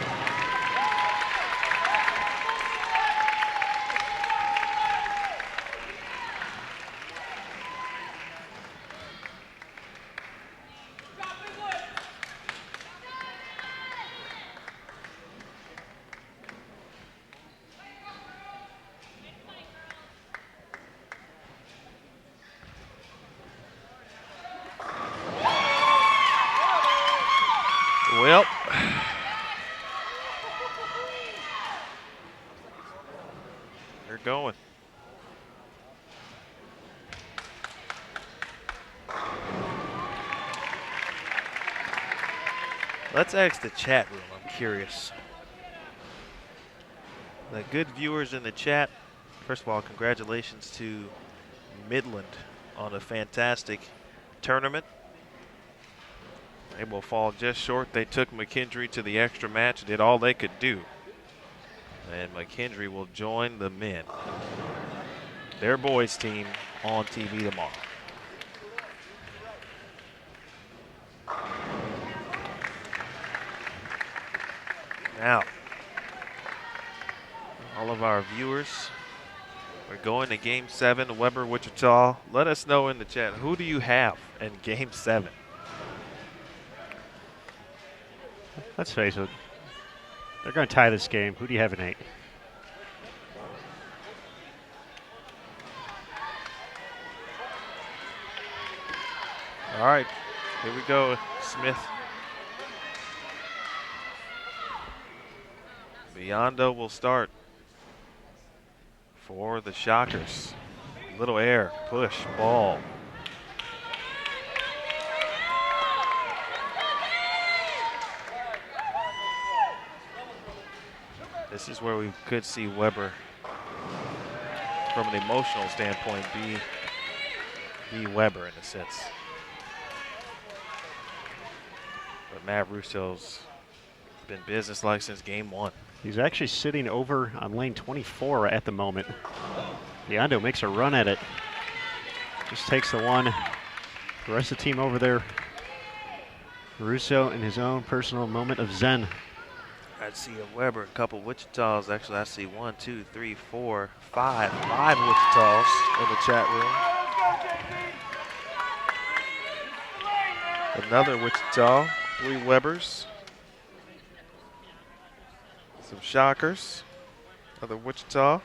Speaker 3: Well, they're going. Let's ask the chat room. I'm curious. The good viewers in the chat, first of all, congratulations to Midland on a fantastic tournament. They will fall just short. They took McKendry to the extra match, did all they could do. And McKendry will join the men, their boys team, on TV tomorrow. Now, all of our viewers, we're going to Game 7, Weber, Wichita. Let us know in the chat, who do you have in Game 7?
Speaker 2: Let's face it, They're going to tie this game. Who do you have in 8?
Speaker 3: All right, here we go, Smith. Biondo will start for the Shockers. Little air, push, ball. This is where we could see Weber, from an emotional standpoint, be Weber in a sense. But Matt Russo's been businesslike since game 1.
Speaker 2: He's actually sitting over on lane 24 at the moment. Biondo makes a run at it. Just takes the one. The rest of the team over there. Russo in his own personal moment of zen.
Speaker 3: I'd see a Weber, a couple Wichitas. Actually, I see 1, 2, 3, 4, 5 Wichitas in the chat room. Another Wichita, 3 Webers. Some Shockers, another Wichita.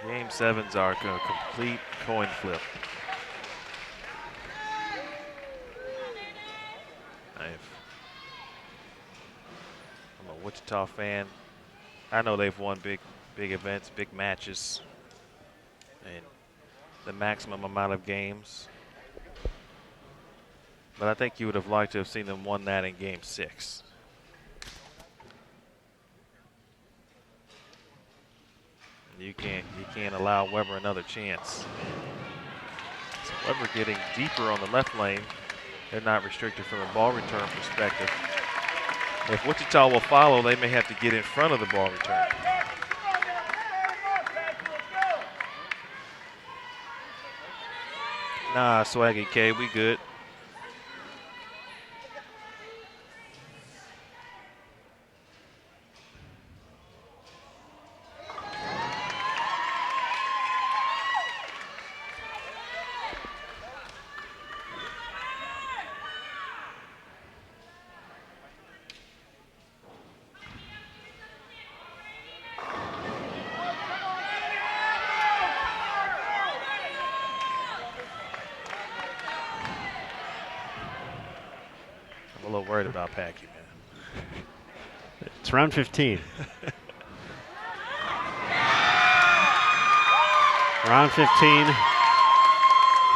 Speaker 3: Game 7s are a complete coin flip. I'm a Wichita fan. I know they've won big events, big matches, and the maximum amount of games. But I think you would have liked to have seen them won that in game 6. You can't allow Weber another chance. So Weber getting deeper on the left lane. They're not restricted from a ball return perspective. If Wichita will follow, they may have to get in front of the ball return. Nah, Swaggy K, we good. I'm a little worried about Packy, man.
Speaker 2: It's round 15. Round 15.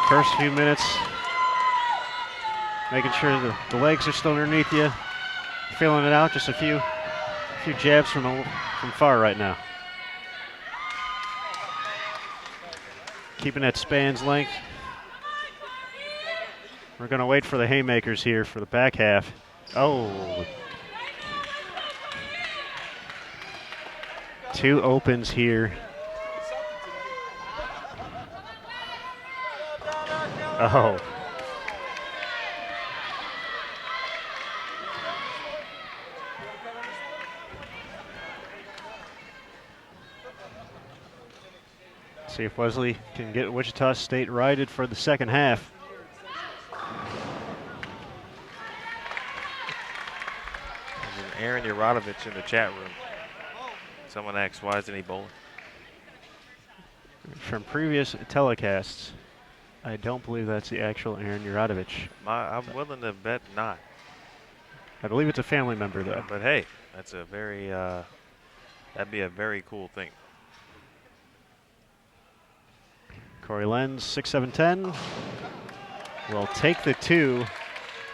Speaker 2: First few minutes. Making sure the legs are still underneath you. Feeling it out. Just a few jabs from far right now. Keeping that span's length. We're going to wait for the haymakers here for the back half. Oh. 2 opens here. Oh. See if Wesley can get Wichita State righted for the second half.
Speaker 3: Aaron Yuradovich in the chat room. Someone asked, why isn't he bowling?
Speaker 2: From previous telecasts, I don't believe that's the actual Aaron Yuradovich.
Speaker 3: I'm willing to bet not.
Speaker 2: I believe it's a family member, though.
Speaker 3: But hey, that's a very, that'd be a very cool thing.
Speaker 2: Corey Lenz, 6-7-10. Will take the 2.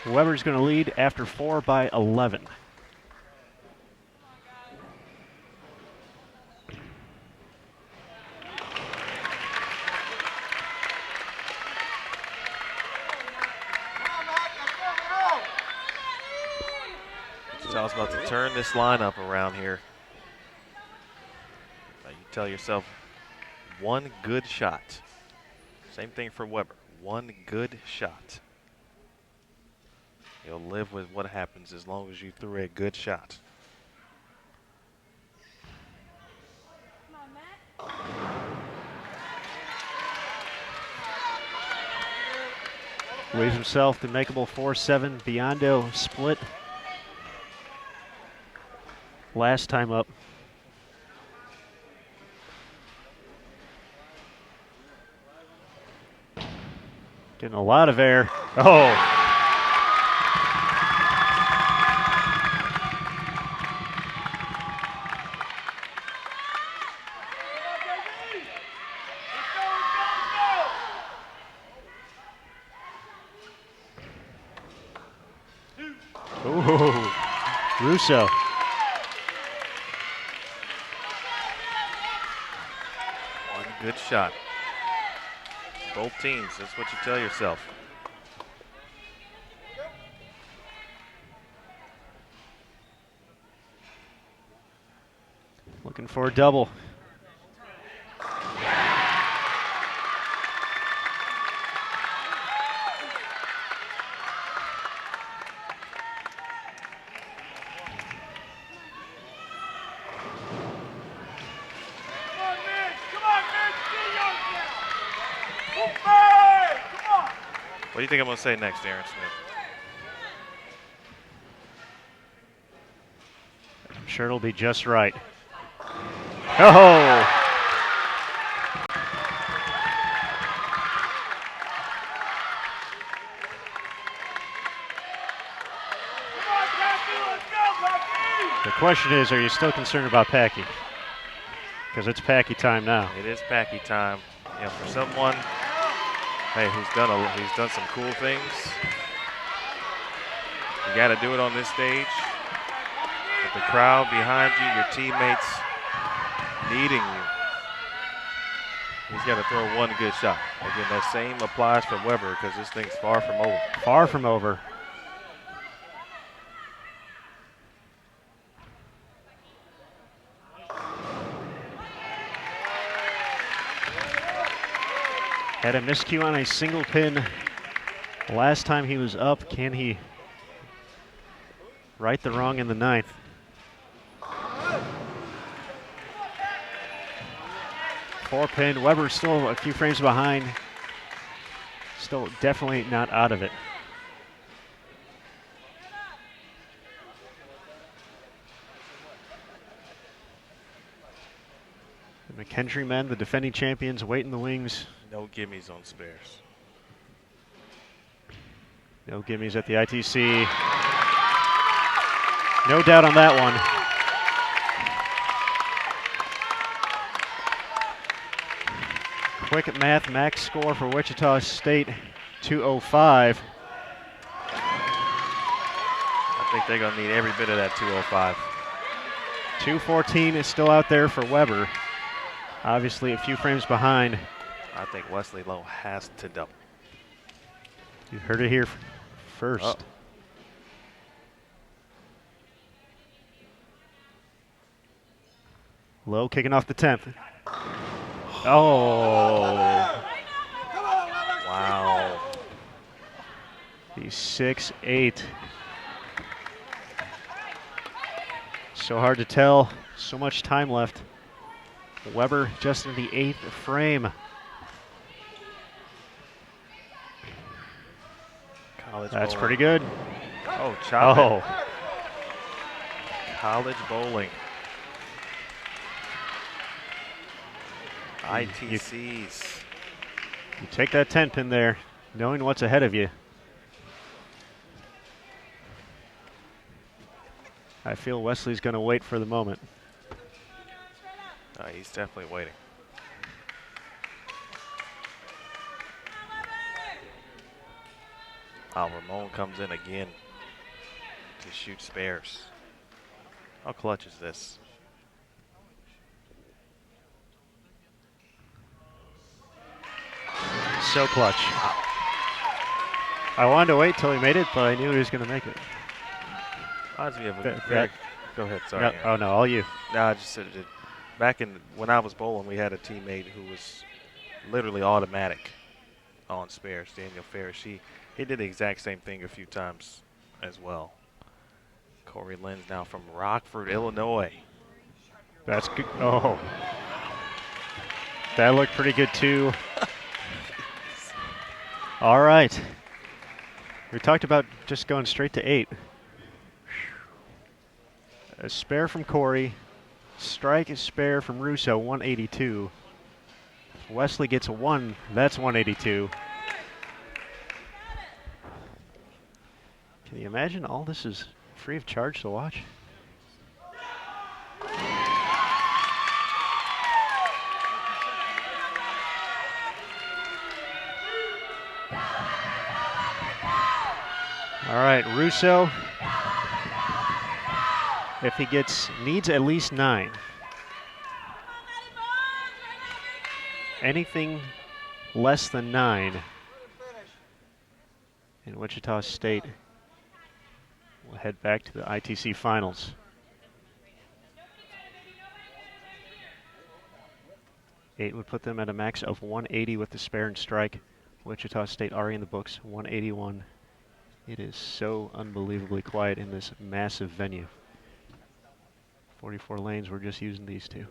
Speaker 2: Weber's going to lead after 4 by 11.
Speaker 3: Cal's about to turn this lineup around here. Now you tell yourself, one good shot. Same thing for Weber. One good shot. You'll live with what happens as long as you threw a good shot.
Speaker 2: Leaves himself the makeable 4-7 Biondo split. Last time up. Getting a lot of air. Oh! Ooh, Russo.
Speaker 3: One good shot. Both teams, that's what you tell yourself.
Speaker 2: Looking for a double.
Speaker 3: What do you think I'm going to say next, Aaron Smith?
Speaker 2: I'm sure it'll be just right. Oh! The question is, are you still concerned about Packy? Because it's Packy time now.
Speaker 3: It is Packy time. Yeah, for someone, hey, who's done some cool things. You got to do it on this stage. With the crowd behind you, your teammates needing you. He's got to throw one good shot. Again, that same applies for Weber because this thing's far from over.
Speaker 2: Far from over. Had a miscue on a single pin last time he was up. Can he right the wrong in the ninth? Four pin. Weber still a few frames behind. Still definitely not out of it. The McKendree men, the defending champions, wait in the wings.
Speaker 3: No gimmies on spares.
Speaker 2: No gimmies at the ITC. No doubt on that one. Quick math, max score for Wichita State, 205.
Speaker 3: I think they're going to need every bit of that 205.
Speaker 2: 214 is still out there for Weber. Obviously a few frames behind.
Speaker 3: I think Wesley Lowe has to double.
Speaker 2: You heard it here first.
Speaker 3: Oh.
Speaker 2: Lowe kicking off the 10th. Oh.
Speaker 3: Wow.
Speaker 2: He's 6'8". So hard to tell. So much time left. Weber just in the 8th frame. That's
Speaker 3: bowling.
Speaker 2: pretty good.
Speaker 3: Oh, chop
Speaker 2: Oh.
Speaker 3: it. College bowling. ITCs.
Speaker 2: You take that 10 pin there, knowing what's ahead of you. I feel Wesley's going to wait for the moment.
Speaker 3: He's definitely waiting. Ramon comes in again to shoot spares. How clutch is this?
Speaker 2: So clutch. I wanted to wait till he made it, but I knew he was going to make it.
Speaker 3: Reminds me of a go ahead, sorry.
Speaker 2: No, oh, no, all you.
Speaker 3: No, I just said it. Back when I was bowling, we had a teammate who was literally automatic on spares, Daniel Ferris. He did the exact same thing a few times as well. Corey Lynn's now from Rockford, Illinois.
Speaker 2: That's good. Oh. That looked pretty good, too. All right. We talked about just going straight to 8. A spare from Corey. Strike is spare from Russo, 182. Wesley gets a 1. That's 182. Can you imagine all this is free of charge to watch? All right, Russo, if he needs at least 9. Anything less than 9 in Wichita State will head back to the ITC finals. Eight would put them at a max of 180 with the spare and strike. Wichita State already in the books, 181. It is so unbelievably quiet in this massive venue. 44 lanes, we're just using these two.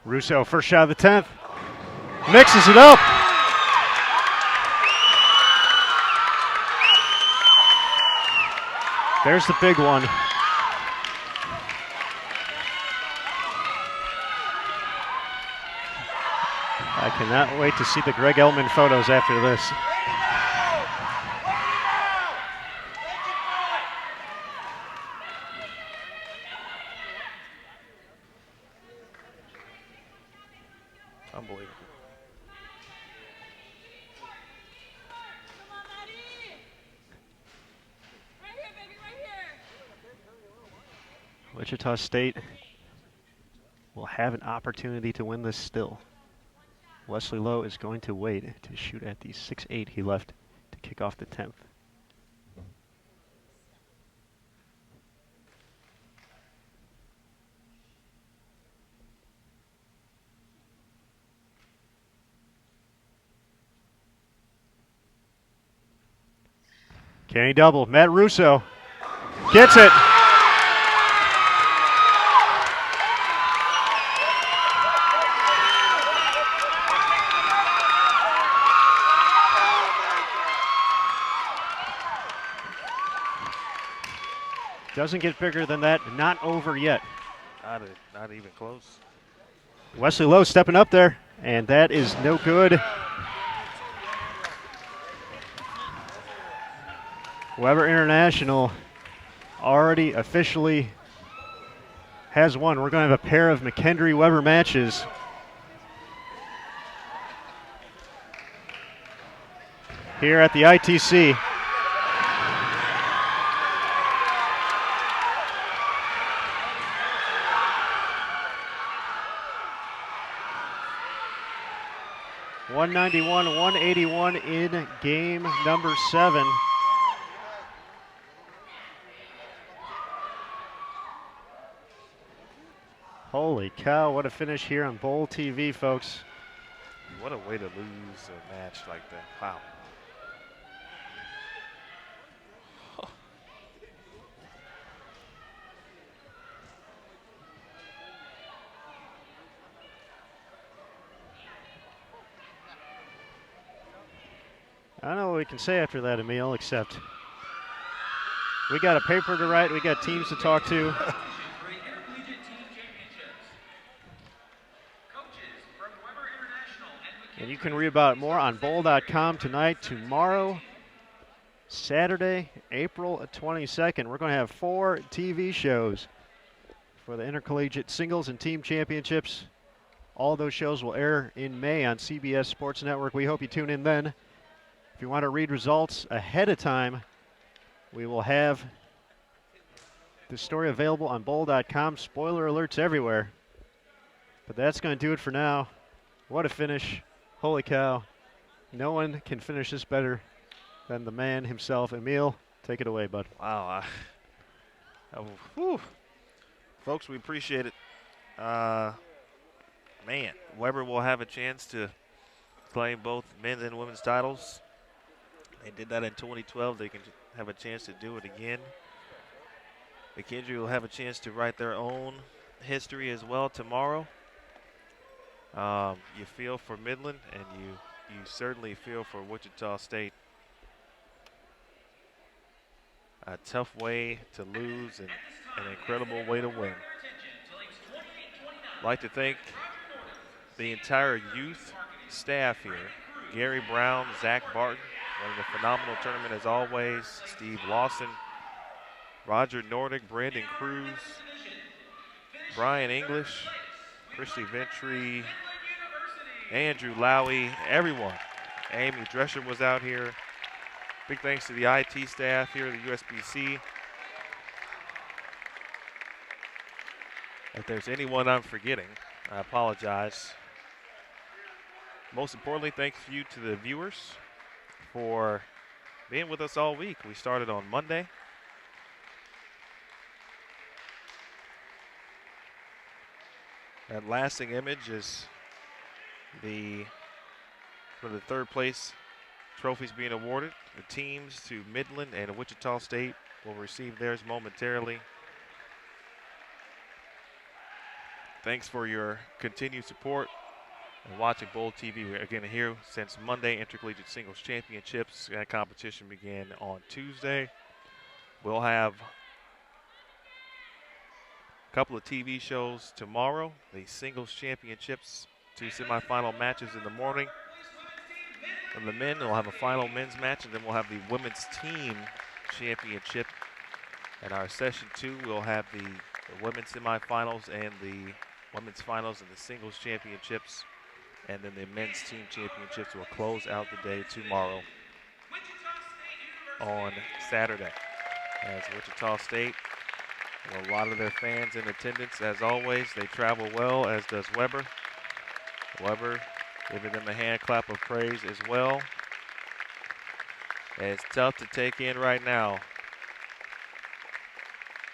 Speaker 2: Russo, first shot of the 10th. Mixes it up. There's the big one. I cannot wait to see the Greg Elman photos after this.
Speaker 3: Unbelievable.
Speaker 2: Wichita State will have an opportunity to win this still. Wesley Lowe is going to wait to shoot at the 6.8 he left to kick off the 10th. Can he double? Matt Russo gets it. Doesn't get bigger than that. Not over yet.
Speaker 3: Not even close.
Speaker 2: Wesley Lowe stepping up there, and that is no good. Weber International already officially has won. We're going to have a pair of McKendree-Weber matches. Here at the ITC. .191, 181 in game number 7. Holy cow, what a finish here on Bowl TV, folks.
Speaker 3: What a way to lose a match like that. Wow.
Speaker 2: I don't know what we can say after that, Emil, except we got a paper to write, we got teams to talk to.
Speaker 1: Intercollegiate Team Championships. Coaches from Weber International
Speaker 2: And you can read about it more on bowl.com tonight, tomorrow, Saturday, April 22nd. We're going to have 4 TV shows for the Intercollegiate Singles and Team Championships. All those shows will air in May on CBS Sports Network. We hope you tune in then. If you want to read results ahead of time, we will have the story available on bowl.com. Spoiler alerts everywhere. But that's going to do it for now. What a finish. Holy cow. No one can finish this better than the man himself. Emil, take it away, bud.
Speaker 3: Wow. Whew. Folks, we appreciate it. Man, Weber will have a chance to claim both men's and women's titles. They did that in 2012. They can have a chance to do it again. McKendree will have a chance to write their own history as well tomorrow. You feel for Midland, and you certainly feel for Wichita State. A tough way to lose and an incredible way to win. I'd like to thank the entire youth staff here. Gary Brown, Zach Barton, running a phenomenal tournament as always. Steve Lawson, Roger Nordick, Brandon Cruz, Brian English, Christy Ventry, Andrew Lowy, everyone. Amy Drescher was out here. Big thanks to the IT staff here at the USBC. If there's anyone I'm forgetting, I apologize. Most importantly, thank you to the viewers for being with us all week. We started on Monday. That lasting image is for the third place trophies being awarded. The teams to Midland and Wichita State will receive theirs momentarily. Thanks for your continued support and watching Bowl TV. We're again here since Monday. Intercollegiate Singles Championships. That competition began on Tuesday. We'll have a couple of TV shows tomorrow. The Singles Championships, 2 semifinal matches in the morning. And the men will have a final men's match, and then we'll have the women's team championship. And our session 2, we'll have the women's semifinals and the women's finals and the singles championships. And then the men's team championships will close out the day tomorrow on Saturday. As Wichita State, a lot of their fans in attendance as always. They travel well, as does Weber. Weber giving them a hand clap of praise as well. And it's tough to take in right now.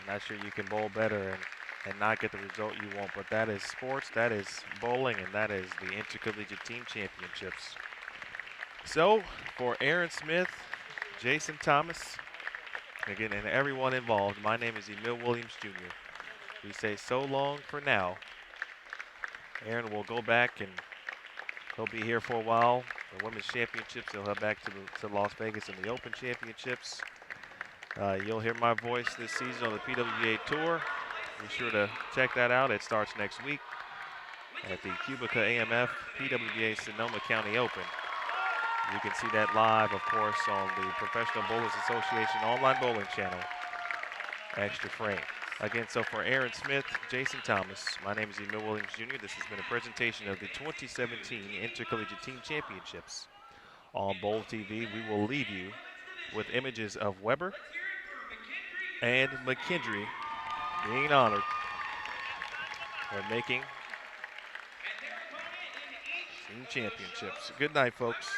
Speaker 3: I'm not sure you can bowl better and not get the result you want, but that is sports, that is bowling, and that is the Intercollegiate Team Championships. So, for Aaron Smith, Jason Thomas, again, and everyone involved, my name is Emil Williams Jr. We say so long for now. Aaron will go back and he'll be here for a while. The Women's Championships, he'll head back to Las Vegas in the Open Championships. You'll hear my voice this season on the PWA Tour. Be sure to check that out. It starts next week at the Cubica AMF PWA Sonoma County Open. You can see that live, of course, on the Professional Bowlers Association online bowling channel, Extra Frame. Again, so for Aaron Smith, Jason Thomas, my name is Emil Williams Jr. This has been a presentation of the 2017 Intercollegiate Team Championships. On Bowl TV, we will leave you with images of Weber and McKendree being honored for making team championships. Good night, folks.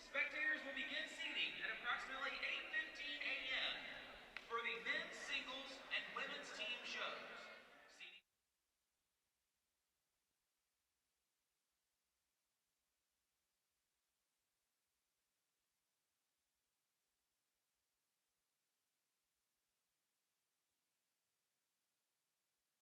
Speaker 1: Spectators will begin seating at approximately 8:15 a.m. for the men's